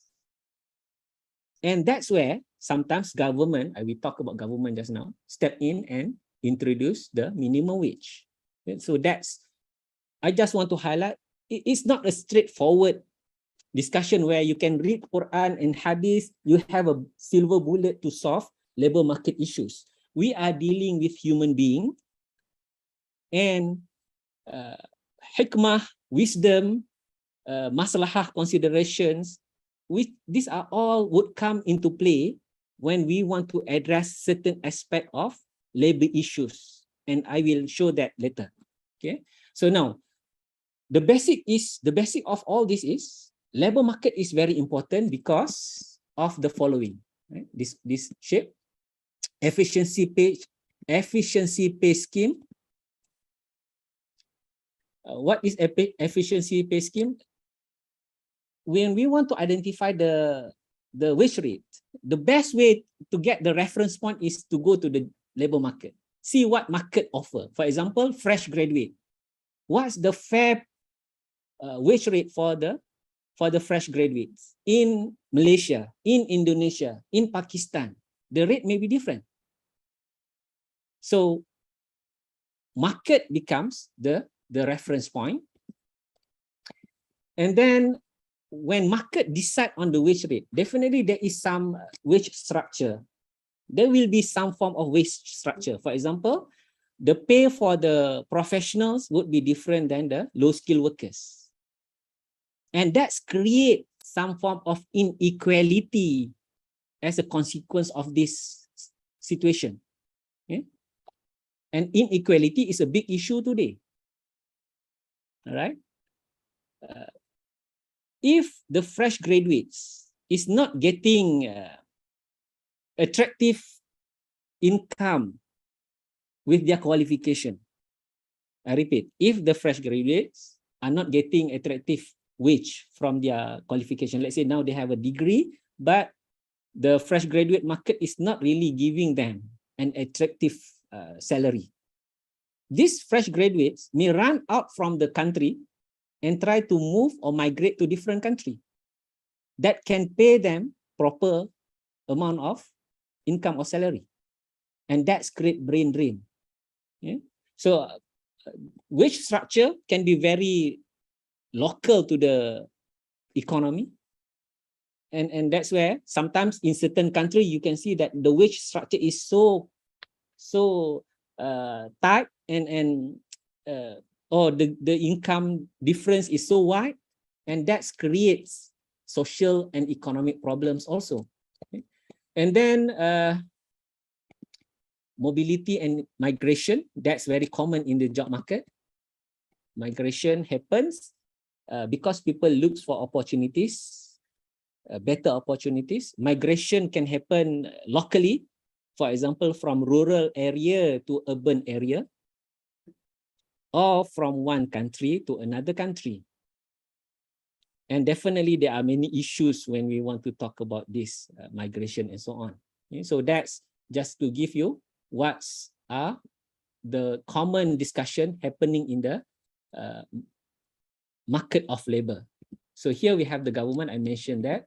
And that's where sometimes government, we talk about government just now, step in and introduce the minimum wage. And so that's, I just want to highlight, it's not a straightforward discussion where you can read Quran and Hadith, you have a silver bullet to solve labor market issues. We are dealing with human beings, and hikmah, wisdom, maslahah considerations, these are all would come into play when we want to address certain aspect of labor issues, and I will show that later. Okay, so now the basic of all this is labor market is very important because of the following. Right? This shape, efficiency pay scheme. What is efficiency pay scheme? When we want to identify the wage rate, the best way to get the reference point is to go to the labor market. See what market offer. For example, fresh graduate. What's the fair wage rate for the fresh graduates in Malaysia, in Indonesia, in Pakistan? The rate may be different. So market becomes the reference point. And then when market decide on the wage rate, definitely there is some wage structure. There will be some form of wage structure. For example, the pay for the professionals would be different than the low-skilled workers. And that's create some form of inequality as a consequence of this situation. Okay? And inequality is a big issue today. All right. If the fresh graduates is not getting attractive income with their qualification, I repeat, if the fresh graduates are not getting attractive wage from their qualification, let's say now they have a degree, but the fresh graduate market is not really giving them an attractive salary, these fresh graduates may run out from the country and try to move or migrate to different country that can pay them proper amount of income or salary. And that's create brain drain. Yeah? So wage structure can be very local to the economy. And that's where sometimes in certain country, you can see that the wage structure is so tight and or the income difference is so wide, and that creates social and economic problems also. Okay? And then mobility and migration, that's very common in the job market. Migration happens because people look for opportunities, better opportunities. Migration can happen locally, for example, from rural area to urban area, or from one country to another country. And definitely there are many issues when we want to talk about this migration and so on. Okay? So that's just to give you what are the common discussion happening in the market of labor. So here we have the government, I mentioned that.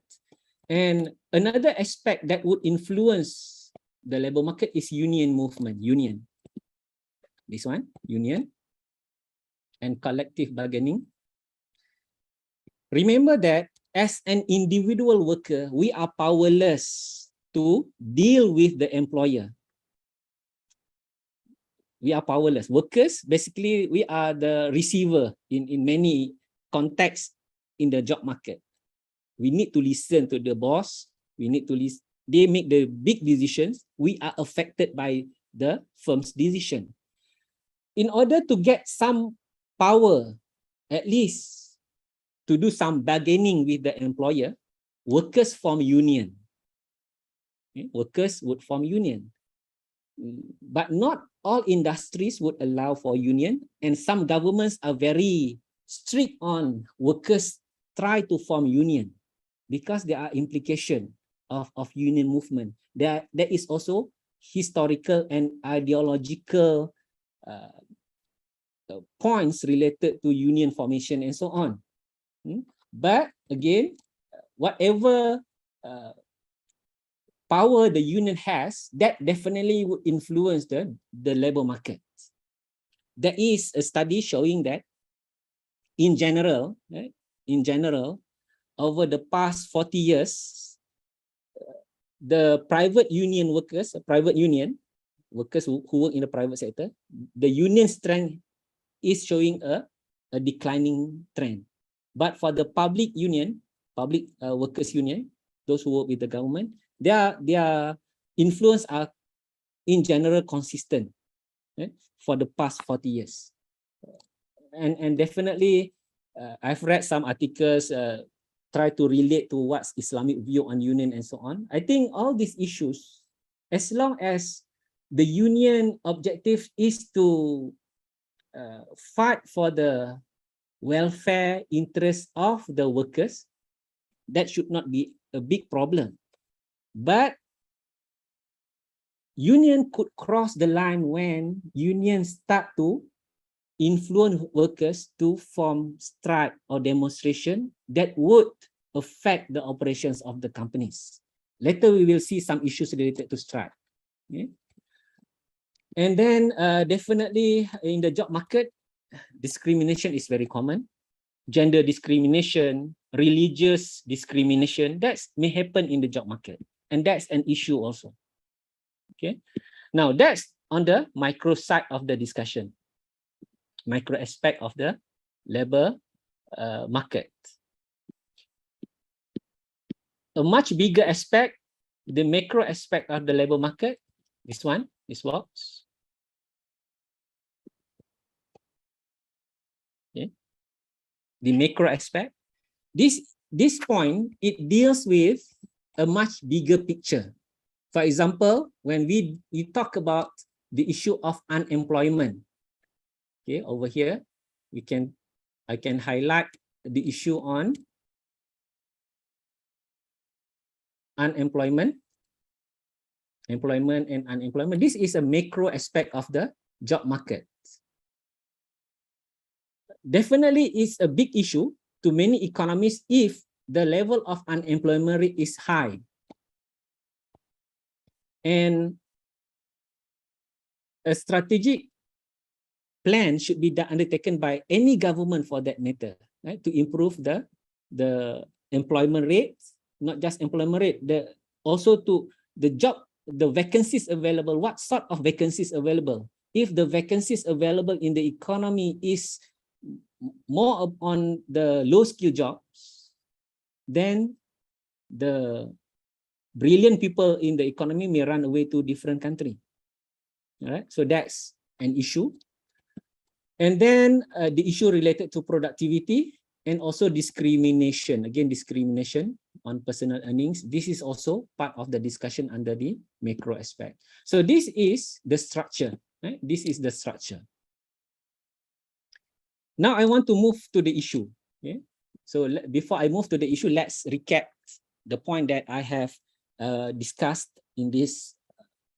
And another aspect that would influence the labor market is union movement, union. This one, union and collective bargaining. Remember that as an individual worker, we are powerless to deal with the employer. We are powerless. Workers, basically, we are the receiver in many contexts in the job market. We need to listen to the boss. We need to listen. They make the big decisions. We are affected by the firm's decision. In order to get some power, at least to do some bargaining with the employer, workers form union. Okay? Workers would form union. But not all industries would allow for union, and some governments are very strict on workers try to form union because there are implications of union movement. There is also historical and ideological points related to union formation and so on. But again, whatever power the union has, that definitely would influence the labor market. There is a study showing that in general, right, over the past 40 years, the private union workers, who work in the private sector, the union strength is showing a declining trend. But for the public union, workers union, those who work with the government, their influence are in general consistent, right, for the past 40 years. And definitely, I've read some articles try to relate to what's Islamic view on union and so on. I think all these issues, as long as the union objective is to fight for the welfare interest of the workers, that should not be a big problem. But union could cross the line when unions start to influence workers to form strike or demonstration that would affect the operations of the companies. Later, we will see some issues related to strike. Okay? And then definitely in the job market, discrimination is very common. Gender discrimination, religious discrimination, that may happen in the job market. And that's an issue also. Okay. Now that's on the micro side of the discussion. Micro aspect of the labor market. A much bigger aspect, the macro aspect of the labor market, this one, this box. Okay. The macro aspect. This point, it deals with a much bigger picture. For example, when we talk about the issue of unemployment, okay, over here, I can highlight the issue on unemployment, employment and unemployment. This is a macro aspect of the job market. definitely is a big issue to many economists if the level of unemployment rate is high. And a strategic plan should be undertaken by any government for that matter, right, to improve the employment rate, not just employment rate, also to the vacancies available. What sort of vacancies available? If the vacancies available in the economy is more on the low skill jobs, then the brilliant people in the economy may run away to different country. All right, so that's an issue. And then the issue related to productivity and also discrimination. Again, discrimination on personal earnings. This is also part of the discussion under the macro aspect. So this is the structure. Right? This is the structure. Now I want to move to the issue. Okay? So before I move to the issue, let's recap the point that I have discussed in this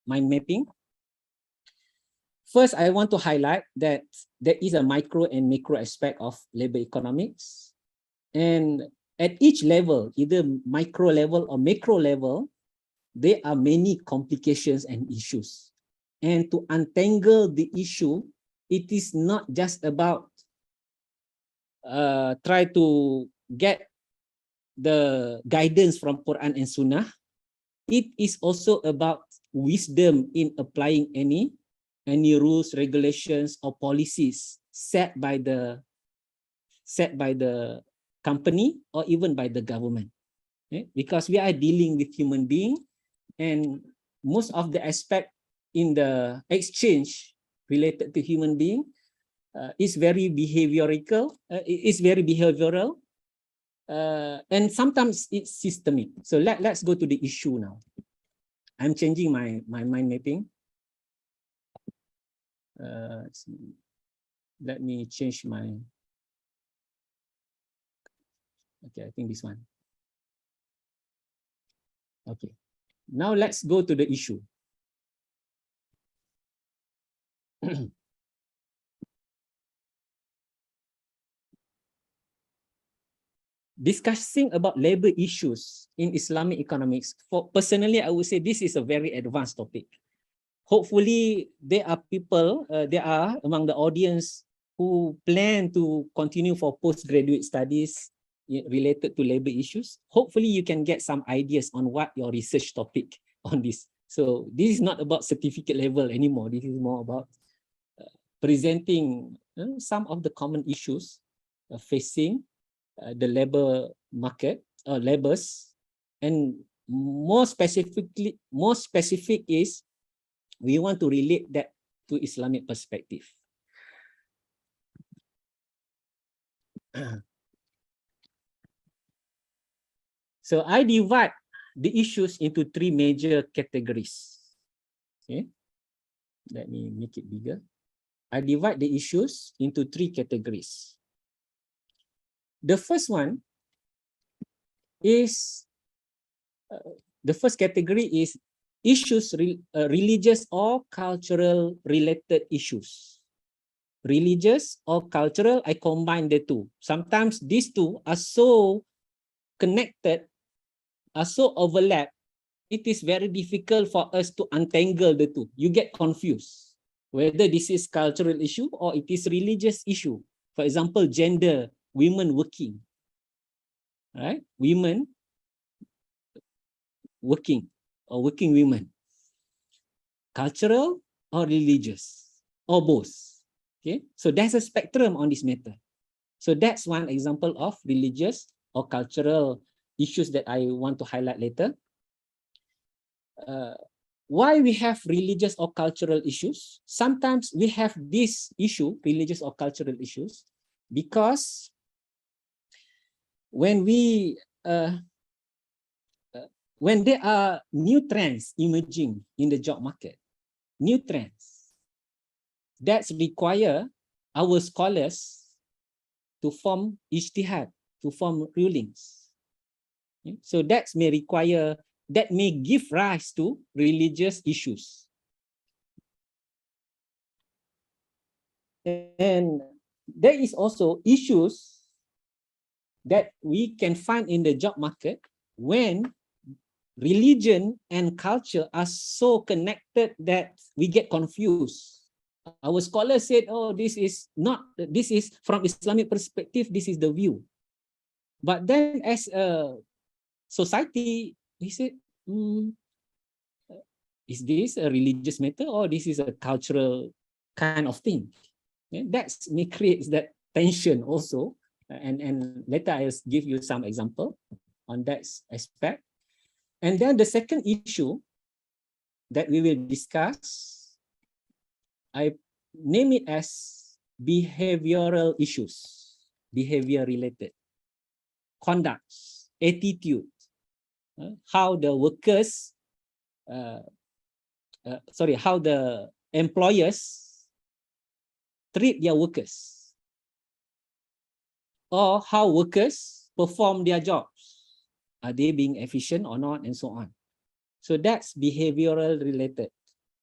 mind mapping. First, I want to highlight that there is a micro and macro aspect of labor economics. And at each level, either micro level or macro level, there are many complications and issues. And to untangle the issue, it is not just about try to get the guidance from Quran and Sunnah. It is also about wisdom in applying any rules, regulations, or policies set by the company or even by the government. Okay? Because we are dealing with human beings, and most of the aspect in the exchange related to human being is very behavioral, and sometimes it's systemic. So let's go to the issue now. I'm changing my mind mapping. Let me change my, okay, I think this one. Okay, now let's go to the issue. Discussing about labor issues in Islamic economics, personally, I would say this is a very advanced topic. Hopefully, there are people, among the audience who plan to continue for postgraduate studies related to labor issues. Hopefully, you can get some ideas on what your research topic on this. So this is not about certificate level anymore. This is more about presenting some of the common issues facing the labor market or labors, and more specific is we want to relate that to Islamic perspective. So I divide the issues into three major categories. Okay, let me make it bigger. I divide the issues into three categories. The first one is, the first category is issues, religious or cultural related issues. Religious or cultural, I combine the two. Sometimes these two are so connected, are so overlapped, it is very difficult for us to untangle the two. You get confused whether this is cultural issue or it is religious issue. For example, gender, women working, right? Women working or working women, cultural or religious or both. Okay, so there's a spectrum on this matter. So that's one example of religious or cultural issues that I want to highlight later. Why we have religious or cultural issues? Sometimes we have this issue, religious or cultural issues, because when there are new trends emerging in the job market, new trends that require our scholars to form ijtihad, to form rulings. Okay? So that may give rise to religious issues. And there is also issues that we can find in the job market when religion and culture are so connected that we get confused. Our scholars said, oh, this is from Islamic perspective, this is the view. But then as a society, we said, is this a religious matter or this is a cultural kind of thing? That may create that tension also. And later I'll give you some example on that aspect. And then the second issue that we will discuss, I name it as behavioral issues, behavior related, conducts, attitude, how the workers, how the employers treat their workers, or how workers perform their jobs. Are they being efficient or not, and so on. So that's behavioral related.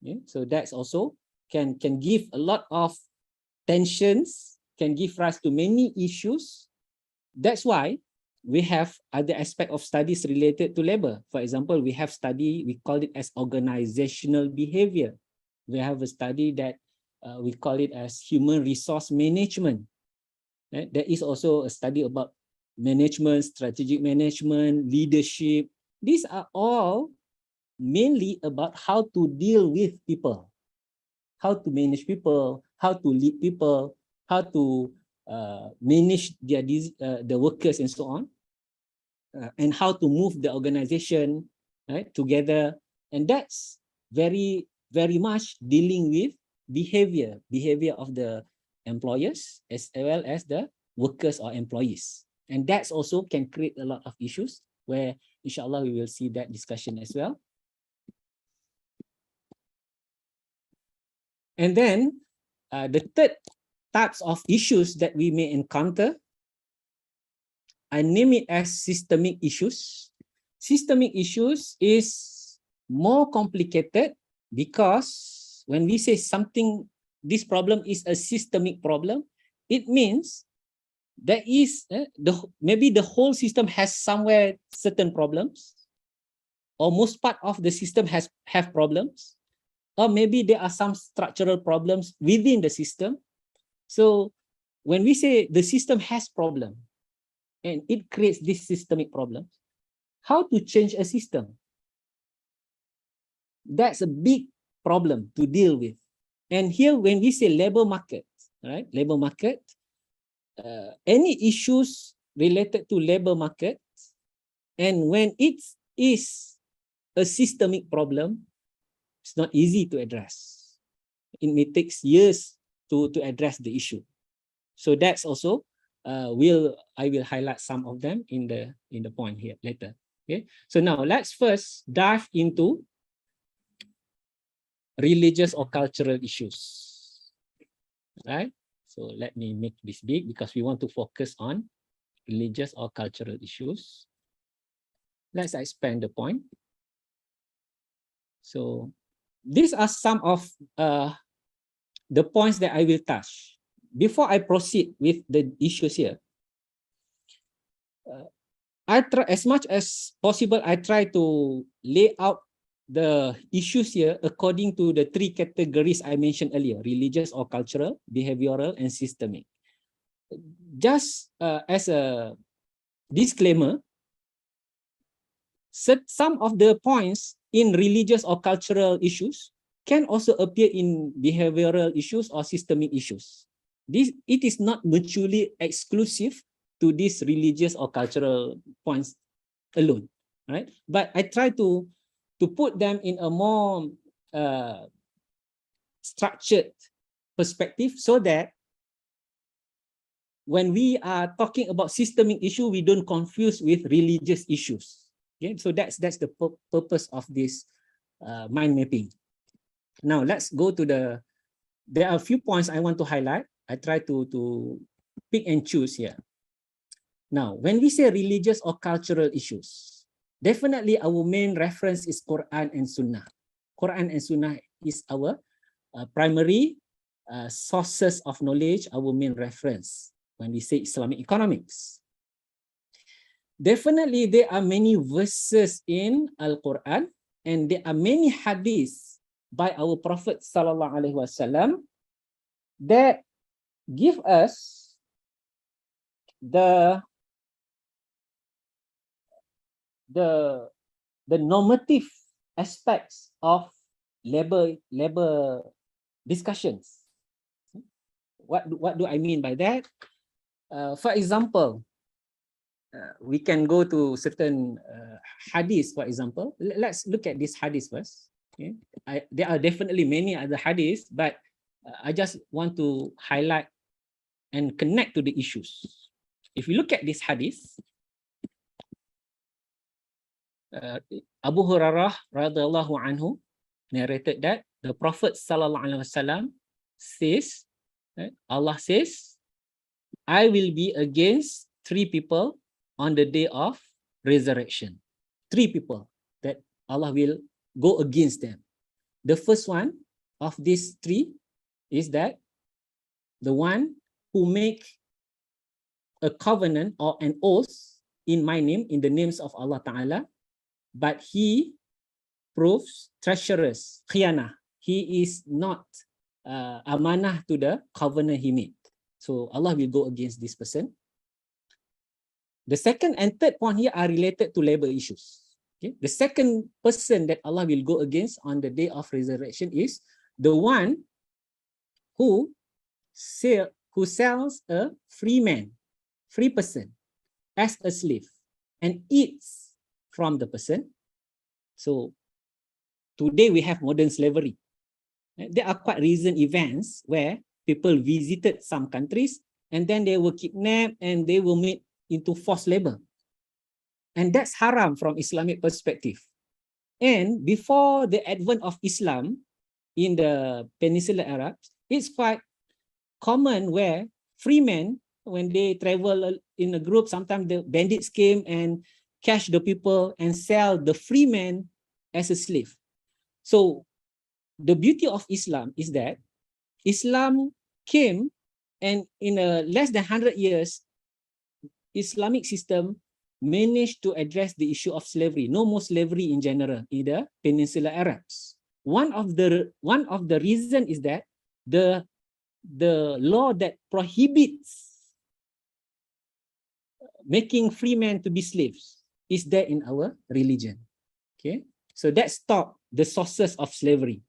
Yeah? So that's also can give a lot of tensions, can give rise to many issues. That's why we have other aspect of studies related to labor. For example, we have study, we call it as organizational behavior. We have a study that we call it as human resource management. There is also a study about management, strategic management, leadership. These are all mainly about how to deal with people, how to manage people, how to lead people, how to manage the workers and so on, and how to move the organization together. And that's very, very much dealing with behavior of the employers as well as the workers or employees. And that's also can create a lot of issues where inshallah we will see that discussion as well. And then the third types of issues that we may encounter, I name it as systemic issues. Systemic issues is more complicated because when we say something, this problem is a systemic problem, it means there is maybe the whole system has somewhere certain problems, or most part of the system have problems, or maybe there are some structural problems within the system. So when we say the system has problem and it creates this systemic problem, how to change a system? That's a big problem to deal with. And here when we say labor market, right? Labor market, any issues related to labor market, and when it is a systemic problem, it's not easy to address. It may take years to address the issue. So that's also I will highlight some of them in the point here later. Okay. So now let's first dive into religious or cultural issues. Right. So let me make this big because we want to focus on religious or cultural issues. Let's expand the point. So these are some of the points that I will touch. Before I proceed with the issues here, I try as much as possible, I try to lay out the issues here according to the three categories I mentioned earlier: religious or cultural, behavioral, and systemic. Just as a disclaimer, some of the points in religious or cultural issues can also appear in behavioral issues or systemic issues. It is not mutually exclusive to these religious or cultural points alone, right? But I try to put them in a more structured perspective so that when we are talking about systemic issue, we don't confuse with religious issues. Okay, so that's the purpose of this mind mapping. Now let's go to there are a few points I want to highlight. I try to pick and choose here. Now, when we say religious or cultural issues, definitely our main reference is Quran and Sunnah. Quran and Sunnah is our primary sources of knowledge, our main reference when we say Islamic economics. Definitely, there are many verses in Al-Quran and there are many hadiths by our Prophet Sallallahu Alaihi Wasallam that give us the normative aspects of labor discussions. What do I mean by that? For example, we can go to certain hadiths, for example. Let's look at this hadith first. Okay? There are definitely many other hadiths, but I just want to highlight and connect to the issues. If you look at this hadith, Abu Hurairah radhiyallahu anhu narrated that the Prophet sallallahu alaihi wasallam says, Allah says, I will be against 3 people on the day of resurrection. 3 people that Allah will go against them. The first one of these 3 is that the one who make a covenant or an oath in my name, in the names of Allah Ta'ala, but he proves treacherous, khiyana. He is not amanah to the covenant he made. So Allah will go against this person. The second and third point here are related to labor issues. Okay? The second person that Allah will go against on the day of resurrection is the one who sells a free person as a slave and eats from the person. So today we have modern slavery. There are quite recent events where people visited some countries and then they were kidnapped and they were made into forced labor. And that's haram from Islamic perspective. And before the advent of Islam in the Peninsula Arabs, it's quite common where free men, when they travel in a group, sometimes the bandits came and catch the people and sell the free man as a slave. So the beauty of Islam is that Islam came and in less than 100 years, Islamic system managed to address the issue of slavery. No more slavery in general in the Peninsula Arabs. One of the reason is that the law that prohibits making free men to be slaves is there in our religion. Okay, so that stopped the sources of slavery.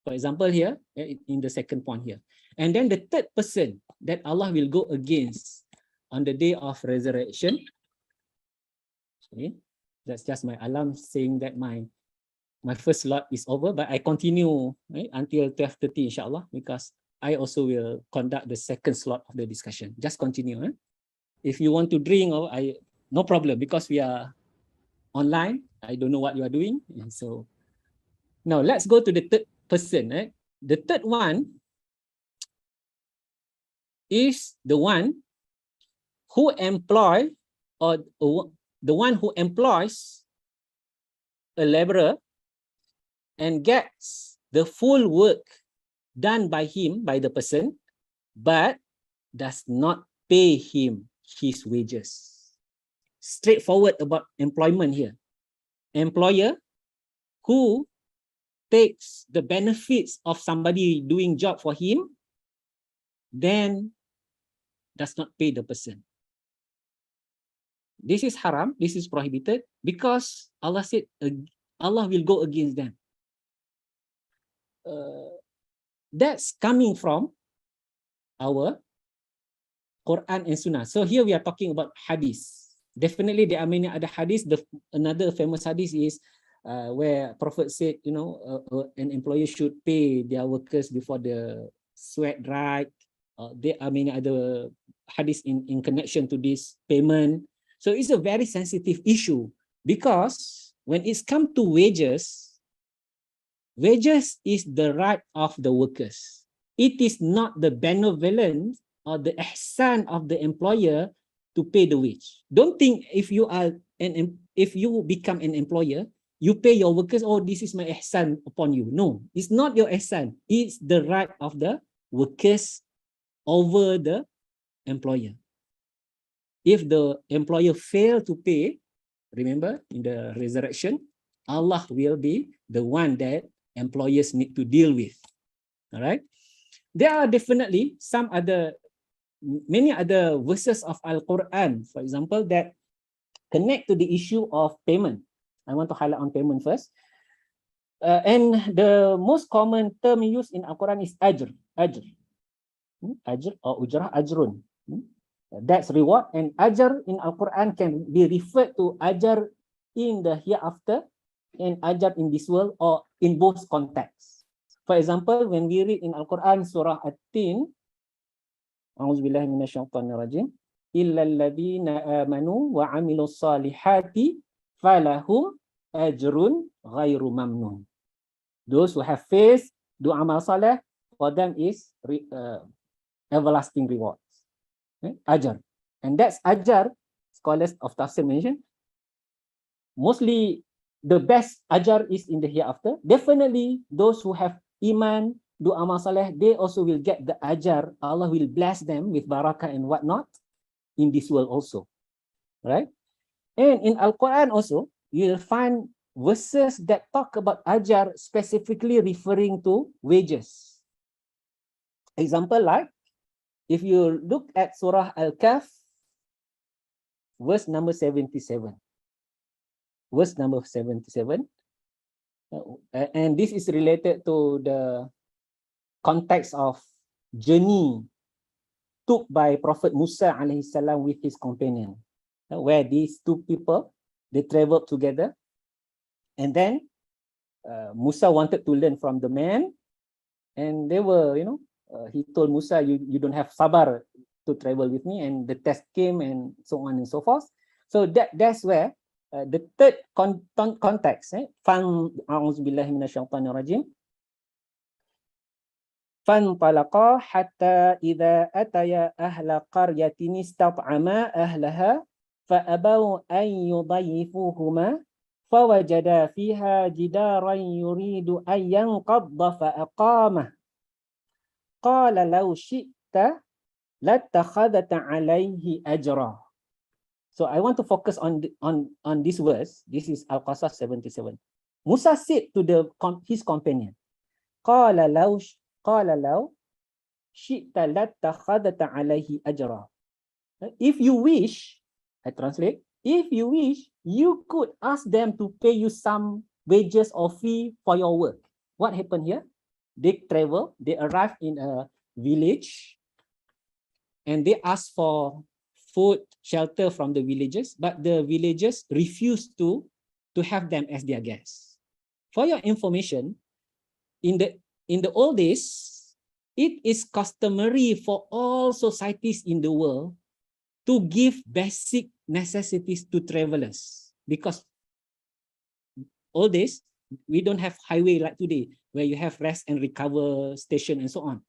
For example, here in the second point here, and then the third person that Allah will go against on the day of resurrection. Okay, that's just my alarm saying that my first slot is over, but I continue until 12:30 inshallah, because I also will conduct the second slot of the discussion. Just continue. If you want to drink, or no problem, because we are online. I don't know what you are doing. And so now let's go to the third person. The third one is the one who employs a laborer and gets the full work done by him, by the person, but does not pay him his wages. Straightforward about employment here. Employer who takes the benefits of somebody doing job for him, then does not pay the person. This is haram, this is prohibited, because Allah said Allah will go against them. That's coming from our Quran and Sunnah. So here we are talking about hadith. Definitely there are many other hadiths. Another famous hadith is where Prophet said, an employer should pay their workers before the sweat dried. There are many other hadiths in connection to this payment. So it's a very sensitive issue, because when it's come to wages, wages is the right of the workers. It is not the benevolence or the ihsan of the employer to pay the wage. Don't think if you become an employer, you pay your workers, oh, this is my ihsan upon you. No, it's not your ihsan. It's the right of the workers over the employer. If the employer fail to pay, remember in the resurrection, Allah will be the one that employers need to deal with. All right. There are definitely many other verses of Al-Quran, for example, that connect to the issue of payment. I want to highlight on payment first. And the most common term used in Al-Quran is ajr. Ajr or ujrah, ajrun. That's reward, and ajr in Al-Quran can be referred to ajr in the hereafter and ajr in this world, or in both contexts. For example, when we read in Al-Quran Surah At-Tin, A'udzubillahi minasyaitonirrajim, illal ladzina amanu wa amilus salihati falahum ajrun ghairu mamnun. Those who have faith, do amal saleh, for them is everlasting rewards. Ajar. And that's ajar, scholars of tafsir mention, mostly the best ajar is in the hereafter. Definitely those who have iman, do amal saleh, they also will get the ajar. Allah will bless them with barakah and whatnot in this world also. Right? And in Al-Quran also, you'll find verses that talk about ajar specifically referring to wages. Example like, if you look at Surah Al-Kahf, verse number 77. Verse number 77. And this is related to the context of journey took by Prophet Musa alayhi salam with his companion, where these two people, they traveled together. And then Musa wanted to learn from the man, and they were, he told Musa, you don't have sabar to travel with me, and the test came, and so on and so forth. So that's where the third context, A'udzubillahi minasyaitonirrajim, فانطلقا حتى إذا أتيا أهل قرية استطعما أهلها فأبوا أن يضيفوهما فوجدا فيها جدارا يريد أن ينقض فأقامه قال لو شئت لاتخذت عليه أجرا. So I want to focus on this verse. This is Al-Qasas 77. Musa said to his companion, قال لو شئت لاتخذت عليه أجرا. If you wish, I translate, if you wish, you could ask them to pay you some wages or fee for your work. What happened here? They travel, they arrive in a village, and they ask for food, shelter from the villagers, but the villagers refuse to have them as their guests. For your information, in the old days, it is customary for all societies in the world to give basic necessities to travelers, because old days we don't have highway like today where you have rest and recover station and so on.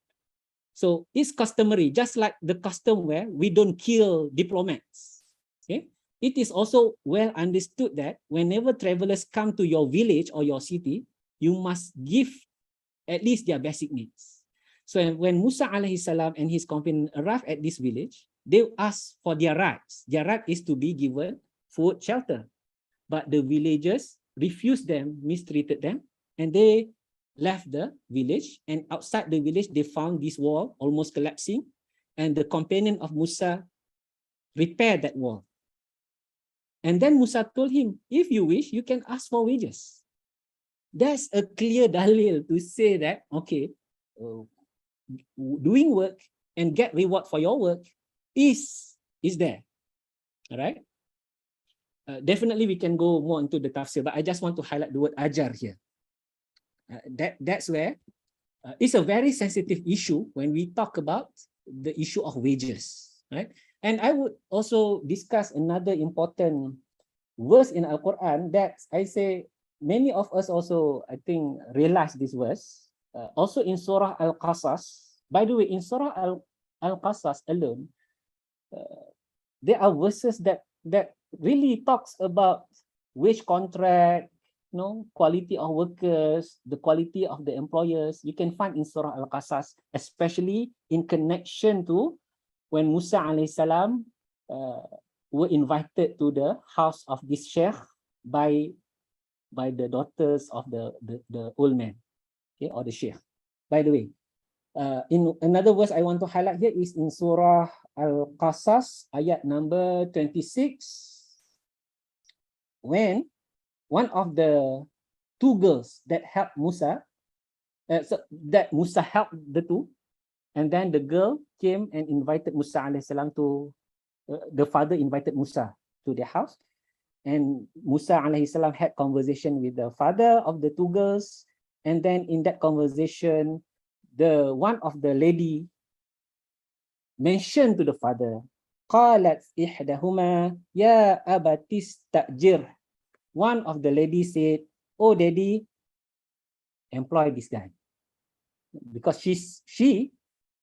So it's customary, just like the custom where we don't kill diplomats. Okay, it is also well understood that whenever travelers come to your village or your city, you must give at least their basic needs. So when Musa alayhi salam and his companion arrived at this village, they asked for their rights. Their right is to be given food, shelter. But the villagers refused them, mistreated them, and they left the village. And outside the village, they found this wall almost collapsing. And the companion of Musa repaired that wall. And then Musa told him, if you wish, you can ask for wages. That's a clear dalil to say that, okay, doing work and get reward for your work is there. All right. Definitely we can go more into the tafsir, but I just want to highlight the word ajar here. That's where it's a very sensitive issue when we talk about the issue of wages, right? And I would also discuss another important verse in Al-Quran that I say many of us also, I think, realize this verse. Also in Surah Al-Qasas. By the way, in Surah Al-Qasas alone, there are verses that really talks about wage contract, quality of workers, the quality of the employers, you can find in Surah Al-Qasas, especially in connection to when Musa alayhi salam were invited to the house of this sheikh by the daughters of the old man, okay, or the sheikh. By the way, in another verse I want to highlight here is in Surah Al-Qasas, ayat number 26, when one of the two girls that helped Musa, that Musa helped the two, and then the girl came and invited Musa alayhi salam to, the father invited Musa to their house, and Musa alayhi salam had conversation with the father of the two girls, and then in that conversation, the one of the lady mentioned to the father, qalat ihdahuma ya abatis ta'jir. One of the ladies said, "Oh, daddy, employ this guy," because she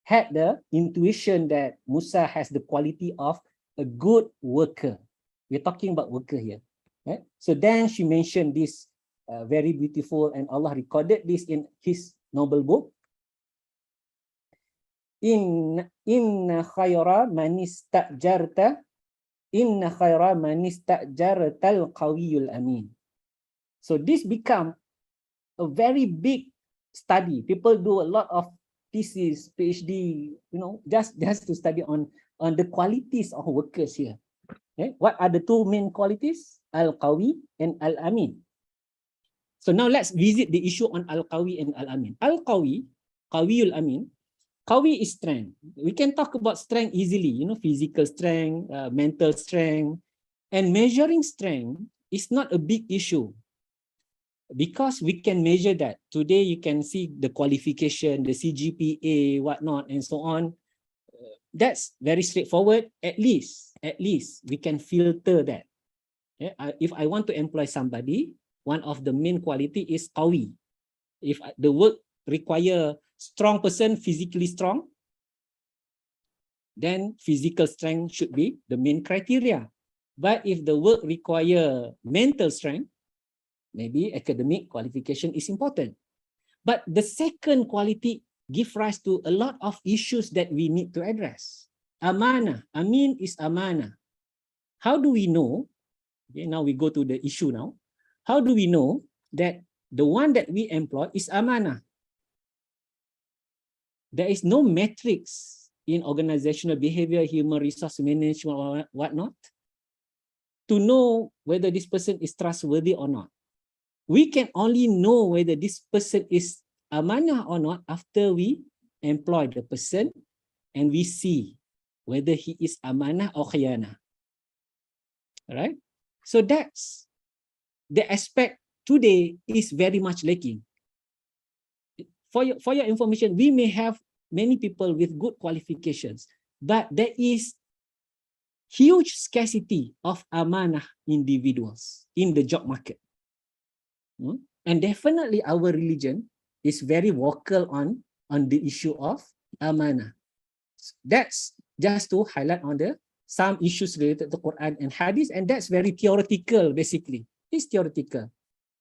had the intuition that Musa has the quality of a good worker. We're talking about worker here, right? So then she mentioned this very beautiful, and Allah recorded this in His noble book. Inna khayra man istajarta al-qawiyul amin. So this become a very big study. People do a lot of thesis, PhD, just to study on the qualities of workers here. Okay? What are the two main qualities? Al-qawi and al-amin. So now let's visit the issue on al-qawi and al-amin. Al-qawi, qawiyul amin. Qawi is strength. We can talk about strength easily, physical strength, mental strength, and measuring strength is not a big issue because we can measure that. Today you can see the qualification, the CGPA, whatnot, and so on. That's very straightforward. At least we can filter that. Yeah? If I want to employ somebody, one of the main quality is qawi. If the work require strong person, physically strong, then physical strength should be the main criteria. But if the work require mental strength, maybe academic qualification is important. But the second quality gives rise to a lot of issues that we need to address. Amanah. Amin is amanah. How do we know? Okay, now we go to the issue now. How do we know that the one that we employ is amanah? There is no metrics in organizational behavior, human resource management, or whatnot, to know whether this person is trustworthy or not. We can only know whether this person is amanah or not after we employ the person and we see whether he is amanah or khiyanah. All right? So that's the aspect today is very much lacking. For your information, we may have many people with good qualifications, but there is huge scarcity of amanah individuals in the job market. And definitely our religion is very vocal on the issue of amanah. That's just to highlight on some issues related to Quran and Hadith, and that's very theoretical basically. It's theoretical,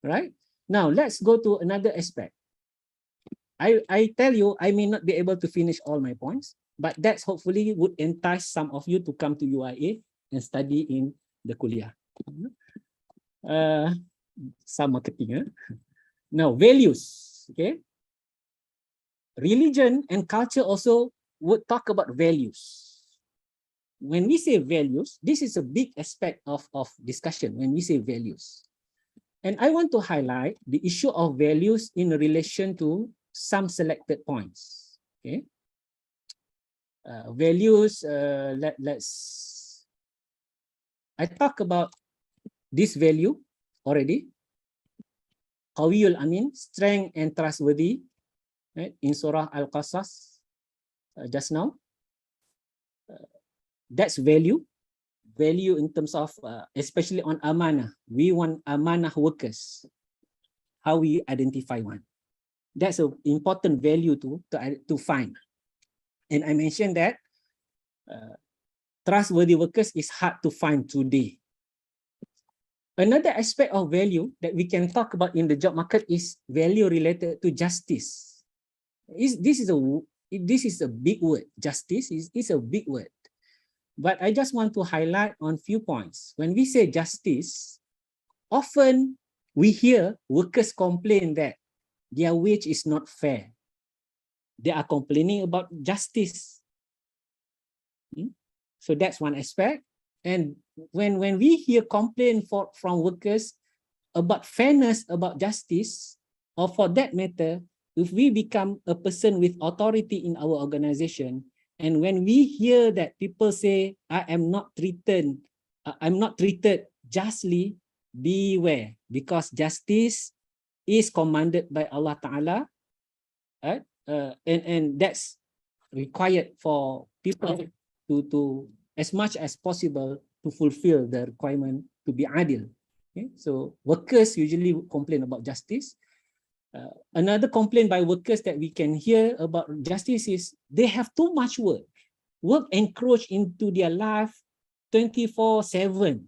right? Now let's go to another aspect. I tell you, I may not be able to finish all my points, but that's hopefully would entice some of you to come to UIA and study in the kuliah. Some marketing. Now, values. Okay. Religion and culture also would talk about values. When we say values, this is a big aspect of discussion when we say values. And I want to highlight the issue of values in relation to some selected points. Okay. Values, I talk about this value already. Qawiyul amin, strength and trustworthy, right? In Surah Al-Qasas just now. That's value in terms of, especially on amanah. We want amanah workers. How we identify one. That's an important value to find. And I mentioned that trustworthy workers is hard to find today. Another aspect of value that we can talk about in the job market is value related to justice. This is a big word. Justice is a big word. But I just want to highlight on few points. When we say justice, often we hear workers complain that their wage is not fair. They are complaining about justice. So that's one aspect. And when we hear complaint from workers about fairness, about justice, or for that matter, if we become a person with authority in our organization, and when we hear that people say, I'm not treated justly, beware, because justice is commanded by Allah Ta'ala, right? And that's required for people to as much as possible to fulfill the requirement to be adil. Okay? So workers usually complain about justice. Another complaint by workers that we can hear about justice is they have too much work. Work encroach into their life 24/7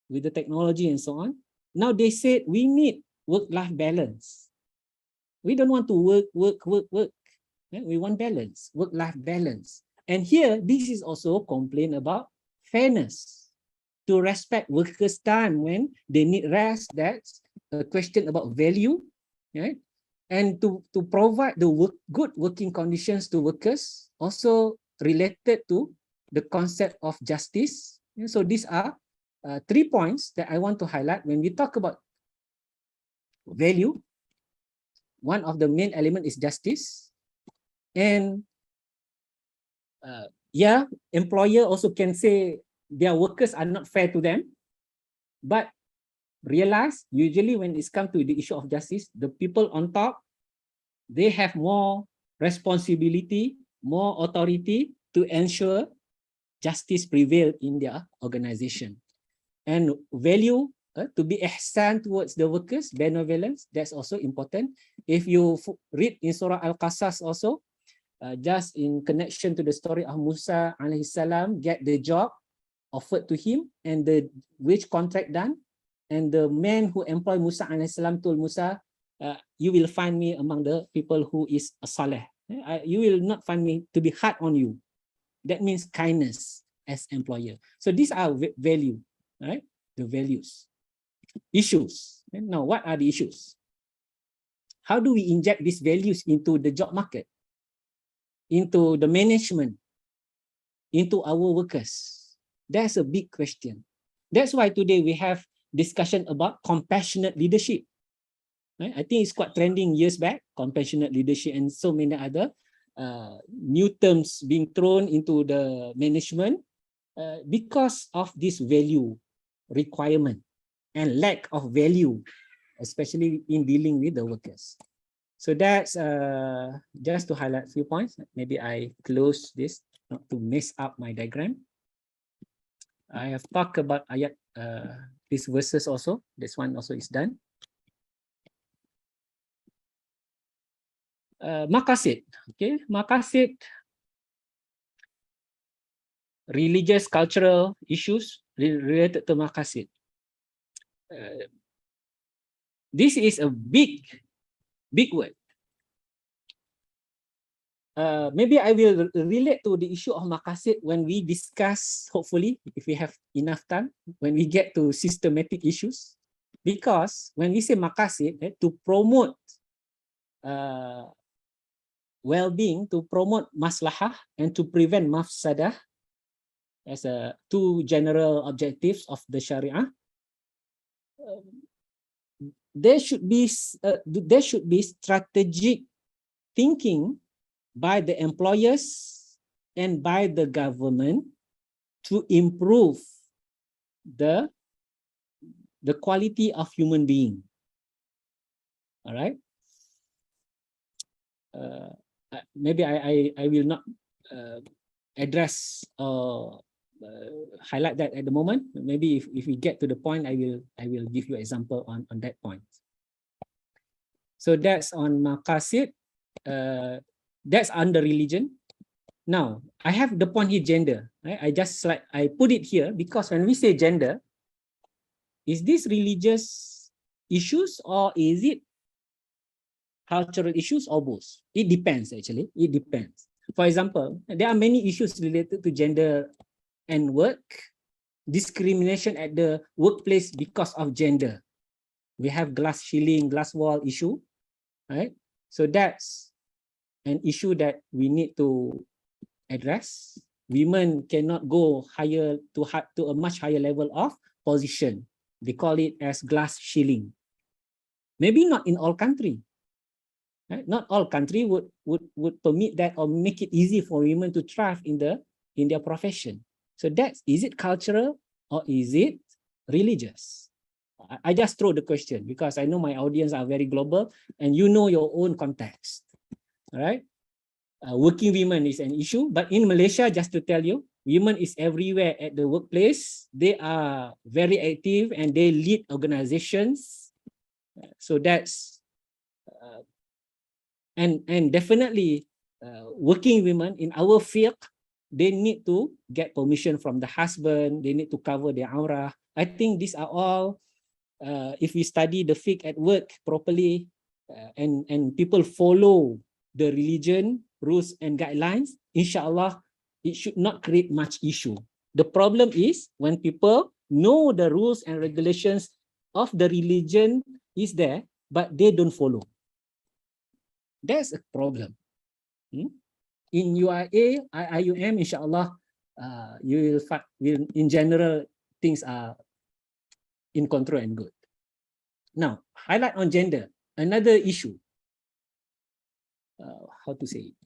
with the technology and so on. Now they said we need work-life balance. We don't want to work. We want balance, work-life balance. And here, this is also a complaint about fairness, to respect workers' time when they need rest. That's a question about value, right? And to provide the good working conditions to workers, also related to the concept of justice. And so these are 3 points that I want to highlight when we talk about value. One of the main elements is justice. And yeah, employer also can say their workers are not fair to them, but realize usually when it's come to the issue of justice, the people on top, they have more responsibility, more authority to ensure justice prevail in their organization. And value to be ihsan towards the workers, benevolence, that's also important. If you read in Surah Al-Qasas also, just in connection to the story of Musa alayhi salam, get the job offered to him and the wage contract done, and the man who employed Musa alayhi salam told Musa, you will find me among the people who is a saleh. You will not find me to be hard on you. That means kindness as employer. So these are value, right? The values. Issues. Now, what are the issues? How do we inject these values into the job market, into the management, into our workers? That's a big question. That's why today we have discussion about compassionate leadership. Right? I think it's quite trending years back, compassionate leadership, and so many other new terms being thrown into the management because of this value requirement and lack of value, especially in dealing with the workers. So that's just to highlight a few points. Maybe I close this not to mess up my diagram. I have talked about ayat, these verses also. This one also is done. Maqasid, okay, maqasid, religious, cultural issues related to maqasid. This is a big word. Maybe I will relate to the issue of maqasid when we discuss, hopefully, if we have enough time, when we get to systematic issues. Because when we say maqasid, to promote well-being, to promote maslahah, and to prevent mafsadah, as two general objectives of the Sharia, there should be strategic thinking by the employers and by the government to improve the quality of human being. All right. Maybe I will not address or highlight that at the moment. Maybe if we get to the point, I will give you an example on that point. So that's on maqasid. That's under religion. Now I have the point here, gender. Right? I put it here because when we say gender, is this religious issues or is it cultural issues or both? It depends actually, it depends. For example, there are many issues related to gender and work, discrimination at the workplace because of gender. We have glass ceiling, glass wall issue, right? So that's an issue that we need to address. Women cannot go higher to a much higher level of position. They call it as glass ceiling. Maybe not in all country. Right? Not all country would permit that or make it easy for women to thrive in their profession. So is it cultural or is it religious? I just throw the question because I know my audience are very global and you know your own context. All right. Working women is an issue, but in Malaysia, just to tell you, women is everywhere at the workplace. They are very active and they lead organizations. So that's and definitely working women in our field, they need to get permission from the husband. They need to cover their aura. I think these are all. If we study the fiqh at work properly, and people follow the religion rules and guidelines, inshallah, it should not create much issue. The problem is when people know the rules and regulations of the religion is there, but they don't follow. That's a problem. In UIA, IIUM, inshallah, you will find, in general, things are in control and good. Now, highlight on gender, another issue. How to say it?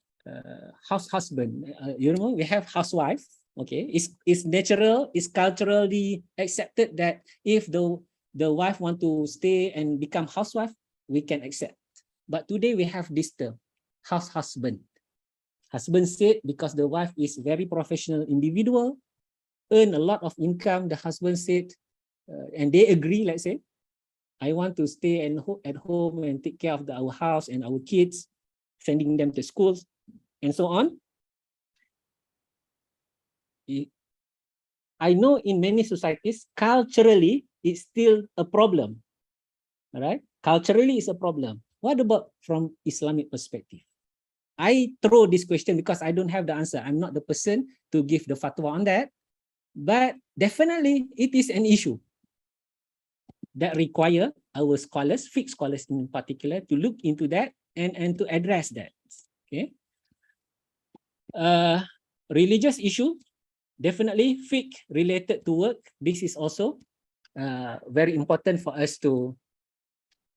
Husband. You know, we have housewife. Okay, it's natural, it's culturally accepted that if the wife want to stay and become housewife, we can accept. But today we have this term, husband. Husband said because the wife is very professional individual, earn a lot of income. The husband said, and they agree. Let's say, I want to stay at home and take care of our house and our kids, sending them to schools, and so on. I know in many societies, culturally, it's still a problem. All right? Culturally, it's a problem. What about from Islamic perspective? I throw this question because I don't have the answer. I'm not the person to give the fatwa on that. But definitely, it is an issue that require our scholars, fiqh scholars in particular, to look into that and to address that. Okay. Religious issue, definitely fiqh related to work. This is also very important for us to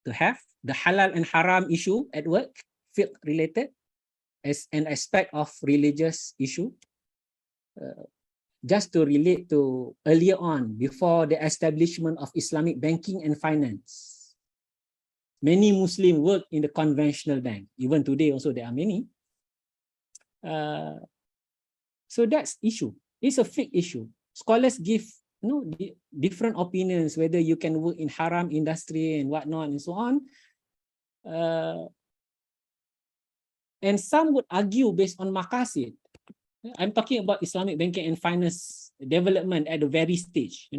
have. The halal and haram issue at work, fiqh related, as an aspect of religious issue. Just to relate to earlier on, before the establishment of Islamic banking and finance, many Muslims work in the conventional bank. Even today also there are many. So that's issue. It's a fiqh issue. Scholars give different opinions whether you can work in haram industry and whatnot and so on. And some would argue based on maqasid. I'm talking about Islamic banking and finance development at the very stage.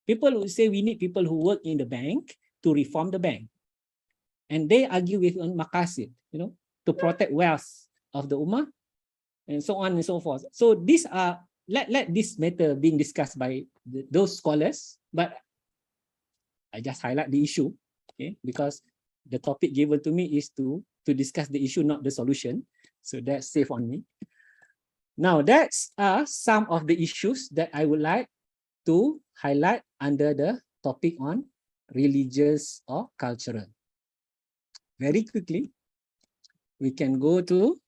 People would say we need people who work in the bank to reform the bank, and they argue with on maqasid, to protect wealth of the ummah, and so on and so forth. So these are let this matter being discussed by those scholars, but I just highlight the issue, okay, because the topic given to me is to discuss the issue, not the solution. So that's safe on me. Now, that's some of the issues that I would like to highlight under the topic on religious or cultural. Very quickly, we can go to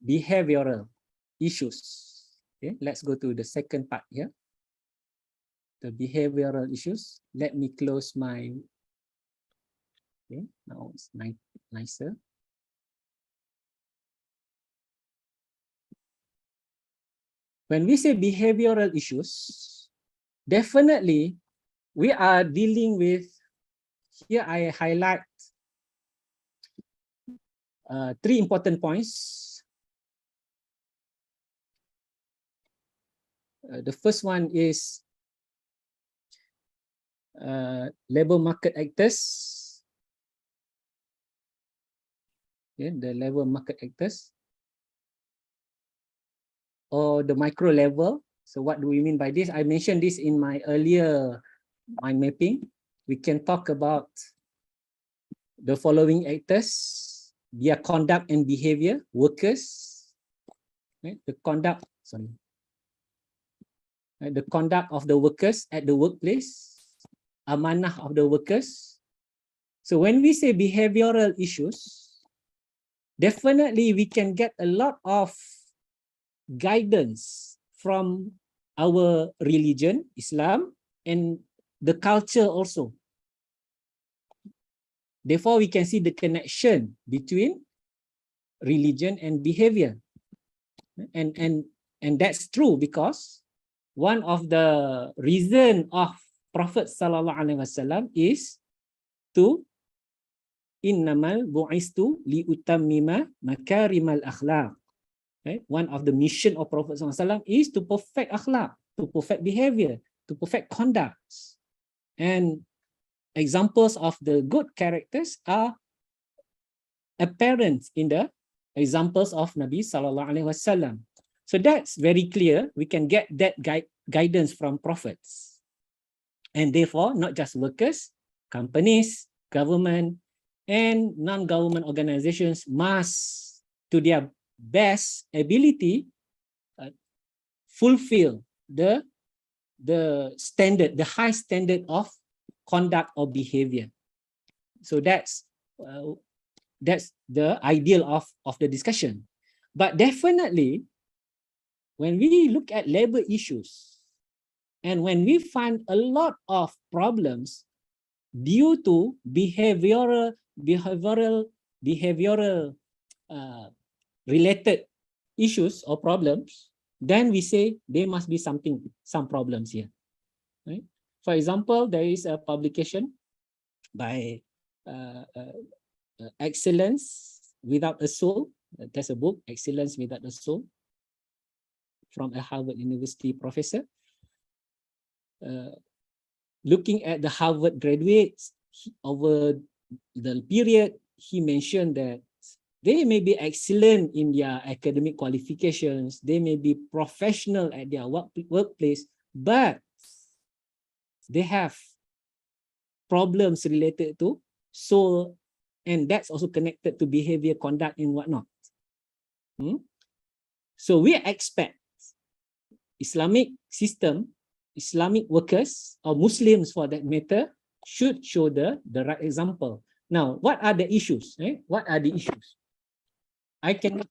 behavioral issues. Okay, let's go to the second part here. The behavioral issues. Let me close my. Okay, now it's nicer. When we say behavioral issues, definitely we are dealing with, here I highlight 3 important points. The first one is labor market actors. Okay, the labor market actors, or the micro level. So what do we mean by this? I mentioned this in my earlier mind mapping. We can talk about the following actors, their conduct and behavior, workers, right? The conduct of the workers at the workplace, amanah of the workers. So when we say behavioral issues, definitely we can get a lot of guidance from our religion, Islam, and the culture also. Therefore, we can see the connection between religion and behavior. And that's true because one of the reason of Prophet Sallallahu Alaihi Wasallam is to innamal bu'istu liutammima makarimal akhlaq. Right? One of the mission of Prophet Sallallahu Alaihi Wasallam is to perfect akhlaq, to perfect behavior, to perfect conduct. And examples of the good characters are apparent in the examples of Nabi Sallallahu Alaihi Wasallam. So that's very clear. We can get that guidance from prophets. And therefore, not just workers, companies, government, and non-government organizations must, to their best ability, fulfill the standard, the high standard of conduct or behavior. So that's the ideal of the discussion. But definitely, when we look at labor issues, and when we find a lot of problems due to behavioral related issues or problems, then we say there must be some problems here. Right? For example, there is a publication by Excellence Without a Soul. There's a book, Excellence Without a Soul, from a Harvard University professor. Looking at the Harvard graduates over the period, he mentioned that they may be excellent in their academic qualifications, they may be professional at their workplace, but they have problems related to soul, and that's also connected to behavior, conduct, and whatnot. So we expect Islamic system, Islamic workers, or Muslims for that matter, should show the right example. Now, what are the issues? What are the issues? I can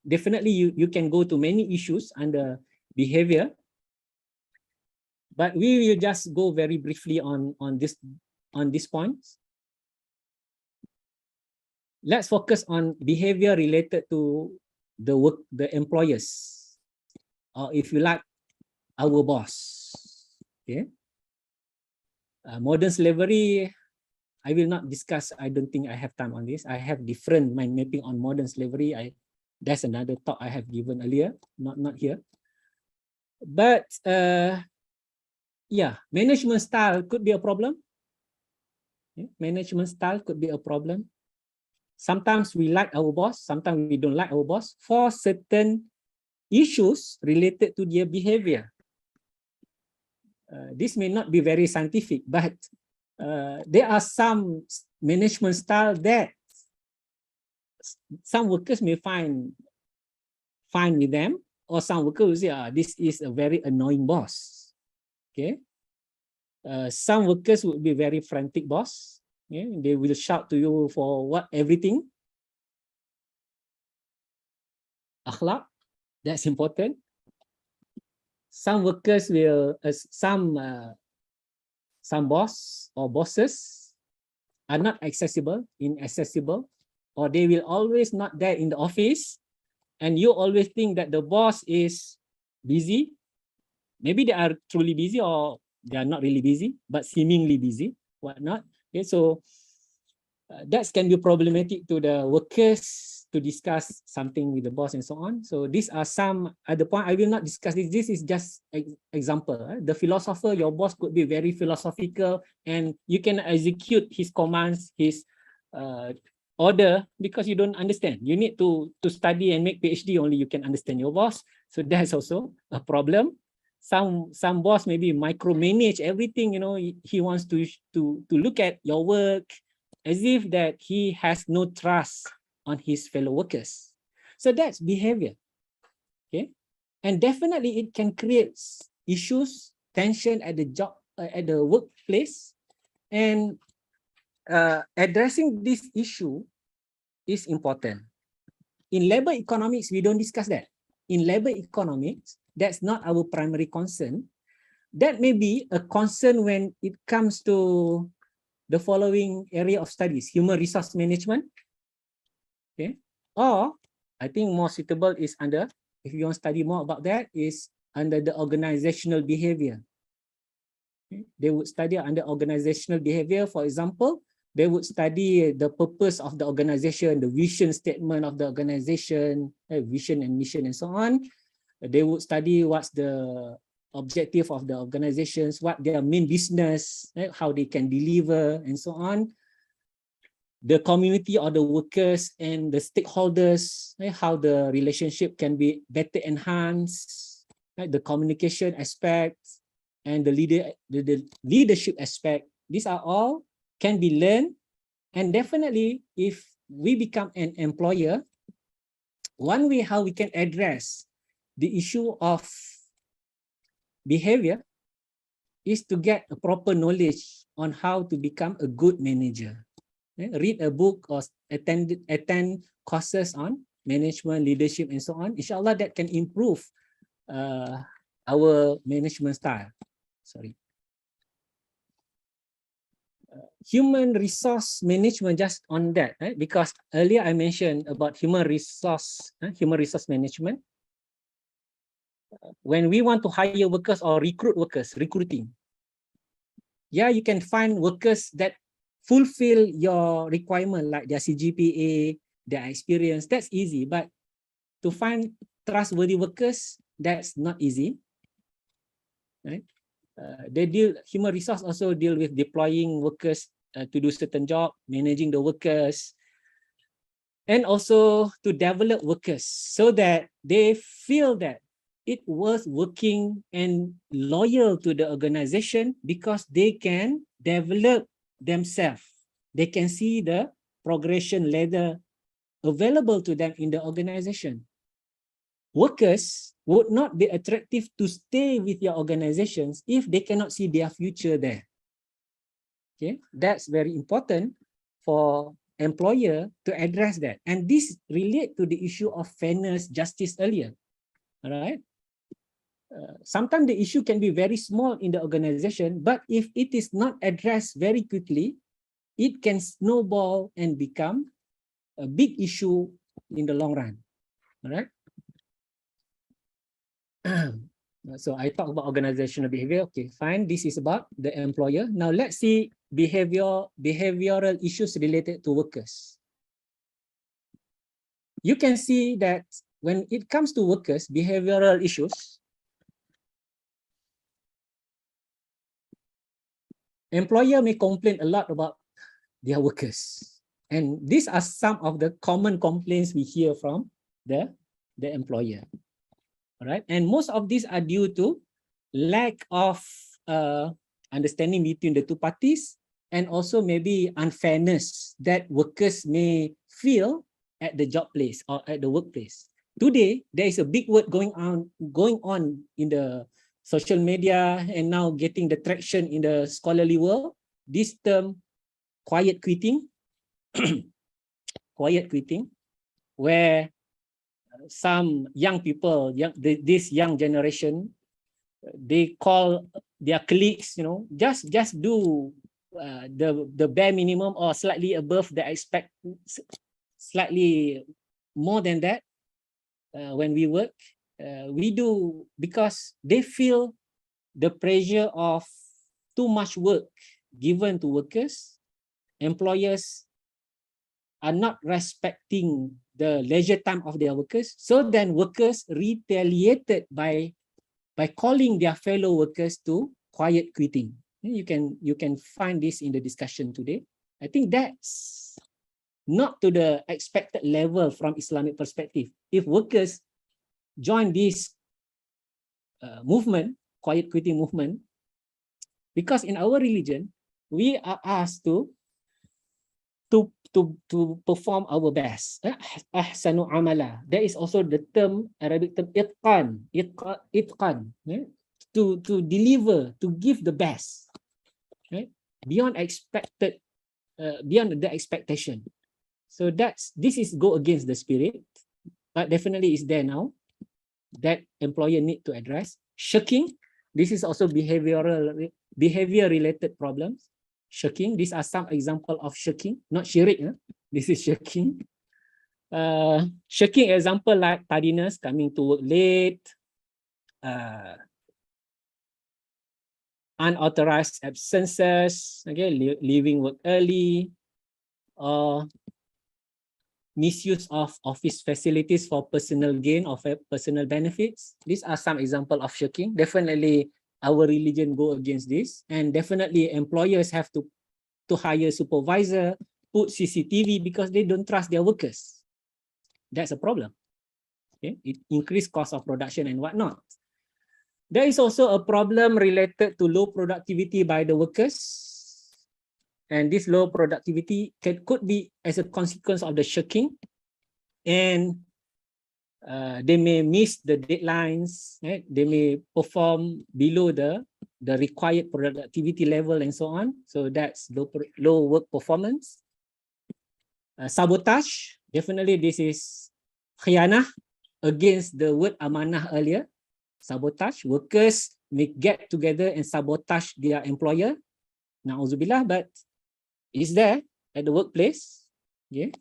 definitely, you can go to many issues under behavior, but we will just go very briefly on these points. Let's focus on behavior related to the employers, or if you like, our boss. Okay. Modern slavery, I will not discuss. I don't think I have time on this. I have different mind mapping on modern slavery. That's another talk I have given earlier, not here. But yeah, management style could be a problem. Okay. Management style could be a problem. Sometimes we like our boss, sometimes we don't like our boss for certain issues related to their behavior. This may not be very scientific, but there are some management style that some workers may find fine with them, or some workers will say, this is a very annoying boss. Okay. Some workers would be very frantic boss. Okay? They will shout to you for everything. Akhlaq, that's important. Some workers will, some boss or bosses are not inaccessible, or they will always not there in the office, and you always think that the boss is busy. Maybe they are truly busy, or they are not really busy, but seemingly busy, whatnot. Okay, so that can be problematic to the workers to discuss something with the boss and so on. So these are some other point. I will not discuss this. This is just example. The philosopher, your boss could be very philosophical, and you can execute his commands, his order, because you don't understand. You need to study and make PhD, only you can understand your boss. So that's also a problem. Some boss maybe micromanage everything. You know, he wants to look at your work as if that he has no trust on his fellow workers. So that's behavior. Okay, and definitely it can create issues, tension at the job, at the workplace, and addressing this issue is important. In labor economics, we don't discuss that. In labor economics, that's not our primary concern. That may be a concern when it comes to the following area of studies: human resource management. Okay, or I think more suitable is under, if you want to study more about that, is under the organizational behavior. Okay? They would study under organizational behavior. For example, they would study the purpose of the organization, the vision statement of the organization, vision and mission and so on. They would study what's the objective of the organizations, what their main business, how they can deliver and so on. The community or the workers and the stakeholders, how the relationship can be better enhanced, the communication aspect and the leadership aspect. These are all can be learned. And definitely, if we become an employer, one way how we can address the issue of behavior is to get a proper knowledge on how to become a good manager. Read a book or attend courses on management, leadership, and so on. Inshallah, that can improve our management style. Sorry. Human resource management, just on that, because earlier I mentioned about human resource management. When we want to hire workers or recruit workers, recruiting, yeah, you can find workers that fulfill your requirement, like their CGPA, their experience. That's easy, but to find trustworthy workers, that's not easy, right? Human resource also deal with deploying workers to do certain job, managing the workers, and also to develop workers so that they feel that it was working and loyal to the organization, because they can develop themselves. They can see the progression ladder available to them in the organization. Workers would not be attractive to stay with your organizations if they cannot see their future there. Okay, that's very important for employer to address that. And this relates to the issue of fairness, justice earlier. All right. Sometimes the issue can be very small in the organization, but if it is not addressed very quickly, it can snowball and become a big issue in the long run. All right. So I talk about organizational behavior. Okay, fine. This is about the employer. Now let's see behavioral issues related to workers. You can see that when it comes to workers, behavioral issues, employer may complain a lot about their workers. And these are some of the common complaints we hear from the employer. All right. And most of these are due to lack of understanding between the two parties, and also maybe unfairness that workers may feel at the job place or at the workplace. Today, there is a big word going on in the social media and now getting the traction in the scholarly world. This term, quiet quitting, quiet quitting, where some young people, this young generation, they call their colleagues, just do the bare minimum or slightly above the expect, slightly more than that. When we work, we do because they feel the pressure of too much work given to workers. Employers are not respecting the leisure time of their workers. So then workers retaliated by calling their fellow workers to quiet quitting. You can find this in the discussion today. I think that's not to the expected level from Islamic perspective. If workers join this movement, quiet quitting movement, because in our religion, we are asked to perform our best. Ahsanu amala. There is also the term, Arabic term, itqan, to deliver, to give the best, right? Beyond the expectation. So this is go against the spirit, but definitely is there now that employer need to address. Shirking, this is also behavior related problems. Shirking, these are some example of shirking, not shirik. This is shirking. Shirking example like tardiness, coming to work late, unauthorized absences, okay, leaving work early, or misuse of office facilities for personal gain or personal benefits. These are some example of shirking. Definitely our religion go against this, and definitely employers have to hire supervisor, put CCTV because they don't trust their workers. That's a problem. Okay, it increase cost of production and whatnot. There is also a problem related to low productivity by the workers, and this low productivity could be as a consequence of the shirking, and they may miss the deadlines, right? They may perform below the required productivity level and so on. So that's low work performance. Sabotage, definitely this is khianah, against the word amanah earlier. Sabotage, workers may get together and sabotage their employer. Na'udzubillah, but is there at the workplace, yeah,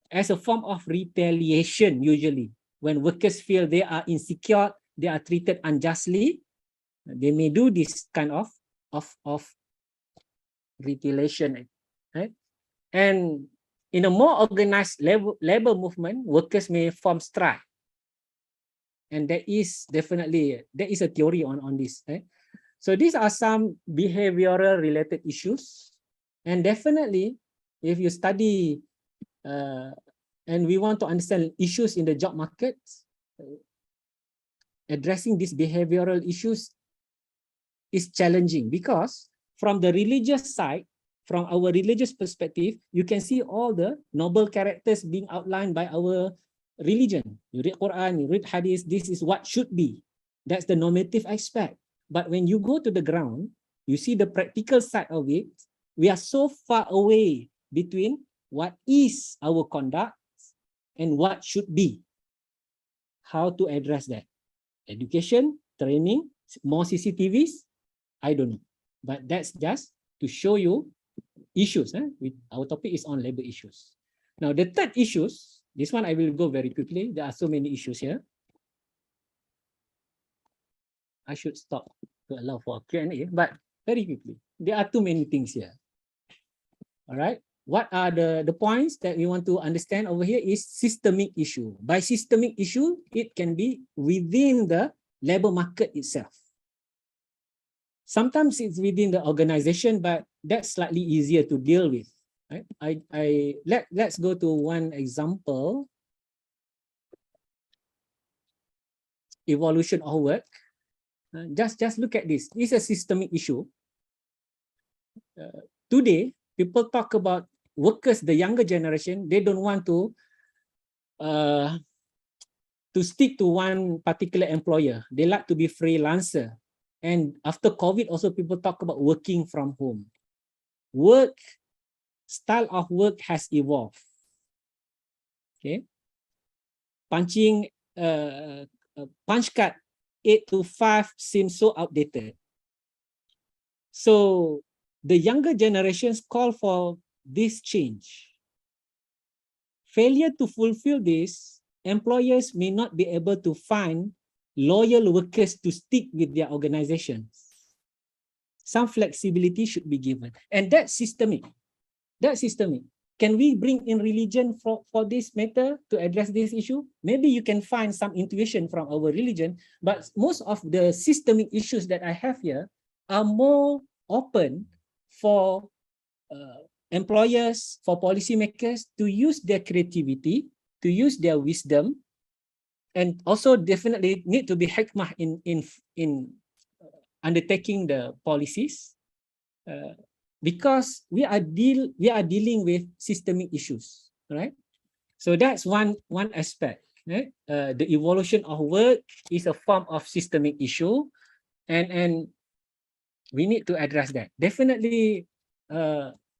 as a form of retaliation. Usually when workers feel they are insecure, they are treated unjustly, they may do this kind of retaliation, right? And in a more organized labor movement, workers may form strike, and there is a theory on this, right? So these are some behavioral related issues, and definitely if you study and we want to understand issues in the job market, addressing these behavioral issues is challenging, because from the religious side, from our religious perspective, you can see all the noble characters being outlined by our religion. You read Quran, you read Hadith, this is what should be. That's the normative aspect. But when you go to the ground, you see the practical side of it. We are so far away between what is our conduct and what should be. How to address that? Education, training, more CCTVs? I don't know. But that's just to show you issues. Our topic is on labor issues. Now, the third issues, this one I will go very quickly. There are so many issues here. I should stop to allow for Q&A, but very quickly. There are too many things here. All right. What are the points that we want to understand over here is systemic issue. By systemic issue, it can be within the labor market itself. Sometimes it's within the organization, but that's slightly easier to deal with. Right? Let's go to one example. Evolution of work. Just look at this. This is a systemic issue. Today, people talk about workers, the younger generation, they don't want to stick to one particular employer. They like to be freelancer. And after COVID, also people talk about working from home. Style of work has evolved. Okay. Punch card 8 to 5 seems so outdated. So the younger generations call for this change. Failure to fulfill this, employers may not be able to find loyal workers to stick with their organizations. Some flexibility should be given. And that's systemic. That's systemic. can we bring in religion for this matter to address this issue? Maybe you can find some intuition from our religion, but most of the systemic issues that I have here are more open for employers, for policymakers to use their creativity, to use their wisdom, and also definitely need to be hikmah in undertaking the policies. Because we are dealing with systemic issues, right? So that's one aspect, right? The evolution of work is a form of systemic issue, and we need to address that. Definitely,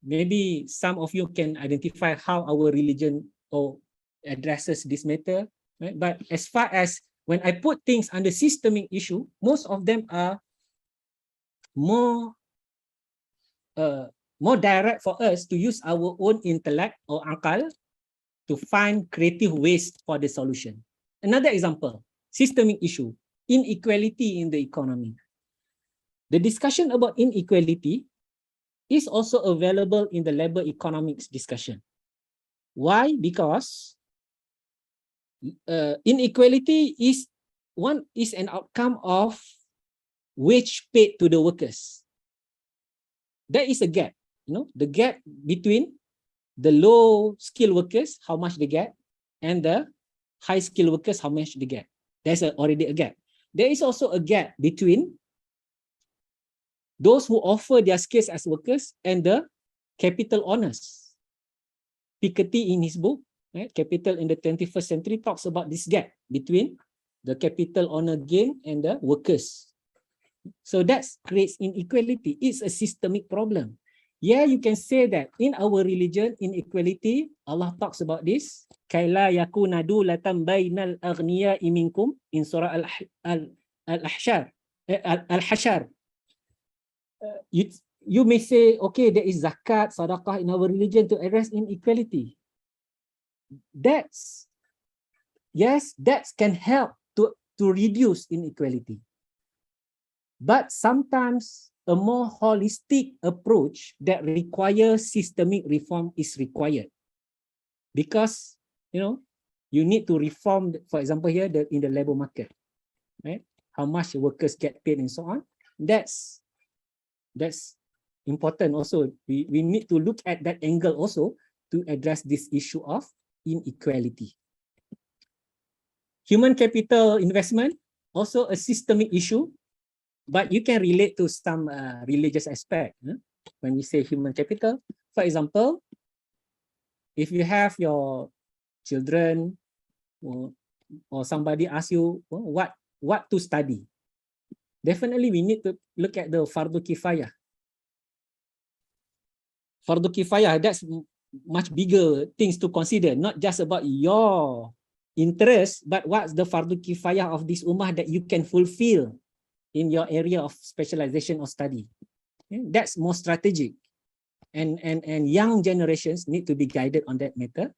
maybe some of you can identify how our religion addresses this matter, right? But as far as when I put things under systemic issue, most of them are more direct for us to use our own intellect or akal to find creative ways for the solution. Another example, systemic issue, inequality in the economy. The discussion about inequality is also available in the labor economics discussion. Why? Because inequality is an outcome of wage paid to the workers. There is a gap, the gap between the low skilled workers, how much they get, and the high skilled workers, how much they get. There's already a gap. There is also a gap between those who offer their skills as workers and the capital owners. Piketty in his book, right, Capital in the 21st Century, talks about this gap between the capital owner gain and the workers. So that creates inequality. It's a systemic problem. Yeah, you can say that in our religion, inequality, Allah talks about this. Kaila yakuna dulatan bainal aghniya'i minkum in surah Al-Hashar. You may say, okay, there is zakat, sarakah in our religion to address inequality. That can help to reduce inequality. But sometimes a more holistic approach that requires systemic reform is required. Because, you need to reform, for example, here in the labor market, right? How much workers get paid and so on. That's important also. We need to look at that angle also to address this issue of inequality. Human capital investment, also a systemic issue. But you can relate to some religious aspect when we say human capital. For example, if you have your children or somebody asks you what to study, definitely we need to look at the fardu kifayah. Fardu kifayah, that's much bigger things to consider, not just about your interest, but what's the fardu kifayah of this ummah that you can fulfill in your area of specialization or study. That's more strategic. And young generations need to be guided on that matter.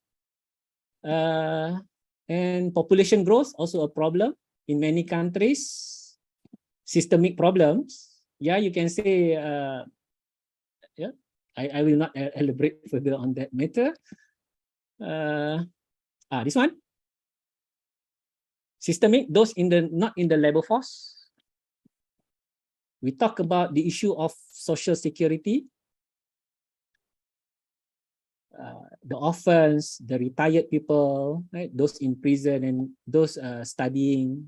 And population growth, also a problem in many countries. Systemic problems. Yeah, you can say, I will not elaborate further on that matter. This one. Systemic, those not in the labor force. We talk about the issue of social security, the orphans, the retired people, right? Those in prison and those studying.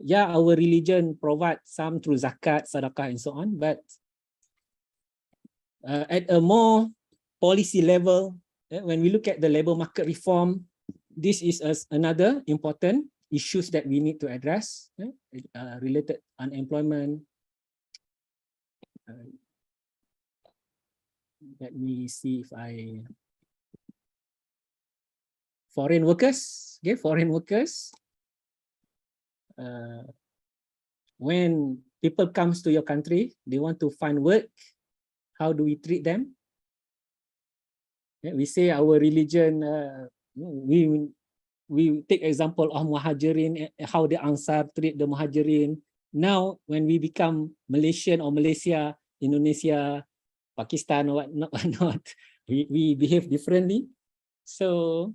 Yeah, our religion provides some through zakat, sarakah, and so on. But at a more policy level, when we look at the labor market reform, this is another important issues that we need to address, related unemployment. Let me see if foreign workers. Okay, foreign workers. When people comes to your country, they want to find work. How do we treat them? We say our religion. We take example of Muhajirin, how the Ansar treat the Muhajirin. Now, when we become Malaysian or Malaysia, Indonesia, Pakistan or whatnot, we behave differently. So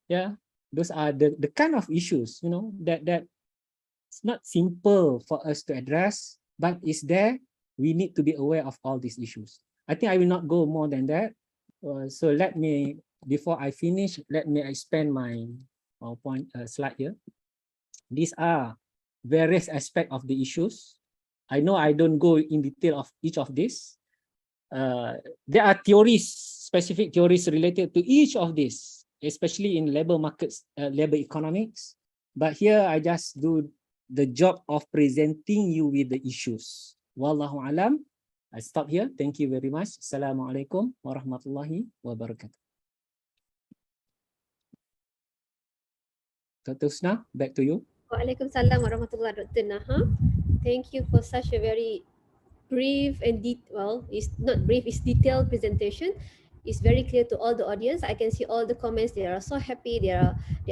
yeah, those are the kind of issues, you know, that it's not simple for us to address, but it's there. We need to be aware of all these issues. I think I will not go more than that. So let me, before I finish, let me expand my PowerPoint slide here. These are various aspects of the issues. I know I don't go in detail of each of these. There are theories, specific theories related to each of these, especially in labor markets, labor economics. But here I just do the job of presenting you with the issues. Wallahu alam. I stop here. Thank you very much. Assalamualaikum warahmatullahi wabarakatuh. Dr. Husna, back to you. Waalaikumsalam warahmatullahi Dr. Nahar. Thank you for such a very brief and it's not brief, it's detailed presentation. It's very clear to all the audience. I can see all the comments. They are so happy. They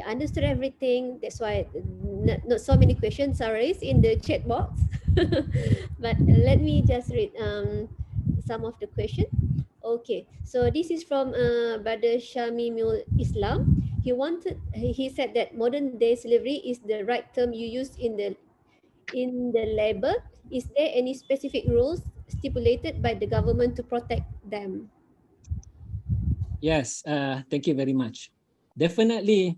understood everything. That's why not so many questions are raised in the chat box. But let me just read some of the questions. Okay, so this is from Brother Shamimul Islam. He said that modern day slavery is the right term you use in the labor. Is there any specific rules stipulated by the government to protect them? Yes, thank you very much. Definitely,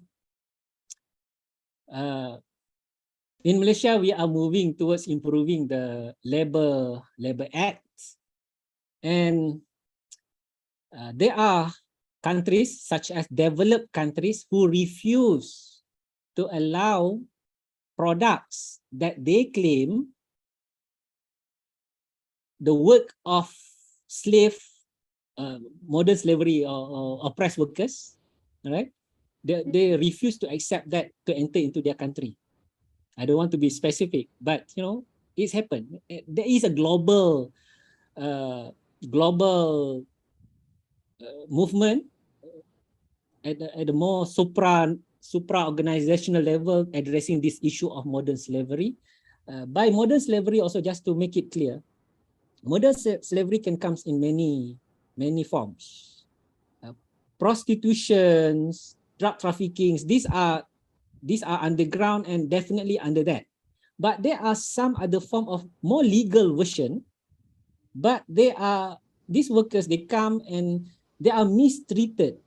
in Malaysia, we are moving towards improving the labor act, and there are countries such as developed countries who refuse to allow products that they claim the work of slave, modern slavery or oppressed workers, all right? They refuse to accept that to enter into their country. I don't want to be specific, but you know, it's happened. There is a global movement at the more supra organizational level addressing this issue of modern slavery. By modern slavery, also just to make it clear, modern slavery can come in many forms. Prostitutions, drug trafficking, these are underground and definitely under that. But there are some other form of more legal version, but these workers, they come and they are mistreated.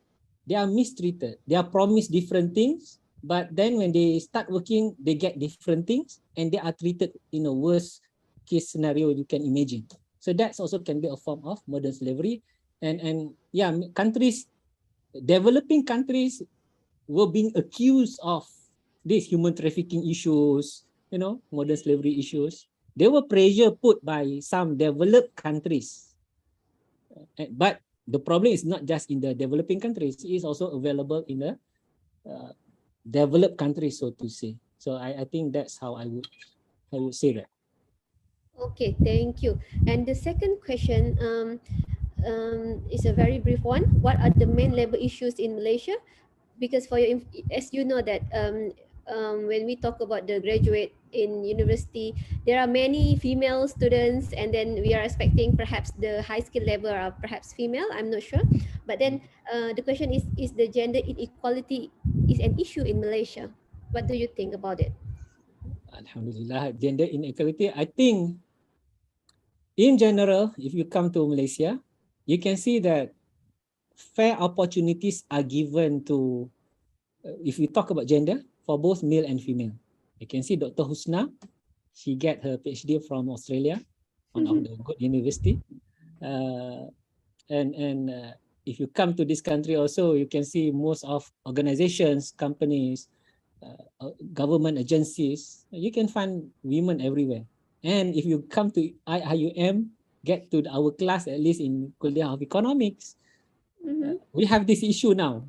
They are promised different things, but then when they start working, they get different things and they are treated in a worse case scenario you can imagine. So that also can be a form of modern slavery. And yeah, developing countries were being accused of these human trafficking issues, you know, modern slavery issues. There were pressure put by some developed countries. But the problem is not just in the developing countries, it is also available in the developed countries, so to say. So I think that's how I would say that. Okay, thank you. And the second question is a very brief one. What are the main labor issues in Malaysia? Because as you know that when we talk about the graduate in university, there are many female students, and then we are expecting perhaps the high skill labor are perhaps female. I'm not sure, but then the question is the gender inequality is an issue in Malaysia? What do you think about it? Alhamdulillah, gender inequality. I think in general, if you come to Malaysia, you can see that fair opportunities are given to, if we talk about gender, for both male and female. You can see Dr. Husna, she get her PhD from Australia, one of the good university. If you come to this country also, you can see most of organizations, companies, government agencies, you can find women everywhere. And if you come to IIUM, get to our class, at least in Kuliah of Economics, we have this issue now.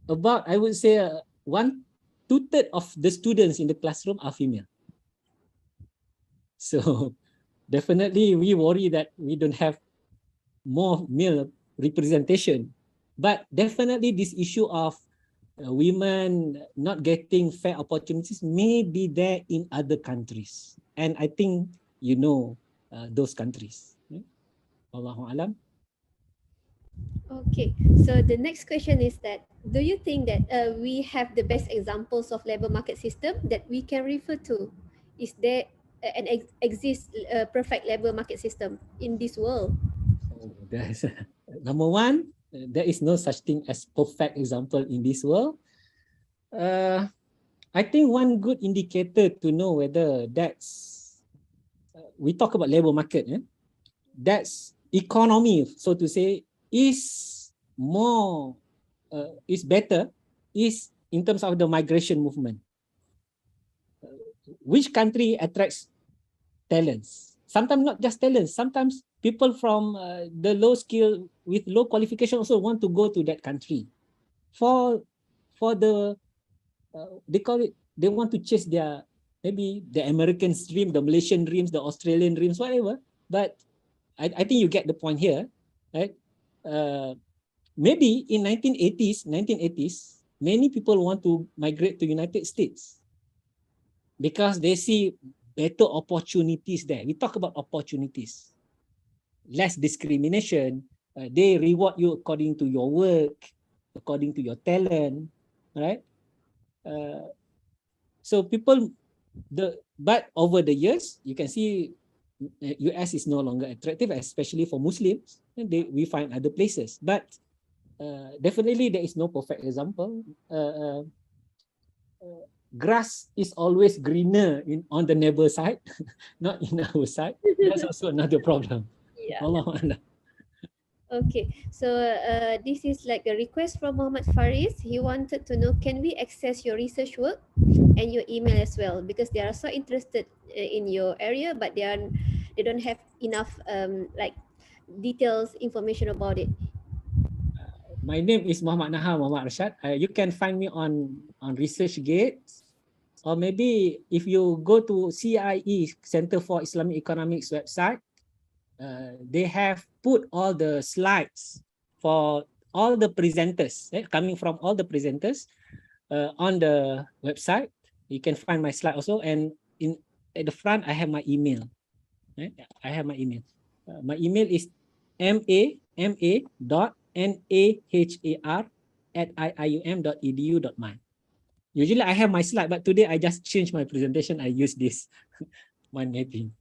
About, I would say, 2/3 of the students in the classroom are female. So definitely we worry that we don't have more male representation. But definitely this issue of women not getting fair opportunities may be there in other countries. And I think you know those countries. Allahu alam. Okay, so the next question is that, do you think that we have the best examples of labor market system that we can refer to? Is there an exist perfect labor market system in this world? Oh, that's number one. There is no such thing as perfect example in this world. I think one good indicator to know whether that's we talk about labor market, that's economy, so to say, is more is better, is in terms of the migration movement. Which country attracts talents? Sometimes not just talents, sometimes people from the low skill with low qualification also want to go to that country for the they call it, they want to chase their, maybe the American dream, the Malaysian dreams, the Australian dreams, whatever. But I think you get the point here, right? Maybe in 1980s, many people want to migrate to United States because they see better opportunities there. We talk about opportunities, less discrimination. They reward you according to your work, according to your talent, right? So people, but over the years, you can see US is no longer attractive, especially for Muslims. And we find other places. But definitely there is no perfect example. Grass is always greener on the neighbor side, not in our side. That's also another problem. Yeah. Allah Allah. Okay, so this is like a request from Mohamed Faris. He wanted to know, can we access your research work and your email as well? Because they are so interested in your area, but they don't have enough like details, information about it. My name is Nahar, Mohamed Arshad. You can find me on ResearchGate, or maybe if you go to CIE, Center for Islamic Economics website, they have put all the slides for all the presenters, coming from all the presenters on the website. You can find my slide also, and at the front I have my email. I have my email. My email is ma.nahar@iium.edu.my. Usually I have my slide, but today I just changed my presentation. I use this one mapping.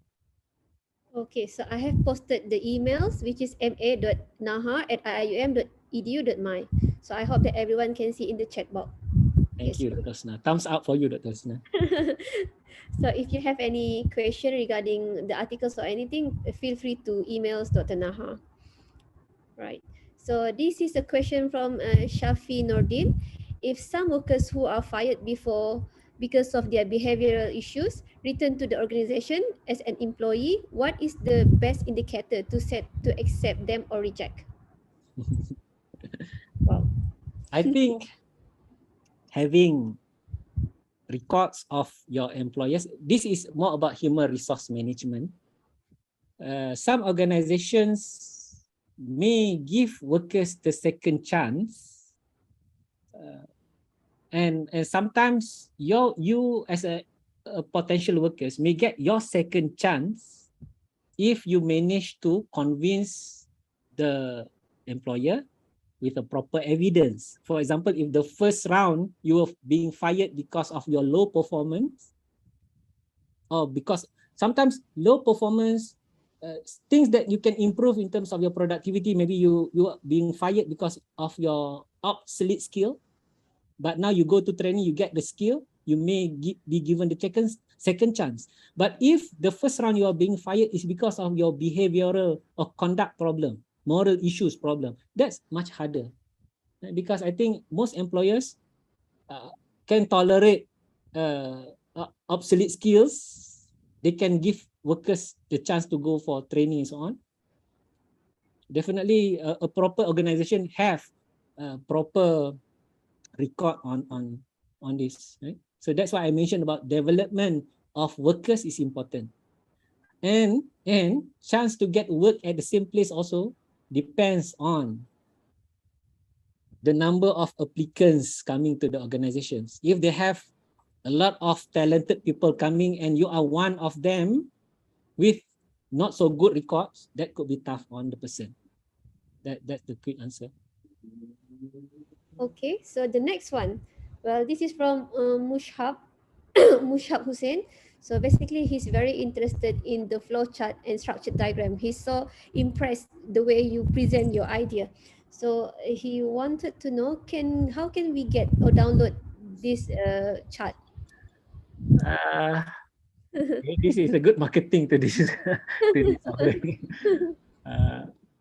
Okay, so I have posted the emails, which is ma.nahar@iium.edu.my. So I hope that everyone can see in the chat box. Thank you, Dr. Husna. Thumbs up for you, Dr. Husna. So if you have any question regarding the articles or anything, feel free to email Dr. Nahar. Right. So this is a question from Shafi Nordin. If some workers who are fired because of their behavioral issues return to the organization as an employee, what is the best indicator to accept them or reject? Wow. I think having records of your employers, this is more about human resource management. Some organizations may give workers the second chance, and sometimes you as a potential workers may get your second chance if you manage to convince the employer with a proper evidence. For example, if the first round you were being fired because of your low performance, or because sometimes low performance, things that you can improve in terms of your productivity, maybe you are being fired because of your obsolete skill, but now you go to training, you get the skill, you may be given the second chance. But if the first round you are being fired is because of your behavioral or conduct problem, moral issues problem, that's much harder. Because I think most employers can tolerate obsolete skills. They can give workers the chance to go for training and so on. Definitely a proper organization have a proper record on this, right? So that's why I mentioned about development of workers is important. And chance to get work at the same place also depends on the number of applicants coming to the organizations. If they have a lot of talented people coming and you are one of them with not so good records, that could be tough on the person. That's the quick answer. Okay, so the next one. Well, this is from Mushab, Mushab Hussein. So basically, he's very interested in the flow chart and structured diagram. He's so impressed the way you present your idea. So he wanted to know, how can we get or download this chart? This is a good marketing to this to this software.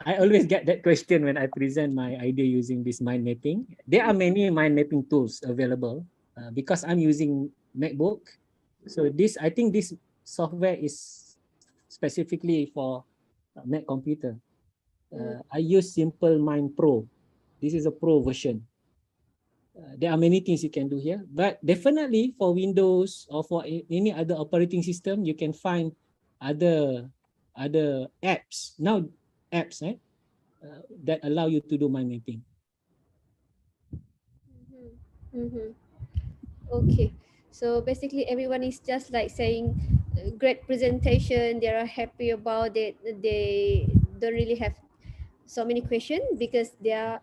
I always get that question when I present my idea using this mind mapping. There are many mind mapping tools available because I'm using MacBook. So I think this software is specifically for Mac computer. I use Simple Mind Pro. This is a Pro version. There are many things you can do here, but definitely for Windows or for any other operating system, you can find other apps. Now apps that allow you to do mind mapping. Okay, so basically everyone is just like saying great presentation, they are happy about it, they don't really have so many questions because they are